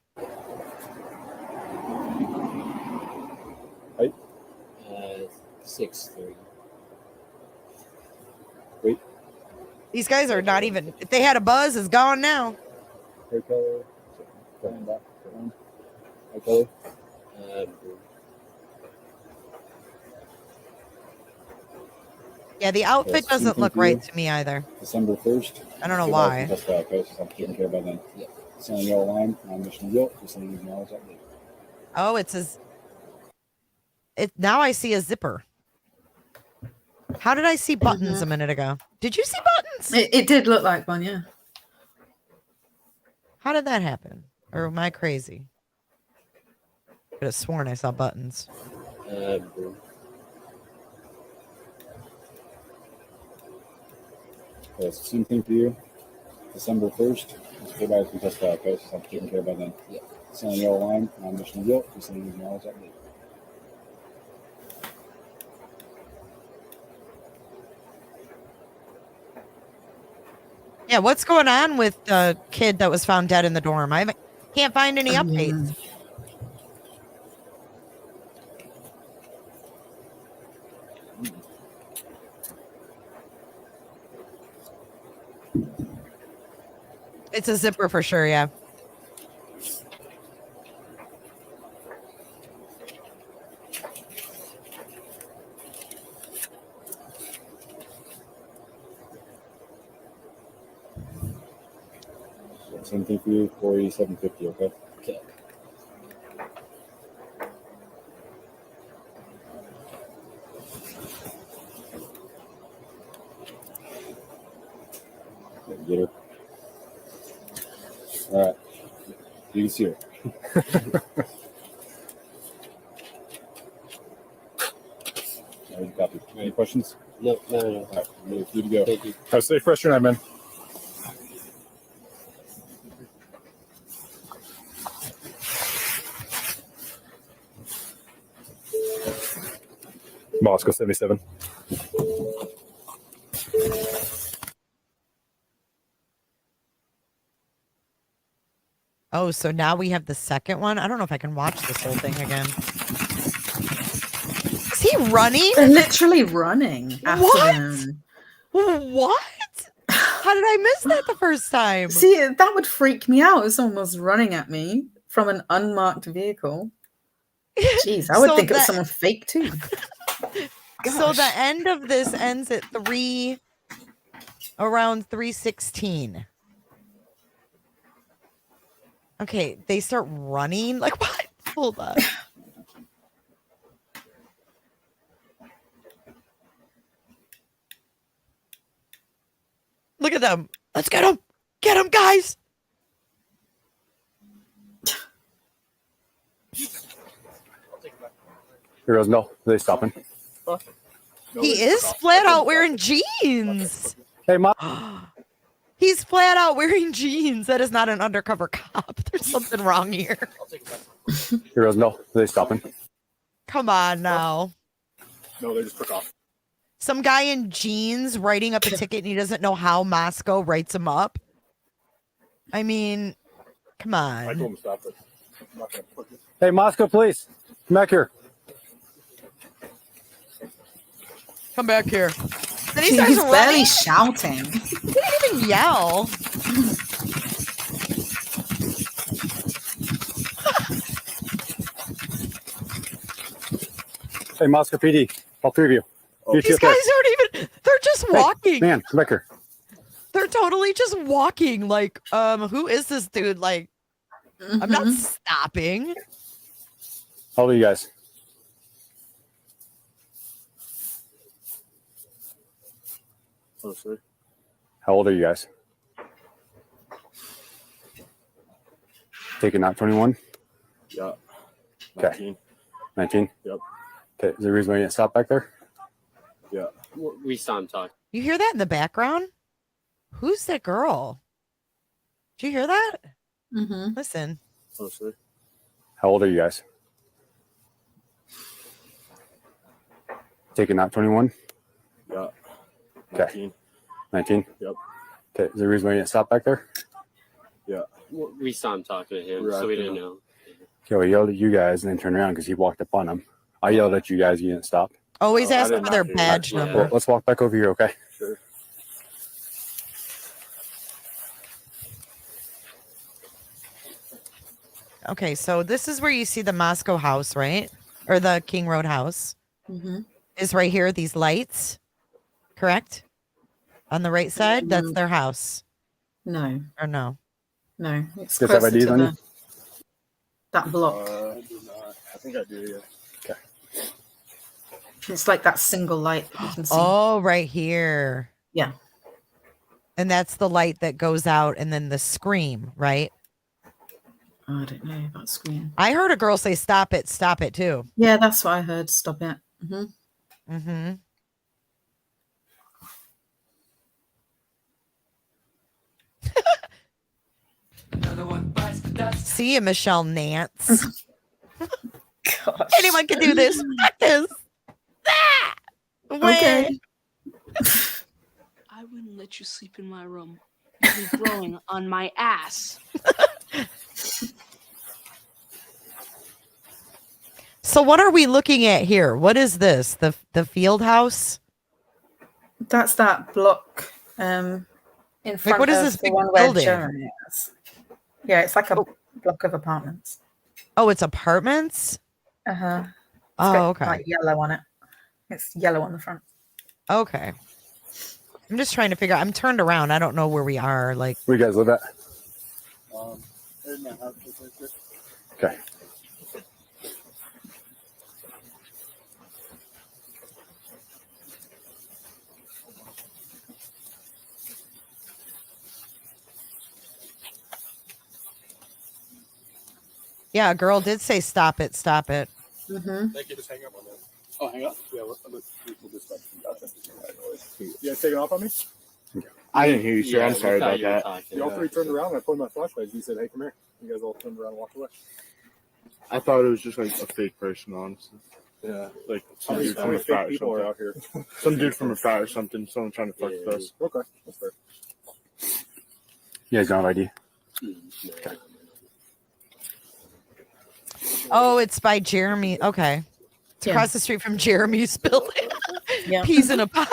Height? 6'3". Wait. These guys are not even, if they had a buzz, it's gone now. Hair color? Front and back? Eye color? Yeah, the outfit Yes, doesn't anything look for you? right to me either. December 1st. I don't know why. That's that, okay? So I'm taking care of by then. Yeah. Sign yellow line, non-mission of guilt. Just letting you acknowledge that later. Oh, now I see a zipper. How did I see buttons a minute ago? Did you see buttons? It did look like one, yeah. How did that happen? Or am I crazy? Could have sworn I saw buttons. Yes, same thing for you. December 1st. Let's go by and test that, okay? So I'm taking care of by then. Yeah. Sign yellow line, non-mission of guilt. Just letting you acknowledge that later. Yeah, what's going on with the kid that was found dead in the dorm? Can't find any updates. It's a zipper for sure, yeah. Same thing for you, 487.50, okay? Okay. Get her. All right. You can see her. All right, copy. Any questions? No. All right, you're good to go. Thank you. Have a safe rest of your night, man. Moscow 77. Oh, so now we have the second one? I don't know if I can watch this whole thing again. Is he running? They're literally running after them. What? How did I miss that the first time? See, that would freak me out if someone was running at me from an unmarked vehicle. Jeez, I would think it was someone fake too. So the end of this ends at around 3:16. Okay, they start running. Like what? Hold on. Look at them. Let's get them. Get them, guys. Here goes, no. Are they stopping? He is flat out wearing jeans. Hey, Mom. He's flat out wearing jeans. That is not an undercover cop. There's something wrong here. Here goes, no. Are they stopping? Come on now. No, they just took off. Some guy in jeans writing up a ticket and he doesn't know how Moscow writes him up. I mean, come on. I told him to stop it. I'm not gonna put it. Hey, Moscow police. Come back here. Come back here. Then he He's starts barely running. shouting. He didn't even yell. Hey, Moscow PD. All three of you. These guys aren't even, they're just walking. Hey, man, come back here. They're totally just walking. Like, who is this dude? Like, I'm not stopping. How old are you guys? Oh, sorry. How old are you guys? Taking out 21? Yeah. Okay. 19? Yep. Okay. Is there a reason why you didn't stop back there? Yeah. We saw him talk. You hear that in the background? Who's that girl? Did you hear that? Mm-hmm. Listen. Closely. How old are you guys? Taking out 21? Yeah. Okay. 19? Yep. Okay. Is there a reason why you didn't stop back there? Yeah. We saw him talking to him, so we didn't know. Okay, well, he yelled at you guys and then turned around because he walked up on him. I yelled at you guys, you didn't stop. Always ask for their badge number. Well, let's walk back over here, okay? Sure. Okay, so this is where you see the Moscow house, right? Or the King Road house. Mm-hmm. Is right here, these lights. Correct? On the right side, that's their house. No. Or no? No. It's Does have closer IDs to on you? that block. I do not. I think I do, yeah. Okay. It's like that single light that you can see. Oh, right here. Yeah. And that's the light that goes out and then the scream, right? I don't know about screen. I heard a girl say, stop it, too. Yeah, that's what I heard. Stop it. Mm-hmm. Mm-hmm. See you, Michelle Nance. Anyone can do this. Practice. Ah! Okay. I wouldn't let you sleep in my room. You'd be blowing on my ass. So what are we looking at here? What is this? The field house? That's that block in front Like, what is of this the big one where building? Jeremy is. Yeah, it's like a block of apartments. Oh, it's apartments? Uh-huh. Oh, okay. Like yellow on it. It's yellow on the front. Okay. I'm just trying to figure out. I'm turned around. I don't know where we are. Like, Where you guys live at? In my house, right there. Okay. yeah, a girl did say, stop it, stop it. Mm-hmm. Thank you. Just hang up on that. Oh, hang up? Yeah, we'll dispatch you. You guys taking off on me? I didn't hear you, sir. Yeah, I'm we sorry thought about you were that. talking. You all three turned around and I pointed my flashlight. You said, hey, come here. You guys all turned around and walked away. I thought it was just like a fake person, honestly. Yeah, like How some many dude from a fake frat or people are something. out here? Some dude from a frat or something. Someone trying to fuck with us. Okay, that's fair. You guys don't have ID? Oh, it's by Jeremy. Okay. It's across the street from Jeremy's building. Yeah. Peas in a pot.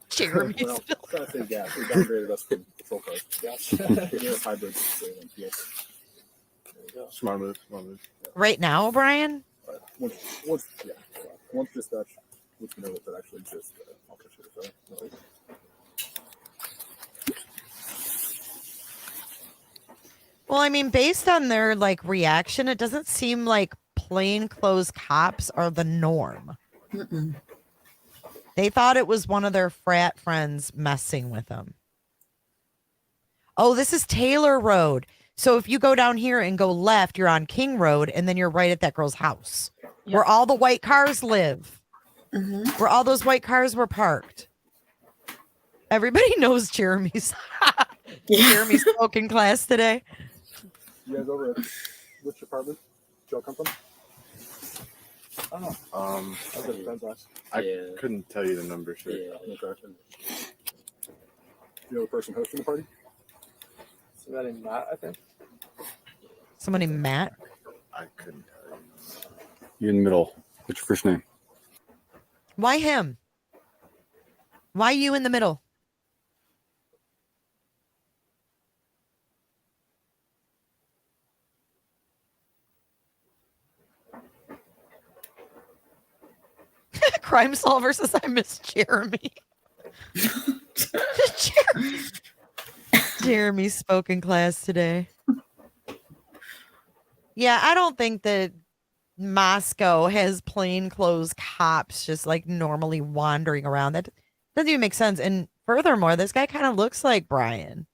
Jeremy's Well, building. trying to say gas. We downgraded us from patrol cars. Gas. We're hybrids. So, yes. Smart move. Smart move. Right now, Brian? Once dispatch, once we know that actually exists, I'll push it. So, Well, I mean, based on their like reaction, it doesn't seem like plainclothes cops are the norm. Mm-mm. They thought it was one of their frat friends messing with them. Oh, this is Taylor Road. So if you go down here and go left, you're on King Road, and then you're right at that girl's house where all the white cars live, where all those white cars were parked. Everybody knows Jeremy's Jeremy's smoking class today. you guys over at which apartment? Did y'all come from? I was at the Ben's house. couldn't tell you the number, sir. Okay. You know the person hosting the party? Somebody named Matt, I think. Someone named Matt? I couldn't tell you. You're in the middle. What's your first name? Why him? Why you in the middle? Crime Solver says I miss Jeremy. Jeremy spoke in class today. Yeah, I don't think that Moscow has plainclothes cops just like normally wandering around. That doesn't even make sense. And furthermore, this guy kind of looks like Brian.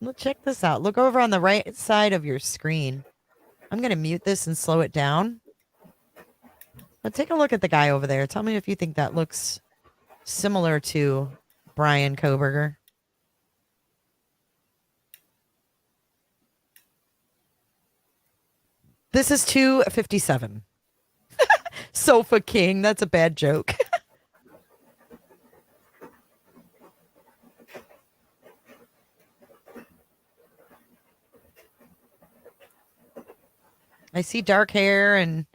Look, check this out. Look over on the right side of your screen. I'm going to mute this and slow it down. But take a look at the guy over there. Tell me if you think that looks similar to Brian Koberger. This is 257. Sofa King. That's a bad joke. I see dark hair and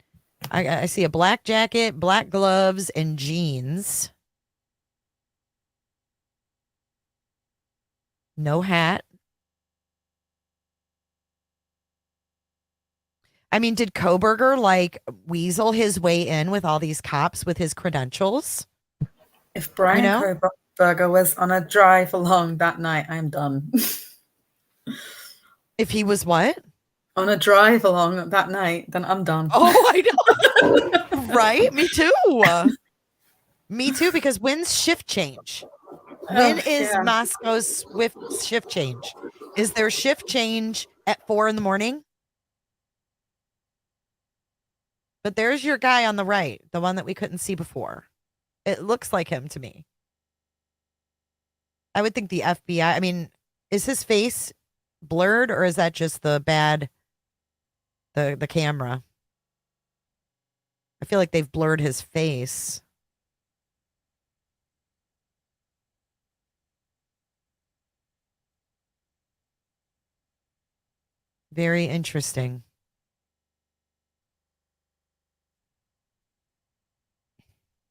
I see a black jacket, black gloves, and jeans. No hat. I mean, did Koberger like weasel his way in with all these cops with his credentials? If Brian Koberger was on a drive along that night, I'm done. If he was what? On a drive along that night, then I'm done. Oh, I know. Right? Me too. Me too, because when's shift change? When is Moscow's shift change? Is there shift change at 4 a.m? But there's your guy on the right, the one that we couldn't see before. It looks like him to me. I would think the FBI, I mean, is his face blurred or is that just the camera? I feel like they've blurred his face. Very interesting.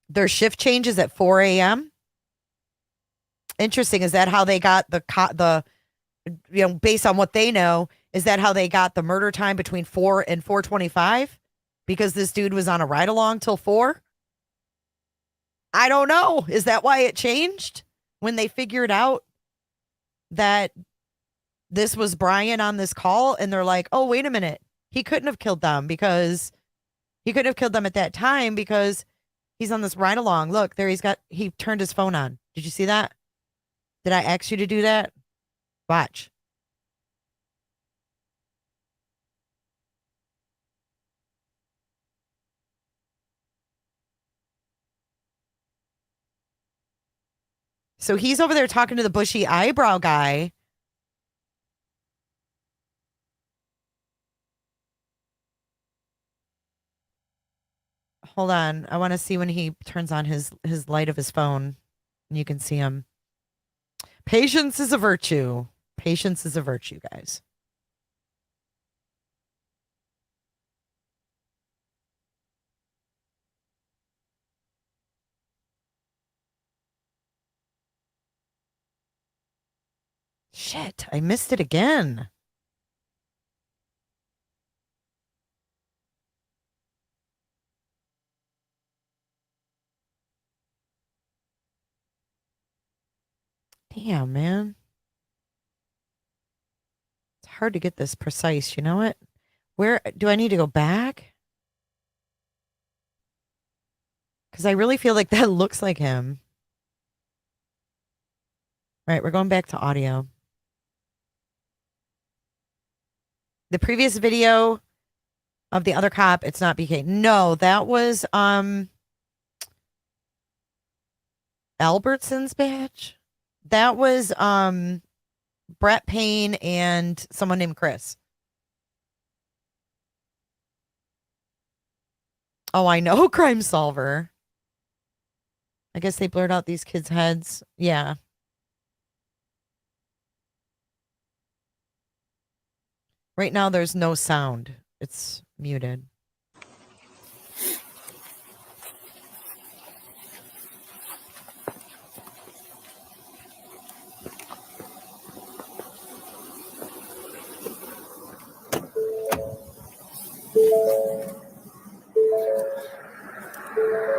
Their shift changes at 4 a.m. Interesting. Is that how they got based on what they know, is that how they got the murder time between 4 and 4:25? Because this dude was on a ride along till 4? I don't know. Is that why it changed when they figured out that this was Brian on this call and they're like, oh, wait a minute. He couldn't have killed them because he couldn't have killed them at that time because he's on this ride along. Look, there he turned his phone on. Did you see that? Did I ask you to do that? Watch. So he's over there talking to the bushy eyebrow guy. Hold on. I want to see when he turns on his light of his phone. And you can see him. Patience is a virtue. Patience is a virtue, guys. Shit, I missed it again. Damn, man. It's hard to get this precise. You know what? Where do I need to go back? Because I really feel like that looks like him. Right, we're going back to audio. The previous video of the other cop, it's not BK. No, that was Albertson's badge. That was Brett Payne and someone named Chris. Oh, I know, Crime Solver. I guess they blurred out these kids' heads. Yeah. Right now, there's no sound. It's muted.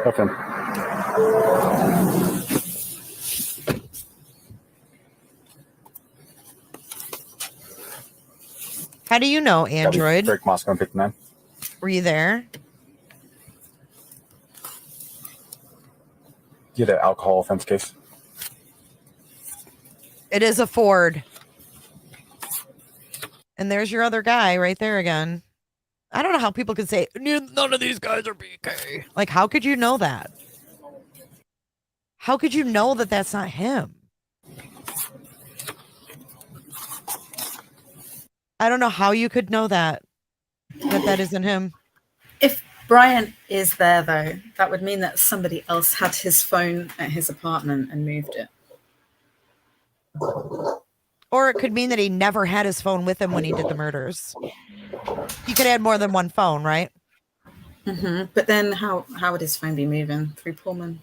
Okay. How do you know, Android? Break Moscow 59. Were you there? You had an alcohol offense case. It is a Ford. And there's your other guy right there again. I don't know how people could say, none of these guys are BK. Like, how could you know that? How could you know that that's not him? I don't know how you could know that isn't him. If Brian is there, though, that would mean that somebody else had his phone at his apartment and moved it. Or it could mean that he never had his phone with him when he did the murders. He could have more than one phone, right? But then how would his phone be moving? Through Pullman?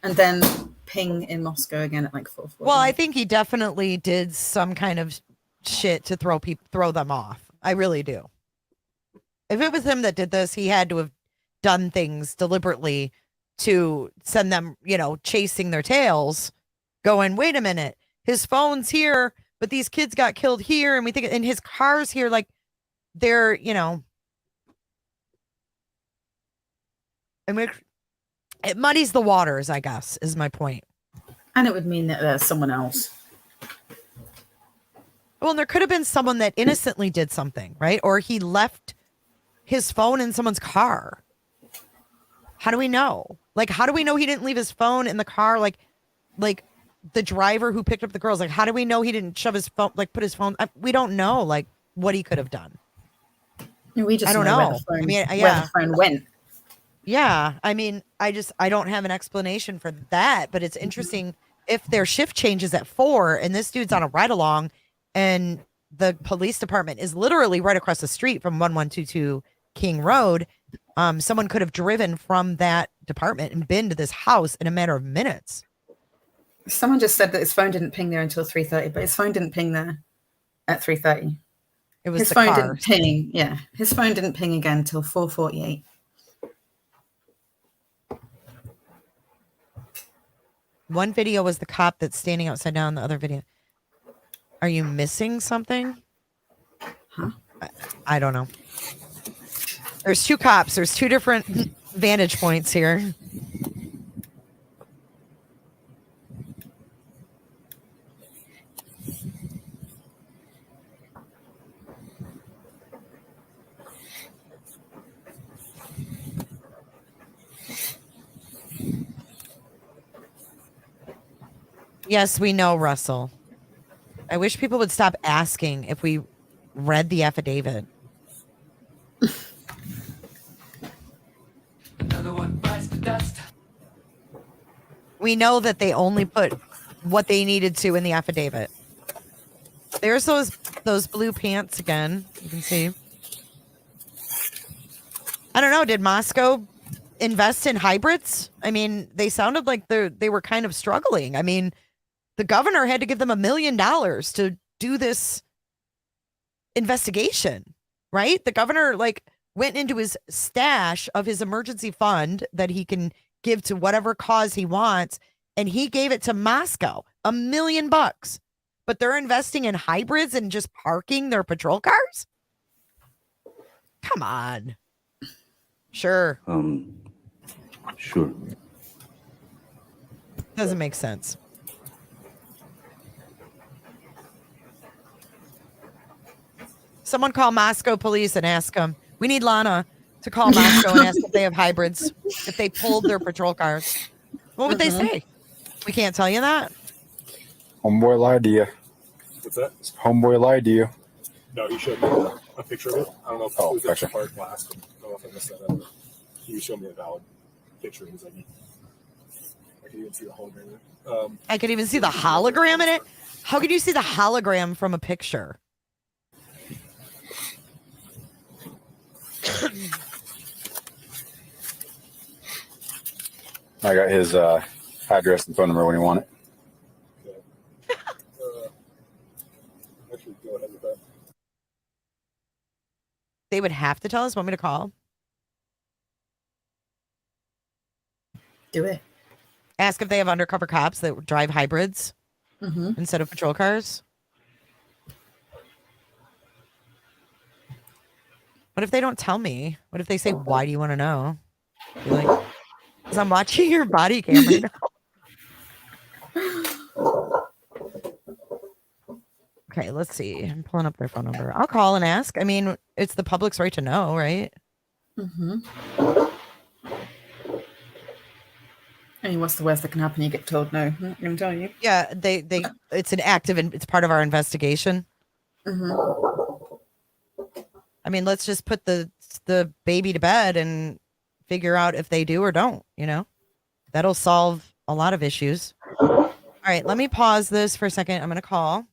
And then ping in Moscow again at like 4:40. Well, I think he definitely did some kind of shit to throw them off. I really do. If it was him that did this, he had to have done things deliberately to send them, chasing their tails, going, wait a minute, his phone's here, but these kids got killed here, and we think, and his car's here, like they're, I mean, it muddies the waters, I guess, is my point. And it would mean that there's someone else. Well, and there could have been someone that innocently did something, right? Or he left his phone in someone's car. How do we know? Like, how do we know he didn't leave his phone in the car? Like the driver who picked up the girls, like, how do we know he didn't shove his phone, like put his phone? We don't know, like, what he could have done. We just I don't know. where the phone, where the phone went. Yeah. I mean, I don't have an explanation for that, but it's interesting if their shift changes at 4 and this dude's on a ride along and the police department is literally right across the street from 1122 King Road. Someone could have driven from that department and been to this house in a matter of minutes. Someone just said that his phone didn't ping there until 3:30, but his phone didn't ping there at 3:30. It was his the phone car. didn't ping. Yeah, his phone didn't ping again until 4:48. One video was the cop that's standing outside down. The other video. Are you missing something? Huh? I don't know. There's 2 cops. There's 2 different vantage points here. Yes, we know, Russell. I wish people would stop asking if we read the affidavit. Another one bites the dust. We know that they only put what they needed to in the affidavit. There's those blue pants again. You can see. I don't know. Did Moscow invest in hybrids? I mean, they sounded like they were kind of struggling. I mean, the governor had to give them $1 million to do this investigation, right? The governor went into his stash of his emergency fund that he can give to whatever cause he wants, and he gave it to Moscow, $1 million. But they're investing in hybrids and just parking their patrol cars? Come on. Sure. Sure. Doesn't make sense. Someone call Moscow police and ask them. We need Lana to call Moscow and ask if they have hybrids, if they pulled their patrol cars. What would they say? We can't tell you that. Homeboy lied to you. What's that? Homeboy lied to you. No, he showed me a picture of it. I don't know if it was gotcha. part glass. I don't know if I messed that up. He showed me a valid picture. He was like, I can even see the hologram. I could even see the hologram in it. How could you see the hologram from a picture? I got his address and phone number when you want it. Actually, go ahead with that. They would have to tell us. Want me to call? Do it. Ask if they have undercover cops that drive hybrids instead of patrol cars. What if they don't tell me? What if they say, why do you want to know? Be like, because I'm watching your body cam right now. Okay, let's see. I'm pulling up their phone number. I'll call and ask. I mean, it's the public's right to know, right? I mean, what's the worst that can happen? You get told no. I'm not going to tell you. Yeah, it's an active and it's part of our investigation. I mean, let's just put the baby to bed and figure out if they do or don't, you know? That'll solve a lot of issues. All right, let me pause this for a second. I'm going to call.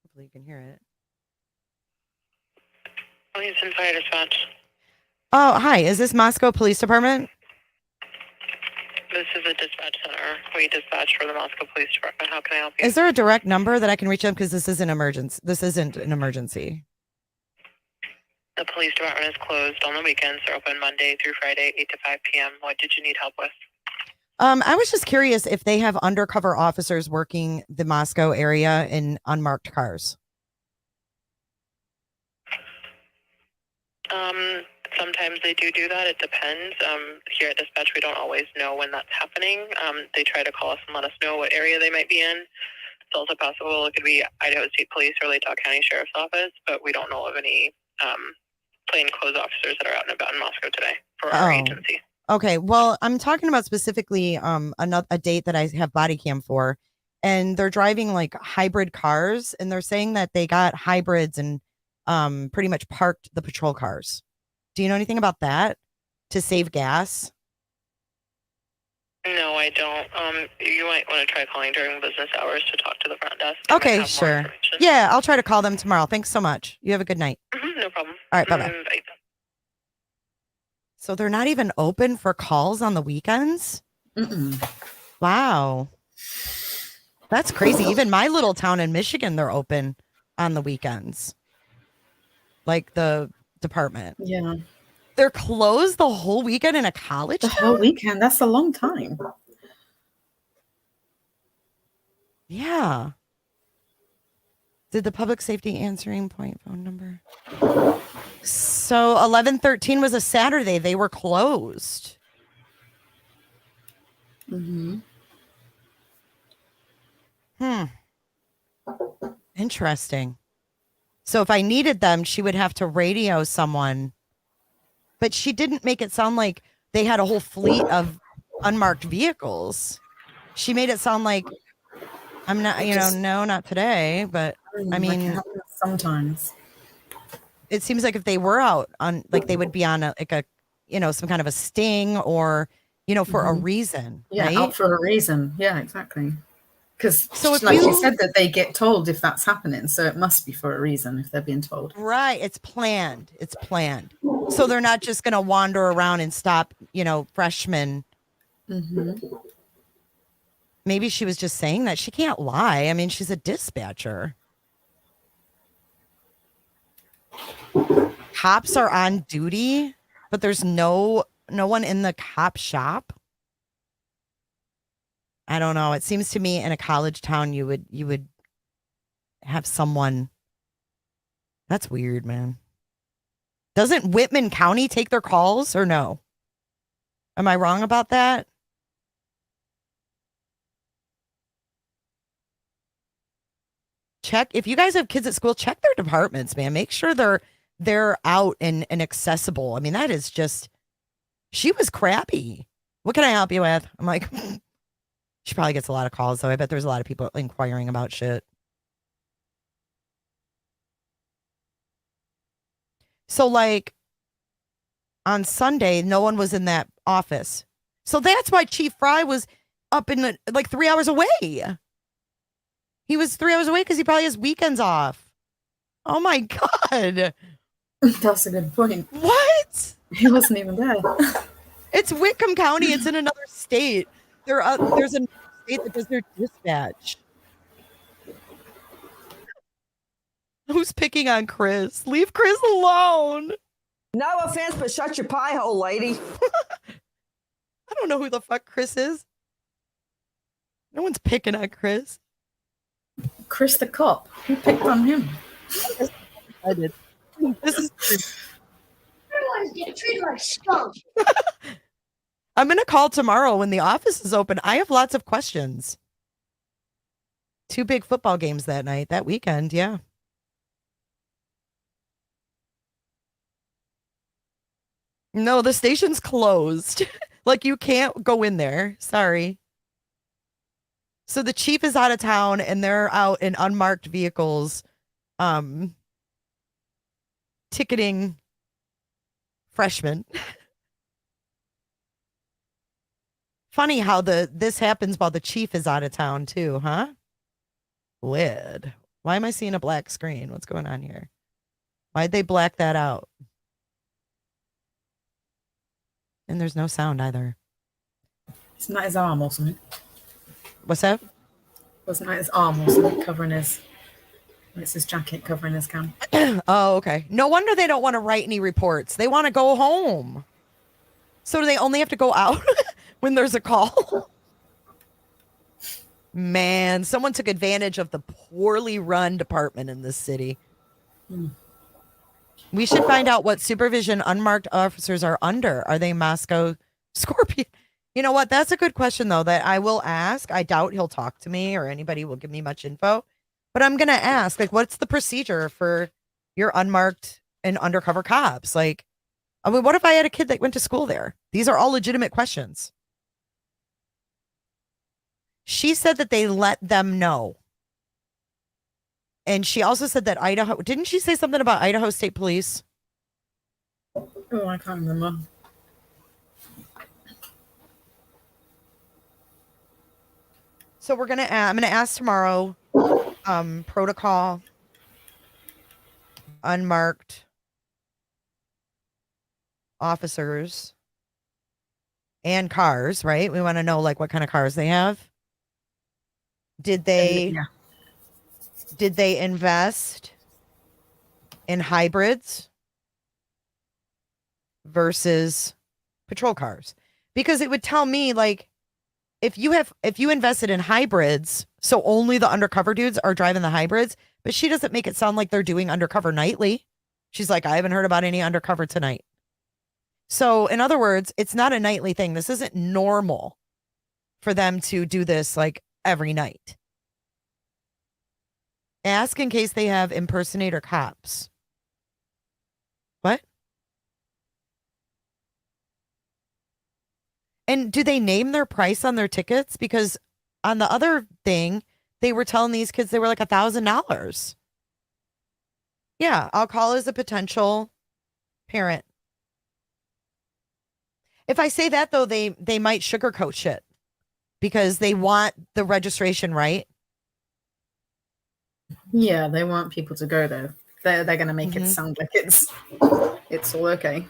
Hopefully you can hear it. Williamson Fire Dispatch. Oh, hi. Is this Moscow Police Department? This is a dispatch center. We dispatch for the Moscow Police Department. How can I help you? Is there a direct number that I can reach them? Because this isn't emergency. This isn't an emergency. The police department is closed on the weekends. They're open Monday through Friday, 8 to 5 p.m. What did you need help with? I was just curious if they have undercover officers working the Moscow area in unmarked cars. Sometimes they do that. It depends. Here at dispatch, we don't always know when that's happening. They try to call us and let us know what area they might be in. It's also possible it could be Idaho State Police or Latah County Sheriff's Office, but we don't know of any plainclothes officers that are out and about in Moscow today for our agency. Okay, well, I'm talking about specifically a date that I have Bodycam for, and they're driving like hybrid cars, and they're saying that they got hybrids and pretty much parked the patrol cars. Do you know anything about that to save gas? No, I don't. You might want to try calling during business hours to talk to the front desk. Okay, sure. Yeah, I'll try to call them tomorrow. Thanks so much. You have a good night. No problem. All right, bye-bye. Bye. So they're not even open for calls on the weekends? Wow. That's crazy. Even my little town in Michigan, they're open on the weekends. Like the department. Yeah. They're closed the whole weekend in a college town? Whole weekend? That's a long time. Yeah. Did the public safety answering point phone number? So 11/13 was a Saturday. They were closed. Interesting. So if I needed them, she would have to radio someone. But she didn't make it sound like they had a whole fleet of unmarked vehicles. She made it sound like I'm not, no, not today. But I mean, sometimes it seems like if they were out on, like they would be on some kind of a sting or, for a reason. Yeah, right? out for a reason. Yeah, exactly. Because if like you said that they get told if that's happening, so it must be for a reason if they're being told. Right. It's planned. So they're not just going to wander around and stop, freshmen. Maybe she was just saying that. She can't lie. I mean, she's a dispatcher. Cops are on duty, but there's no one in the cop shop. I don't know. It seems to me in a college town you would have someone. That's weird, man. Doesn't Whitman County take their calls or no? Am I wrong about that? Check if you guys have kids at school, check their departments, man. Make sure they're out and accessible. I mean, that is just, she was crappy. What can I help you with? I'm like, she probably gets a lot of calls, though. I bet there's a lot of people inquiring about shit. So, like, on Sunday, no one was in that office. So that's why Chief Fry was up in 3 hours away. He was 3 hours away because he probably has weekends off. Oh, my God. That's a good point. What? He wasn't even there. It's Whitcomb County. It's in another state. There's a state that does their dispatch. Who's picking on Chris? Leave Chris alone. No offense, but shut your pie hole, lady. I don't know who the fuck Chris is. No one's picking on Chris. Chris the cop. Who picked on him? I did. This is Everyone's getting treated like scum. I'm going to call tomorrow when the office is open. I have lots of questions. 2 big football games that weekend. Yeah. No, the station's closed. Like, you can't go in there. Sorry. So the chief is out of town and they're out in unmarked vehicles, ticketing freshmen. Funny how this happens while the chief is out of town too, huh? Weird. Why am I seeing a black screen? What's going on here? Why'd they black that out? And there's no sound either. It's not his arm or something. What's that? Wasn't that his arm or something covering his... It's his jacket covering his cam. Oh, okay. No wonder they don't want to write any reports. They want to go home. So do they only have to go out when there's a call? Man, someone took advantage of the poorly run department in this city. We should find out what supervision unmarked officers are under. Are they Moscow Scorpion? You know what? That's a good question, though, that I will ask. I doubt he'll talk to me or anybody will give me much info. But I'm going to ask, like, what's the procedure for your unmarked and undercover cops? Like, I mean, what if I had a kid that went to school there? These are all legitimate questions. She said that they let them know. And she also said that Idaho, didn't she say something about Idaho State Police? Oh, I can't remember. So I'm going to ask tomorrow, protocol, unmarked officers and cars, right? We want to know like what kind of cars they have. Did they invest in hybrids versus patrol cars? Because it would tell me like if you invested in hybrids, so only the undercover dudes are driving the hybrids, but she doesn't make it sound like they're doing undercover nightly. She's like, I haven't heard about any undercover tonight. So in other words, it's not a nightly thing. This isn't normal for them to do this like every night. Ask in case they have impersonator cops. What? And do they name their price on their tickets? Because on the other thing, they were telling these kids they were like $1,000. Yeah, I'll call as a potential parent. If I say that, though, they might sugarcoat shit because they want the registration right. Yeah, they want people to go there. They're going to make it sound like it's all okay.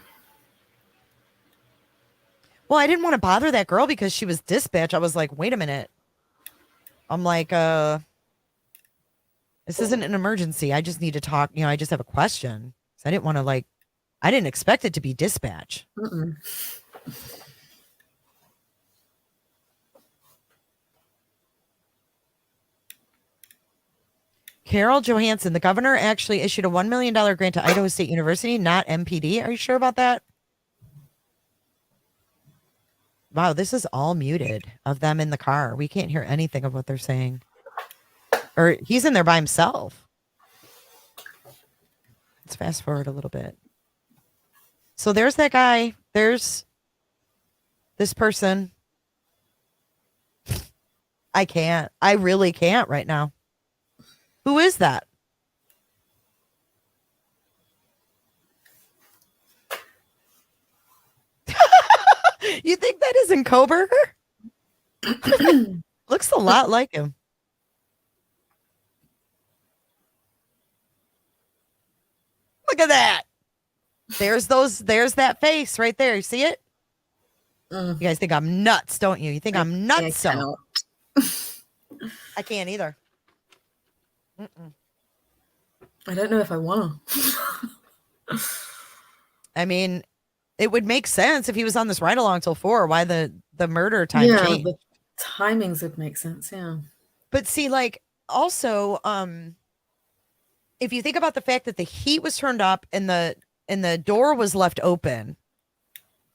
Well, I didn't want to bother that girl because she was dispatched. I was like, wait a minute. I'm like, this isn't an emergency. I just need to talk. You know, I just have a question. So I didn't want to I didn't expect it to be dispatch. Carol Johansson, the governor actually issued a $1 million grant to Idaho State University, not MPD. Are you sure about that? Wow, this is all muted of them in the car. We can't hear anything of what they're saying. Or he's in there by himself. Let's fast forward a little bit. So there's that guy. There's this person. I can't. I really can't right now. Who is that? You think that isn't Koberger? Looks a lot like him. Look at that. There's that face right there. You see it? You guys think I'm nuts, don't you? You think I'm nuts? So I can't either. I don't know if I want to. I mean, it would make sense if he was on this ride along till 4. Why the murder time changed? The timings would make sense. Yeah, but see, like also, if you think about the fact that the heat was turned up and the door was left open,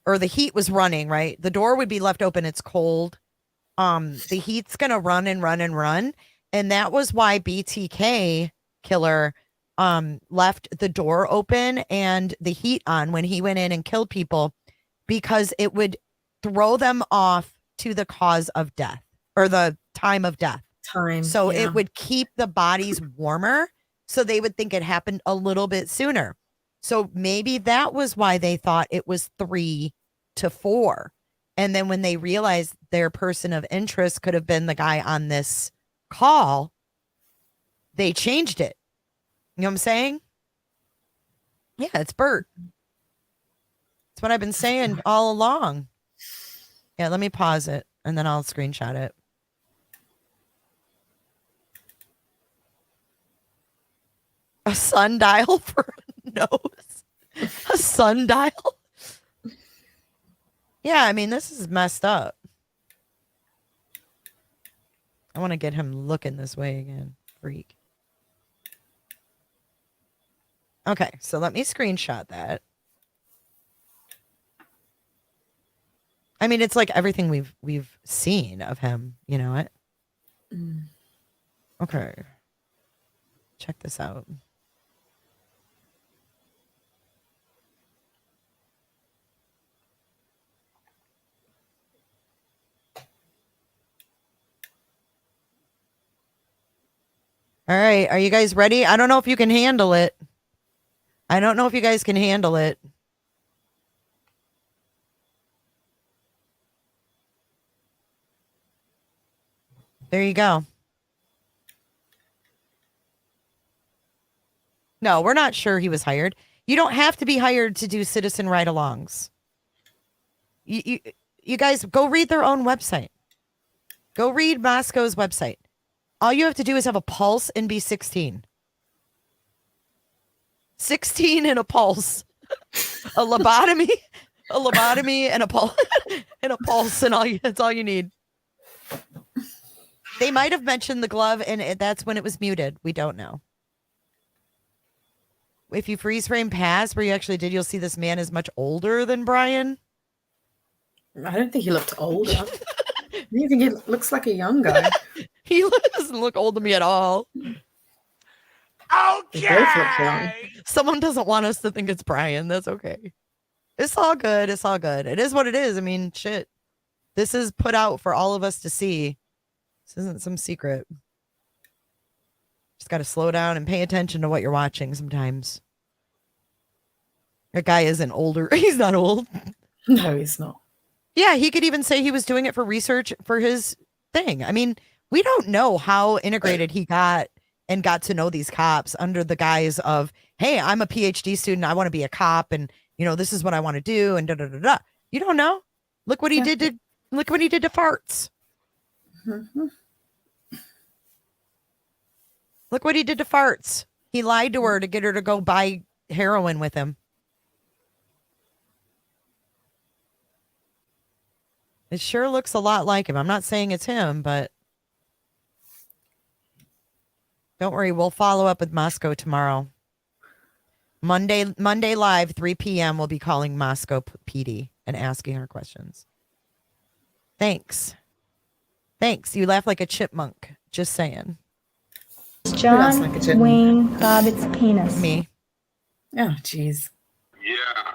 or the heat was running, right? The door would be left open. It's cold. The heat's gonna run and run and run, and that was why BTK killer left the door open and the heat on when he went in and killed people because it would throw them off to the cause of death or the time of death. So it would keep the bodies warmer. So they would think it happened a little bit sooner. So maybe that was why they thought it was 3 to 4. And then when they realized their person of interest could have been the guy on this call, they changed it. You know what I'm saying? Yeah, it's Bert. That's what I've been saying all along. Yeah, let me pause it and then I'll screenshot it. A sundial for a nose. A sundial? Yeah, I mean, this is messed up. I want to get him looking this way again. Freak. Okay, so let me screenshot that. I mean, it's like everything we've seen of him, you know it? Okay. Check this out. All right, are you guys ready? I don't know if you can handle it. I don't know if you guys can handle it. There you go. No, we're not sure he was hired. You don't have to be hired to do citizen ride-alongs. You guys go read their own website. Go read Moscow's website. All you have to do is have a pulse and be 16. 16 and a pulse. A lobotomy and a pulse and a pulse and that's all you need. They might have mentioned the glove and that's when it was muted. We don't know. If you freeze frame past where you actually did, you'll see this man is much older than Brian. I don't think he looked old. I think he looks like a young guy. He doesn't look old to me at all. Okay. Someone doesn't want us to think it's Brian. That's okay. It's all good. It's all good. It is what it is. I mean, shit. This is put out for all of us to see. This isn't some secret. Just got to slow down and pay attention to what you're watching sometimes. That guy isn't older. He's not old. No, he's not. Yeah, he could even say he was doing it for research for his thing. I mean, we don't know how integrated he got and got to know these cops under the guise of, hey, I'm a PhD student. I want to be a cop. And, you know, this is what I want to do. And da, da, da, da. You don't know. Look what he did to farts. Mm-hmm. Look what he did to farts. He lied to her to get her to go buy heroin with him. It sure looks a lot like him. I'm not saying it's him, but don't worry. We'll follow up with Moscow tomorrow. Monday live, 3 p.m. We'll be calling Moscow PD and asking her questions. Thanks. You laugh like a chipmunk. Just saying. John Wayne Bobbitt's penis. Me. Oh, jeez. Yeah.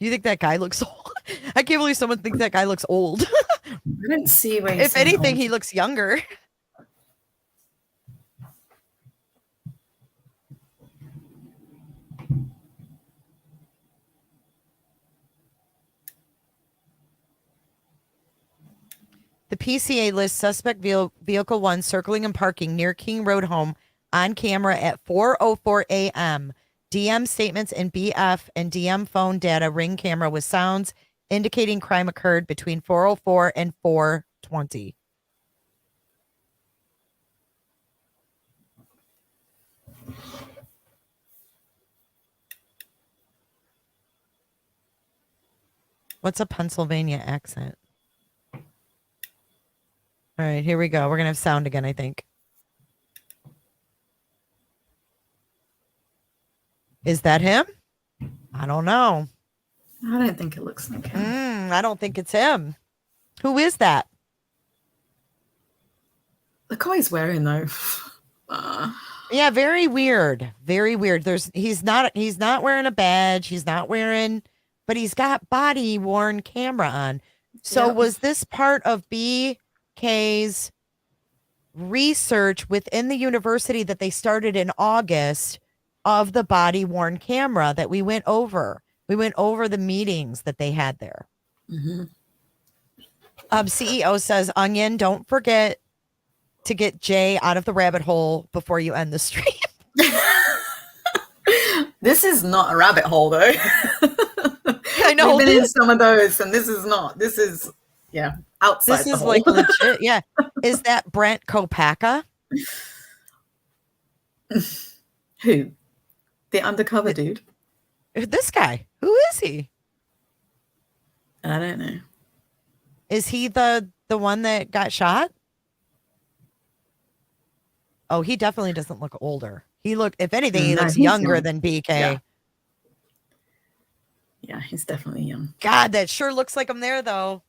You think that guy looks old? I can't believe someone thinks that guy looks old. I didn't see where if anything, he looks younger. The PCA lists suspect vehicle 1 circling and parking near King Road home on camera at 4:04 a.m. DM statements and BF and DM phone data ring camera with sounds indicating crime occurred between 4:04 and 4:20. What's a Pennsylvania accent? All right, here we go. We're going to have sound again, I think. Is that him? I don't know. I don't think it looks like him. I don't think it's him. Who is that? Look how he's wearing though. Yeah, very weird. Very weird. He's not wearing a badge. He's not wearing, but he's got body worn camera on. So was this part of BK's research within the university that they started in August of the body worn camera that we went over? We went over the meetings that they had there. CEO says, Onion, don't forget to get Jay out of the rabbit hole before you end the stream. This is not a rabbit hole, though. I know. We've been in some of those, and this is not. This is, outside. This is like legit. Yeah. Is that Brent Kopaka? Who? The undercover dude? This guy. Who is he? I don't know. Is he the one that got shot? Oh, he definitely doesn't look older. If anything, he looks younger than BK. Yeah, he's definitely young. God, that sure looks like him there, though.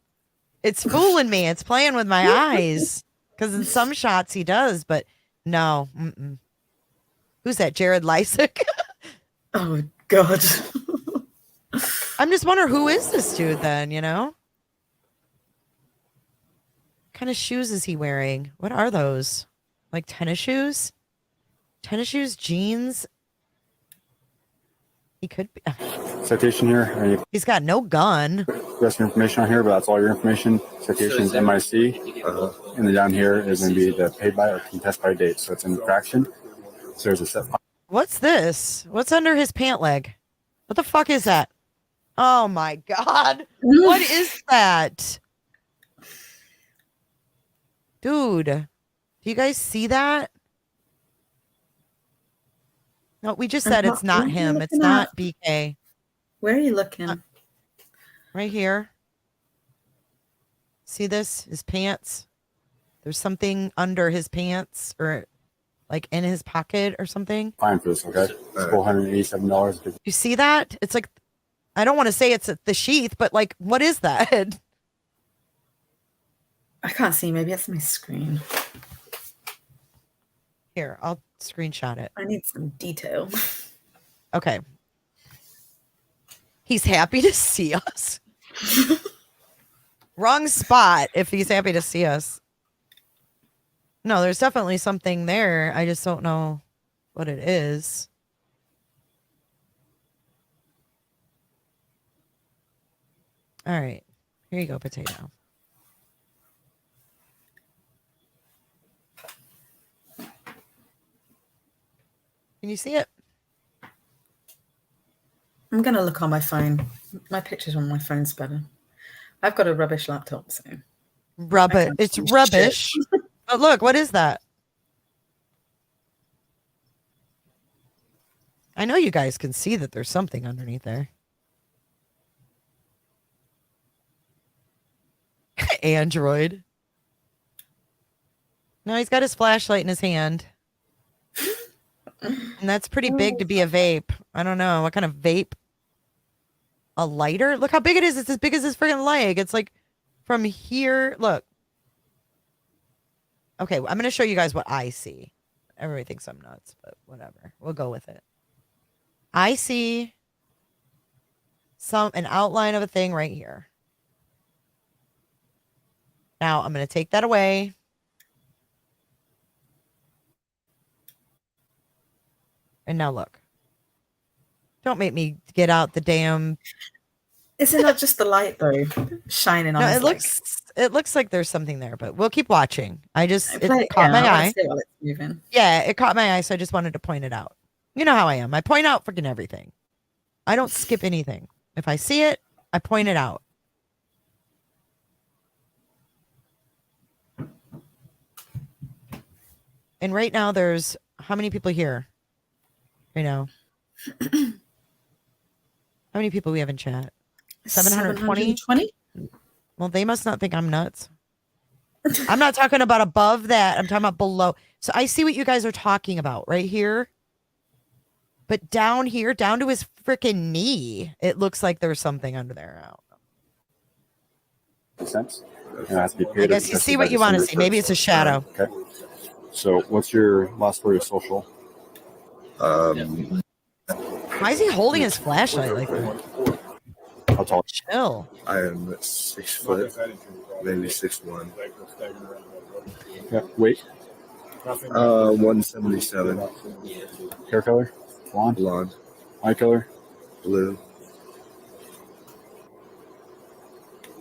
It's fooling me. It's playing with my eyes. Because in some shots he does, but no. Who's that? Jared Lysick? Oh, God. I'm just wondering, who is this dude then, you know? What kind of shoes is he wearing? What are those? Like tennis shoes? Tennis shoes, jeans? He could be. Citation here. He's got no gun. Rest of your information on here, but that's all your information. Citation is MIC. And then down here is going to be the paid by or contest by date. So it's an infraction. So there's a set. What's this? What's under his pant leg? What the fuck is that? Oh my God. What is that? Dude, do you guys see that? No, we just said it's not him. It's not BK. Where are you looking? Right here. See this? His pants. There's something under his pants or like in his pocket or something. Fine for this, okay? It's $487. You see that? It's like, I don't want to say it's the sheath, but like, what is that? I can't see. Maybe it's my screen. Here, I'll screenshot it. I need some detail. Okay. He's happy to see us. Wrong spot if he's happy to see us. No, there's definitely something there. I just don't know what it is. All right. Here you go, potato. Can you see it? I'm going to look on my phone. My pictures on my phone's better. I've got a rubbish laptop, so. Rubbish. It's rubbish. But look, what is that? I know you guys can see that there's something underneath there. Android. No, he's got his flashlight in his hand. And that's pretty big to be a vape. I don't know. What kind of vape? A lighter? Look how big it is. It's as big as his freaking leg. It's like from here. Look. Okay, I'm going to show you guys what I see. Everybody thinks I'm nuts, but whatever. We'll go with it. I see an outline of a thing right here. Now, I'm going to take that away. And now look. Don't make me get out the damn. Isn't that just the light though, shining on? No, it looks like there's something there, but we'll keep watching. It caught my eye. Yeah, it caught my eye, so I just wanted to point it out. You know how I am. I point out freaking everything. I don't skip anything. If I see it, I point it out. And right now, there's how many people here? Right now. How many people we have in chat? 720? Well, they must not think I'm nuts. I'm not talking about above that. I'm talking about below. So I see what you guys are talking about right here. But down here, down to his freaking knee, it looks like there's something under there. I don't know. Makes sense. It has to be paid I guess you see what you want to see. Maybe it's a shadow. Okay. So what's your last word of social? Why is he holding his flashlight like that? How tall? Chill. I am 6 foot, maybe 6'1". Yeah. Weight? 177. Hair color? Blonde? Blonde. Eye color? Blue.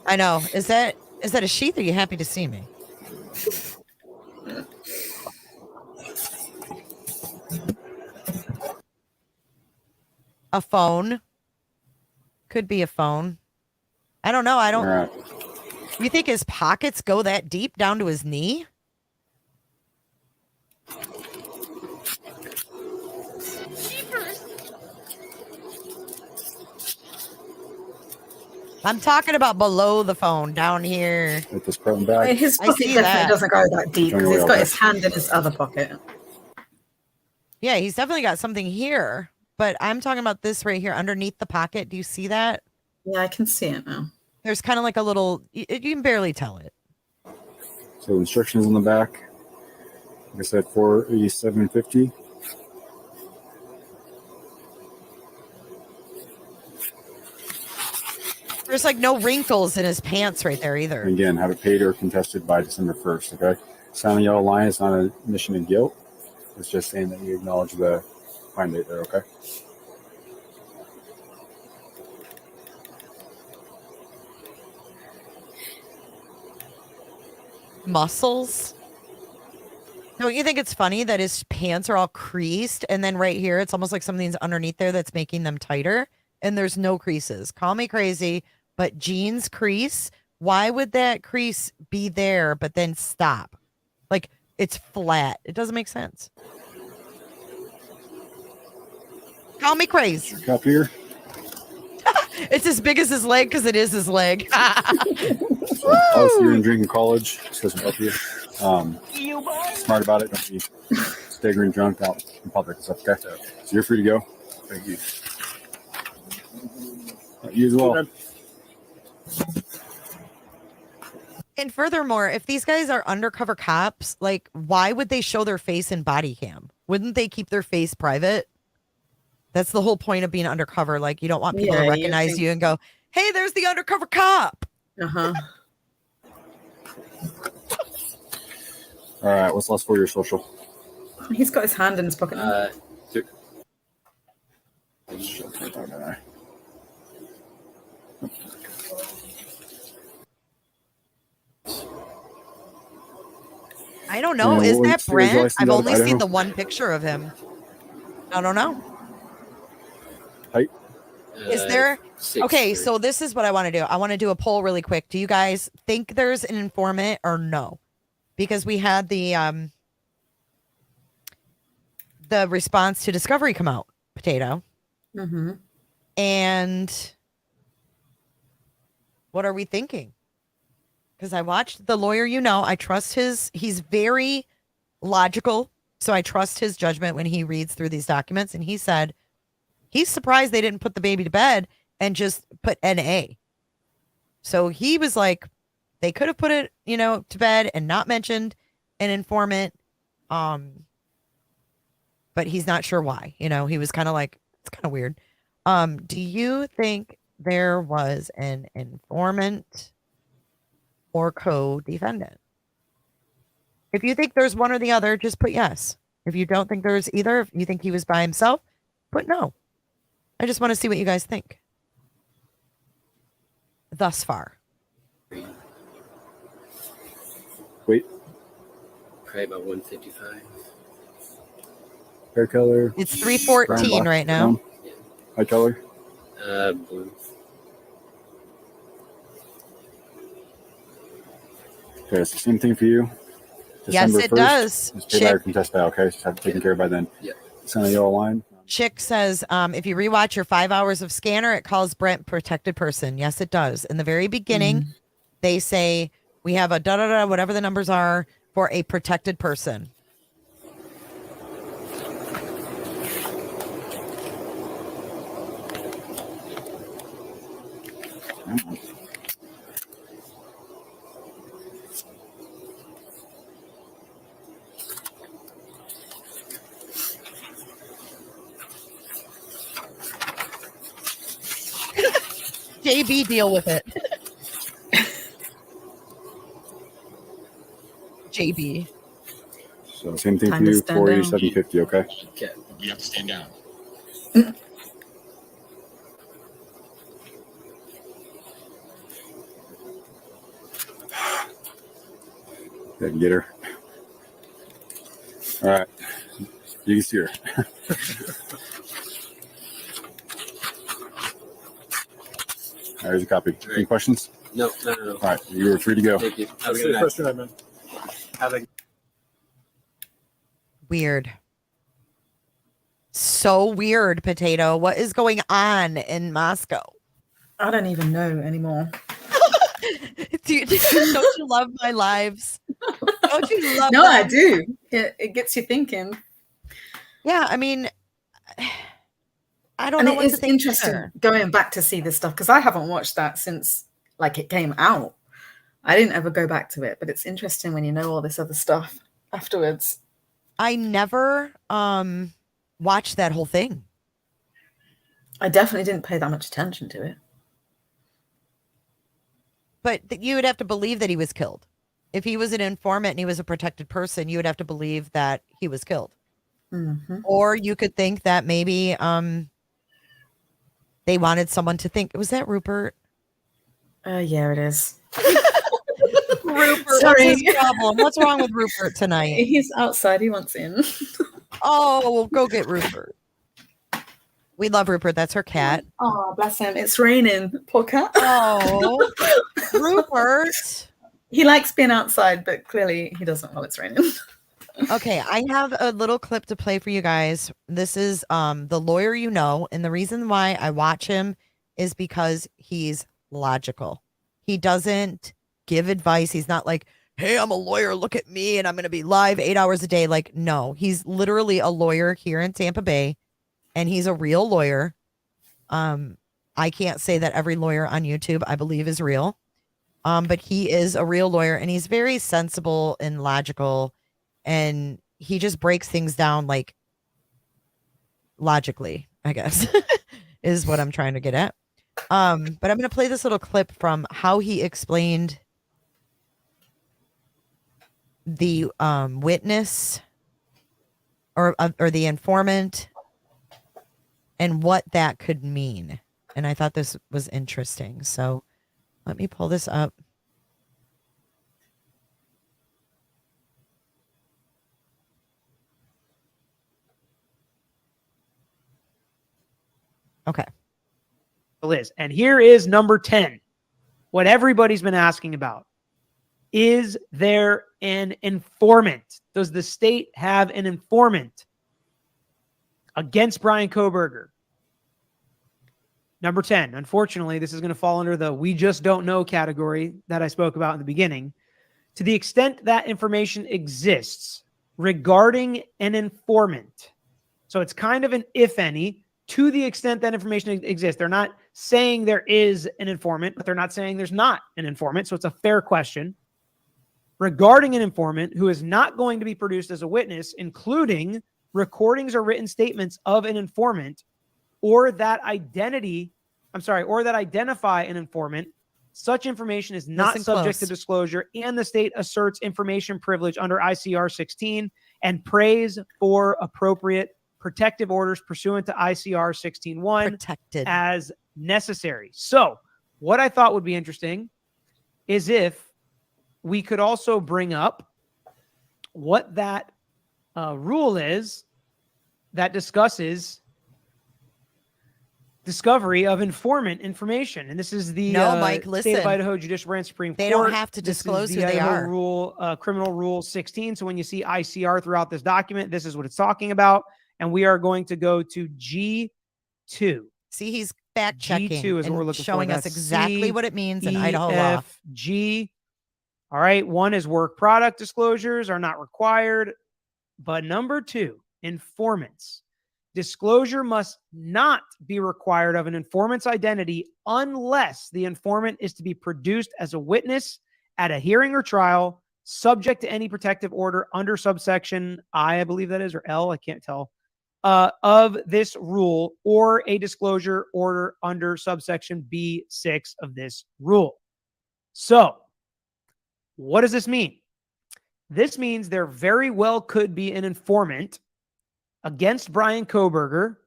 I know. Is that a sheath? Or are you happy to see me? A phone. Could be a phone. I don't know. I don't. Right. You think his pockets go that deep down to his knee? I'm talking about below the phone, down here. With this crown bag. His I pocket see definitely that. doesn't go that deep because he's got his hand in his other pocket. Yeah, he's definitely got something here. But I'm talking about this right here underneath the pocket. Do you see that? Yeah, I can see it now. There's kind of like a little, you can barely tell it. So instructions on the back. Like I said, 487.50. There's like no wrinkles in his pants right there either. And again, have it paid or contested by December 1st. Okay. Sign the yellow line is not an admission of guilt. It's just saying that you acknowledge the fine date there. Okay. Muscles. Don't you think it's funny that his pants are all creased and then right here it's almost like something's underneath there that's making them tighter and there's no creases? Call me crazy, but jeans crease. Why would that crease be there but then stop? Like it's flat. It doesn't make sense. Call me crazy. Up here. It's as big as his leg because it is his leg. Also, you're in drinking college. This doesn't help you. Smart about it. Don't be staggering drunk out in public and stuff. Okay. So you're free to go. Thank you. You as well. And furthermore, if these guys are undercover cops, like why would they show their face in body cam? Wouldn't they keep their face private? That's the whole point of being undercover. Like you don't want people to recognize you and go, "Hey, there's the undercover cop." Uh-huh. All right. What's the last 4 of your social? He's got his hand in his pocket now. I don't know. Is that Brent? I've only seen the one picture of him. I don't know. Height? Is there? Okay, so this is what I want to do. I want to do a poll really quick. Do you guys think there's an informant or no? Because we had the response to Discovery come out, Potato. Mm-hmm. And what are we thinking? Because I watched The Lawyer, I trust he's very logical. So I trust his judgment when he reads through these documents. And he said he's surprised they didn't put the baby to bed and just put NA. So he was like, they could have put it, to bed and not mentioned an informant. But he's not sure why. He was kind of like, it's kind of weird. Do you think there was an informant or co-defendant? If you think there's one or the other, just put yes. If you don't think there's either, if you think he was by himself, put no. I just want to see what you guys think. Thus far. Wait. Probably about 155. Hair color? It's 3:14 right now. Eye color? Blue. Okay, it's the same thing for you. Yes, December it 1st, does. It's paid by or contest by, okay? Just have it taken care of by then. Yeah. Send a yellow line. Chick says, if you rewatch your 5 hours of Scanner, it calls Brent protected person. Yes, it does. In the very beginning, they say we have a da-da-da, whatever the numbers are, for a protected person. JB deal with it. JB. So same thing Time for to you, stand down. 487.50, okay? Okay. You have to stand down. Yeah, get her. All right. You can see her. There's a copy. Any questions? No. All right, you are free to go. Thank you. Have a That's good the night. question I'm in. Have a Weird. So weird, Potato. What is going on in Moscow? I don't even know anymore. Don't you love my lives? Don't you love No, them? I do. It gets you thinking. Yeah, I mean, I don't And know it what to is think interesting either. going back to see this stuff because I haven't watched that since like it came out. I didn't ever go back to it, but it's interesting when you know all this other stuff afterwards. I never watched that whole thing. I definitely didn't pay that much attention to it. But you would have to believe that he was killed. If he was an informant and he was a protected person, you would have to believe that he was killed. Mm-hmm. Or you could think that maybe they wanted someone to think. Was that Rupert? Yeah, it is. Rupert, Sorry. what's his problem? What's wrong with Rupert tonight? He's outside. He wants in. Oh, well, go get Rupert. We love Rupert. That's her cat. Oh, bless him. It's raining. Poor cat. Oh, Rupert. He likes being outside, but clearly he doesn't while it's raining. Okay, I have a little clip to play for you guys. This is The Lawyer You Know, and the reason why I watch him is because he's logical. He doesn't give advice. He's not like, hey, I'm a lawyer, look at me, and I'm going to be live 8 hours a day. Like, no, he's literally a lawyer here in Tampa Bay, and he's a real lawyer. I can't say that every lawyer on YouTube I believe is real, but he is a real lawyer, and he's very sensible and logical, and he just breaks things down like logically, I guess, is what I'm trying to get at. But I'm going to play this little clip from how he explained the witness or the informant and what that could mean. And I thought this was interesting. So let me pull this up. Okay. Liz, and here is number 10. What everybody's been asking about. Is there an informant? Does the state have an informant against Brian Kohberger? Number 10. Unfortunately, this is going to fall under the we just don't know category that I spoke about in the beginning. To the extent that information exists regarding an informant. So it's kind of an if any. To the extent that information exists. They're not saying there is an informant, but they're not saying there's not an informant. So it's a fair question. Regarding an informant who is not going to be produced as a witness, including recordings or written statements of an informant or that identify an informant, such information is not subject to disclosure, and the state asserts information privilege under ICR 16 and prays for appropriate protective orders pursuant to ICR 16.1 as necessary. So what I thought would be interesting is if we could also bring up what that rule is that discusses discovery of informant information. And this is the Mike, State listen. of Idaho Judicial Branch Supreme Court. They don't have to This disclose is who the they Idaho are. Rule, Criminal Rule 16. So when you see ICR throughout this document, this is what it's talking about. And we are going to go to G2. See, he's fact checking G2 is what we're looking showing for. us That's exactly what it means in Idaho law. G. All right. One is work product disclosures are not required. But number 2, informants. Disclosure must not be required of an informant's identity unless the informant is to be produced as a witness at a hearing or trial, subject to any protective order under subsection I believe that is, or L, I can't tell. of this rule or a disclosure order under subsection B6 of this rule. So, what does this mean? This means there very well could be an informant against Brian Kohberger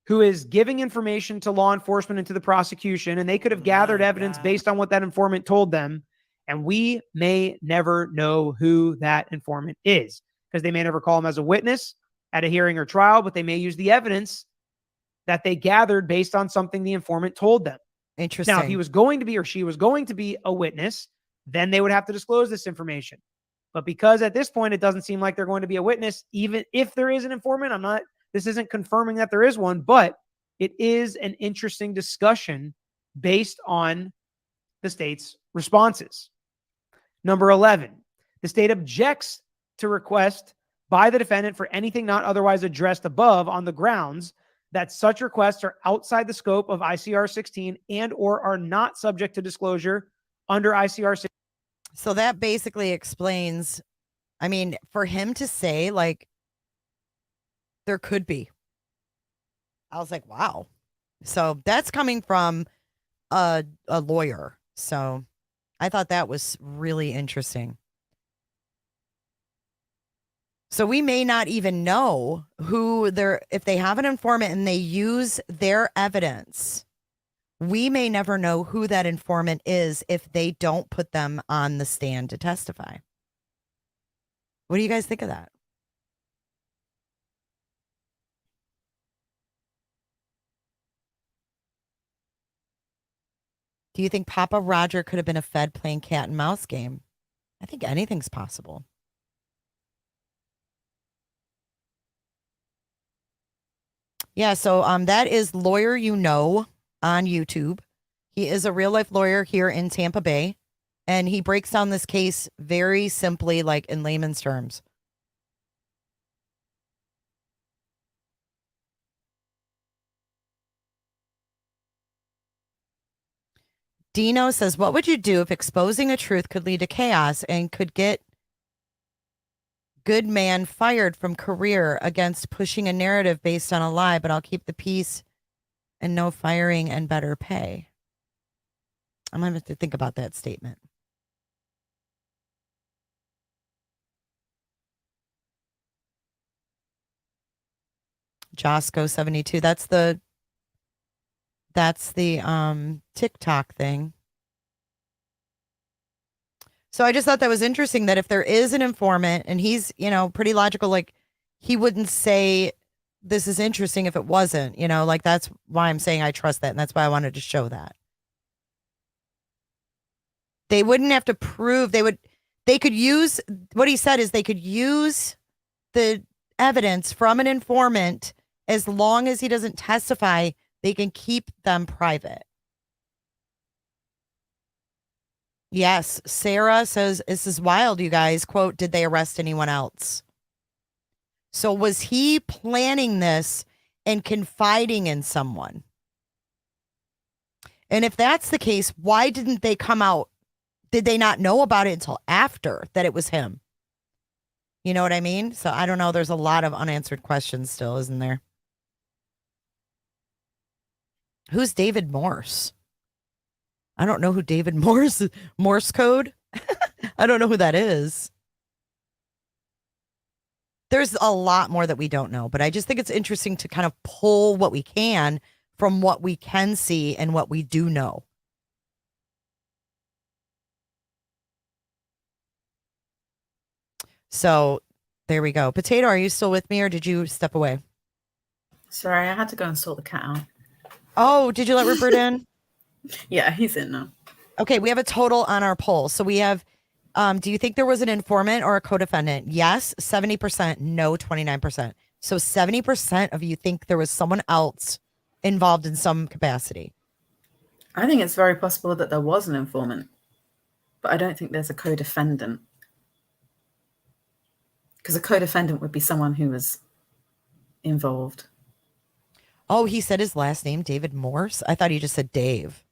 who is giving information to law enforcement and to the prosecution, and they could have gathered evidence based on what that informant told them, and we may never know who that informant is because they may never call him as a witness at a hearing or trial, but they may use the evidence that they gathered based on something the informant told them. Interesting. Now, if he was going to be or she was going to be a witness, then they would have to disclose this information. But because at this point, it doesn't seem like they're going to be a witness, even if there is an informant, this isn't confirming that there is one, but it is an interesting discussion based on the state's responses. Number 11, the state objects to request by the defendant for anything not otherwise addressed above on the grounds that such requests are outside the scope of ICR 16 and or are not subject to disclosure under ICR 16. So that basically explains, I mean, for him to say, like, there could be. I was like, wow. So that's coming from a lawyer. So I thought that was really interesting. So we may not even know who if they have an informant and they use their evidence, we may never know who that informant is if they don't put them on the stand to testify. What do you guys think of that? Do you think Papa Roger could have been a Fed playing cat and mouse game? I think anything's possible. Yeah, so that is Lawyer You Know on YouTube. He is a real life lawyer here in Tampa Bay, and he breaks down this case very simply, like in layman's terms. Dino says, what would you do if exposing a truth could lead to chaos and could get good man fired from career against pushing a narrative based on a lie, but I'll keep the peace and no firing and better pay? I'm going to have to think about that statement. Josco 72. That's the TikTok thing. So I just thought that was interesting that if there is an informant and he's, pretty logical, like he wouldn't say this is interesting if it wasn't, like that's why I'm saying I trust that. And that's why I wanted to show that. They wouldn't have to prove they could use what he said is they could use the evidence from an informant as long as he doesn't testify, they can keep them private. Yes, Sarah says, this is wild, you guys. Quote, did they arrest anyone else? So was he planning this and confiding in someone? And if that's the case, why didn't they come out? Did they not know about it until after that it was him? You know what I mean? So I don't know. There's a lot of unanswered questions still, isn't there? Who's David Morse? I don't know who David Morse is. Morse code? I don't know who that is. There's a lot more that we don't know, but I just think it's interesting to kind of pull what we can from what we can see and what we do know. So there we go. Potato, are you still with me or did you step away? Sorry, I had to go and sort the cat out. Oh, did you let Rupert in? Yeah, he's in now. Okay, we have a total on our poll. So we have, do you think there was an informant or a co-defendant? Yes, 70%. No, 29%. So 70% of you think there was someone else involved in some capacity. I think it's very possible that there was an informant, but I don't think there's a co-defendant. Because a co-defendant would be someone who was involved. Oh, he said his last name, David Morse? I thought he just said Dave.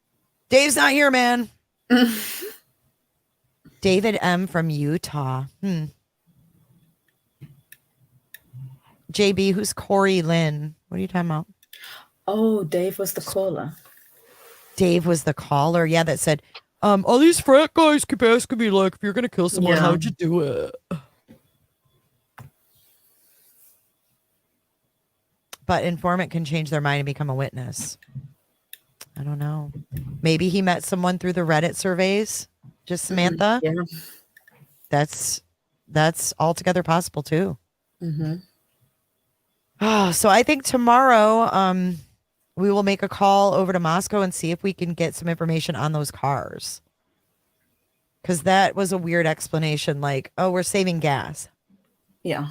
Dave's not here, man. David M. from Utah. JB, who's Corey Lynn? What are you talking about? Oh, Dave was the caller. Dave was the caller. Yeah, that said, all these frat guys keep asking me, like, if you're going to kill someone, how'd you do it? But informant can change their mind and become a witness. I don't know. Maybe he met someone through the Reddit surveys. Just Samantha. Yeah. That's altogether possible too. Mm-hmm. Oh, so I think tomorrow we will make a call over to Moscow and see if we can get some information on those cars. Because that was a weird explanation. Like, oh, we're saving gas. Yeah.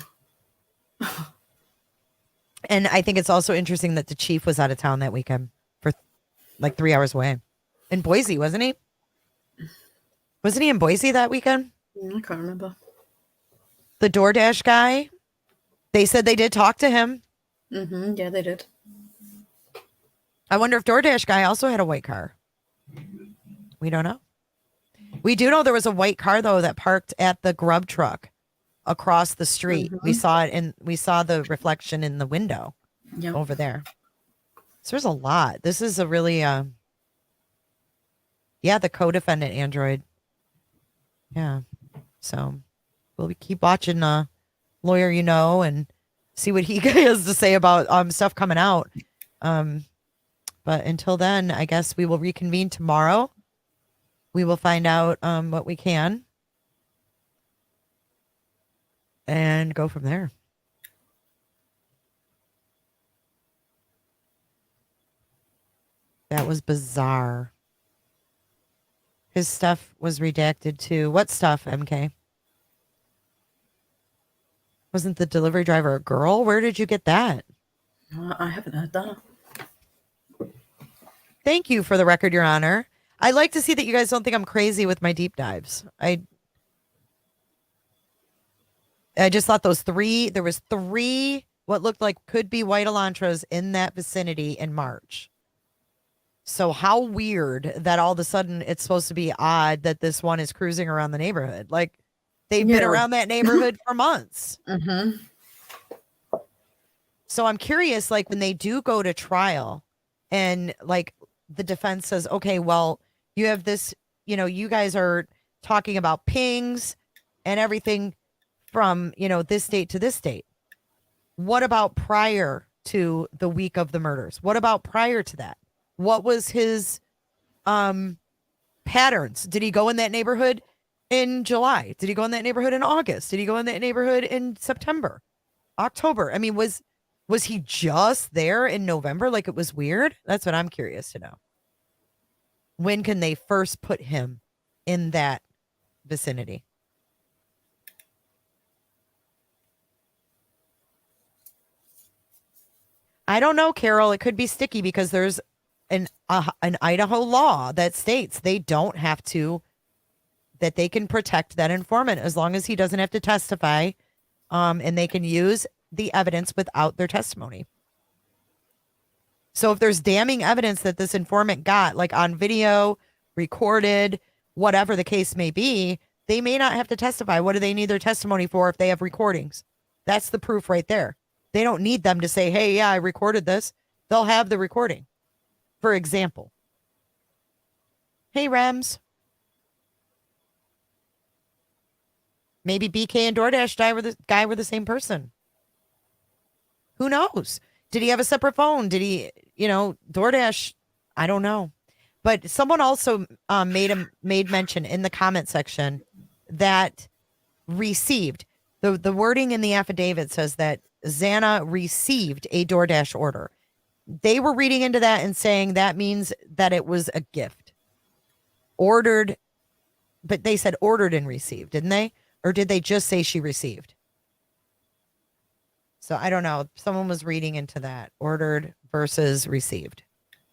And I think it's also interesting that the chief was out of town that weekend for like 3 hours away. In Boise, wasn't he? Wasn't he in Boise that weekend? I can't remember. The DoorDash guy, they said they did talk to him. Mm-hmm. Yeah, they did. I wonder if DoorDash guy also had a white car. We don't know. We do know there was a white car, though, that parked at the grub truck across the street. Mm-hmm. We saw it, and we saw the reflection in the window over there. So there's a lot. This is a really, the co-defendant android. Yeah. So we'll keep watching Lawyer You Know and see what he has to say about stuff coming out. But until then, I guess we will reconvene tomorrow. We will find out what we can and go from there. That was bizarre. His stuff was redacted too. What stuff, MK? Wasn't the delivery driver a girl? Where did you get that? I haven't heard that. Thank you for the record, Your Honor. I like to see that you guys don't think I'm crazy with my deep dives. I just thought there was three what looked like could be white Elantras in that vicinity in March. So how weird that all of a sudden it's supposed to be odd that this one is cruising around the neighborhood. Like they've been around that neighborhood for months. Mm-hmm. So I'm curious, like when they do go to trial and like the defense says, okay, well, you have this, you guys are talking about pings and everything from, this date to this date. What about prior to the week of the murders? What about prior to that? What was his patterns? Did he go in that neighborhood in July? Did he go in that neighborhood in August? Did he go in that neighborhood in September, October? I mean, was he just there in November? Like it was weird? That's what I'm curious to know. When can they first put him in that vicinity? I don't know, Carol. It could be sticky because there's an Idaho law that states they don't have to, that they can protect that informant as long as he doesn't have to testify, and they can use the evidence without their testimony. So if there's damning evidence that this informant got, like on video, recorded, whatever the case may be, they may not have to testify. What do they need their testimony for if they have recordings? That's the proof right there. They don't need them to say, hey, yeah, I recorded this. They'll have the recording. For example, hey, Rams. Maybe BK and DoorDash guy were the same person. Who knows? Did he have a separate phone? Did he, DoorDash? I don't know. But someone also made mention in the comment section that received, the wording in the affidavit says that Xana received a DoorDash order. They were reading into that and saying that means that it was a gift. Ordered, but they said ordered and received, didn't they? Or did they just say she received? So I don't know. Someone was reading into that. Ordered versus received.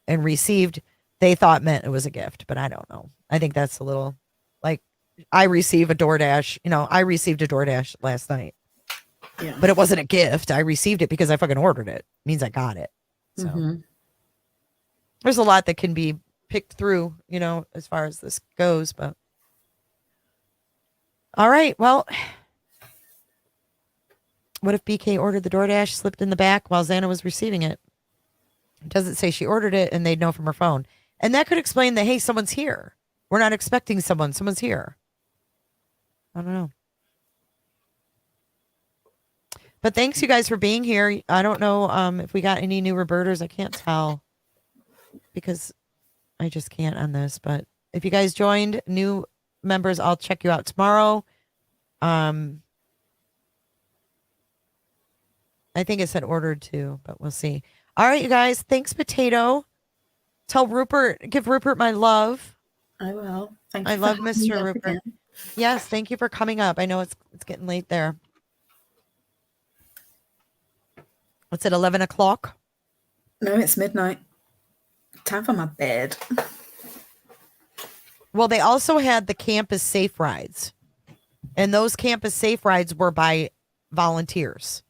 And received, they thought meant it was a gift, but I don't know. I think that's a little like I received a DoorDash. I received a DoorDash last night. Yeah. But it wasn't a gift. I received it because I fucking ordered it. It means I got it. So there's a lot that can be picked through, as far as this goes. But all right. Well, What if BK ordered the DoorDash, slipped in the back while Xana was receiving it? It doesn't say she ordered it and they'd know from her phone. And that could explain that, hey, someone's here. We're not expecting someone. Someone's here. I don't know. But thanks, you guys, for being here. I don't know if we got any new reverters. I can't tell because I just can't on this. But if you guys joined, new members, I'll check you out tomorrow. I think it said ordered too, but we'll see. All right, you guys. Thanks, Potato. Tell Rupert, give Rupert my love. I will. Thank you. I love Mr. Rupert. Again. Yes, thank you for coming up. I know it's getting late there. What's it, 11 o'clock? No, it's midnight. Time for my bed. Well, they also had the campus safe rides. And those campus safe rides were by volunteers.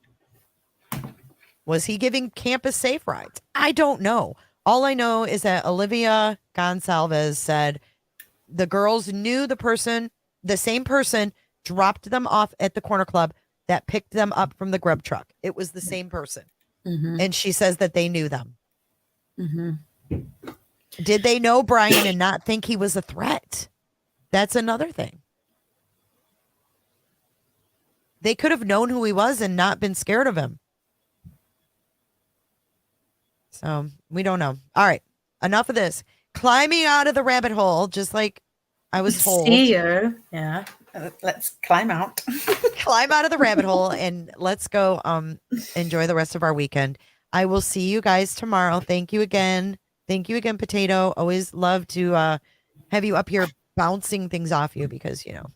Was he giving campus safe rides? I don't know. All I know is that Olivia Gonsalves said the girls knew the same person dropped them off at the corner club that picked them up from the grub truck. It was the same person. Mm-hmm. And she says that they knew them. Mm-hmm. Did they know Brian and not think he was a threat? That's another thing. They could have known who he was and not been scared of him. So we don't know. All right. Enough of this. Climbing out of the rabbit hole, just like I was told. See you. Yeah. Let's climb out. Climb out of the rabbit hole and let's go enjoy the rest of our weekend. I will see you guys tomorrow. Thank you again. Thank you again, Potato. Always love to have you up here bouncing things off you because, you know,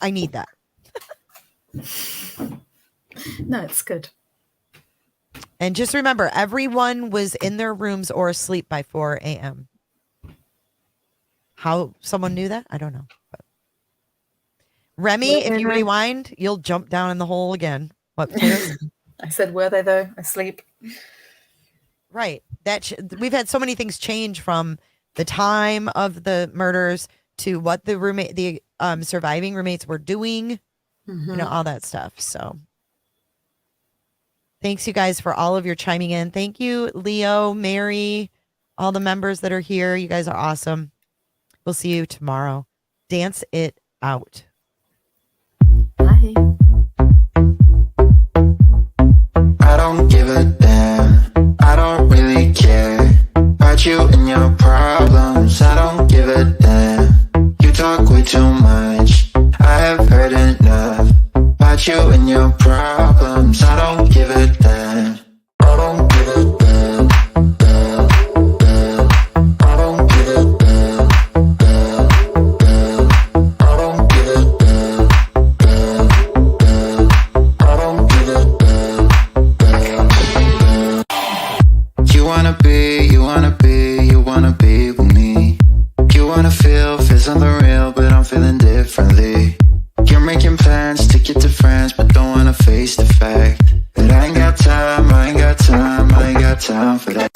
I need that. No, it's good. And just remember, everyone was in their rooms or asleep by 4 a.m. How someone knew that, I don't know. But Remy, if you rewind, you'll jump down in the hole again. What? I said, were they though? Asleep. Right. We've had so many things change from the time of the murders to what the surviving roommates were doing. Mm-hmm. You know, all that stuff. So thanks, you guys, for all of your chiming in. Thank you, Leo, Mary, all the members that are here. You guys are awesome. We'll see you tomorrow. Dance it out. Bye. I don't give a damn. I don't really care about you and your problems. I don't give a damn. You talk way too much. I have heard enough about you and your problems. I don't give a damn. I don't give a damn. I don't give a damn. I don't give a damn. I don't give a damn. You wanna be with me. You wanna feel something real, but I'm feeling differently. You're making plans to get to friends, but don't wanna face the fact that I ain't got time for that.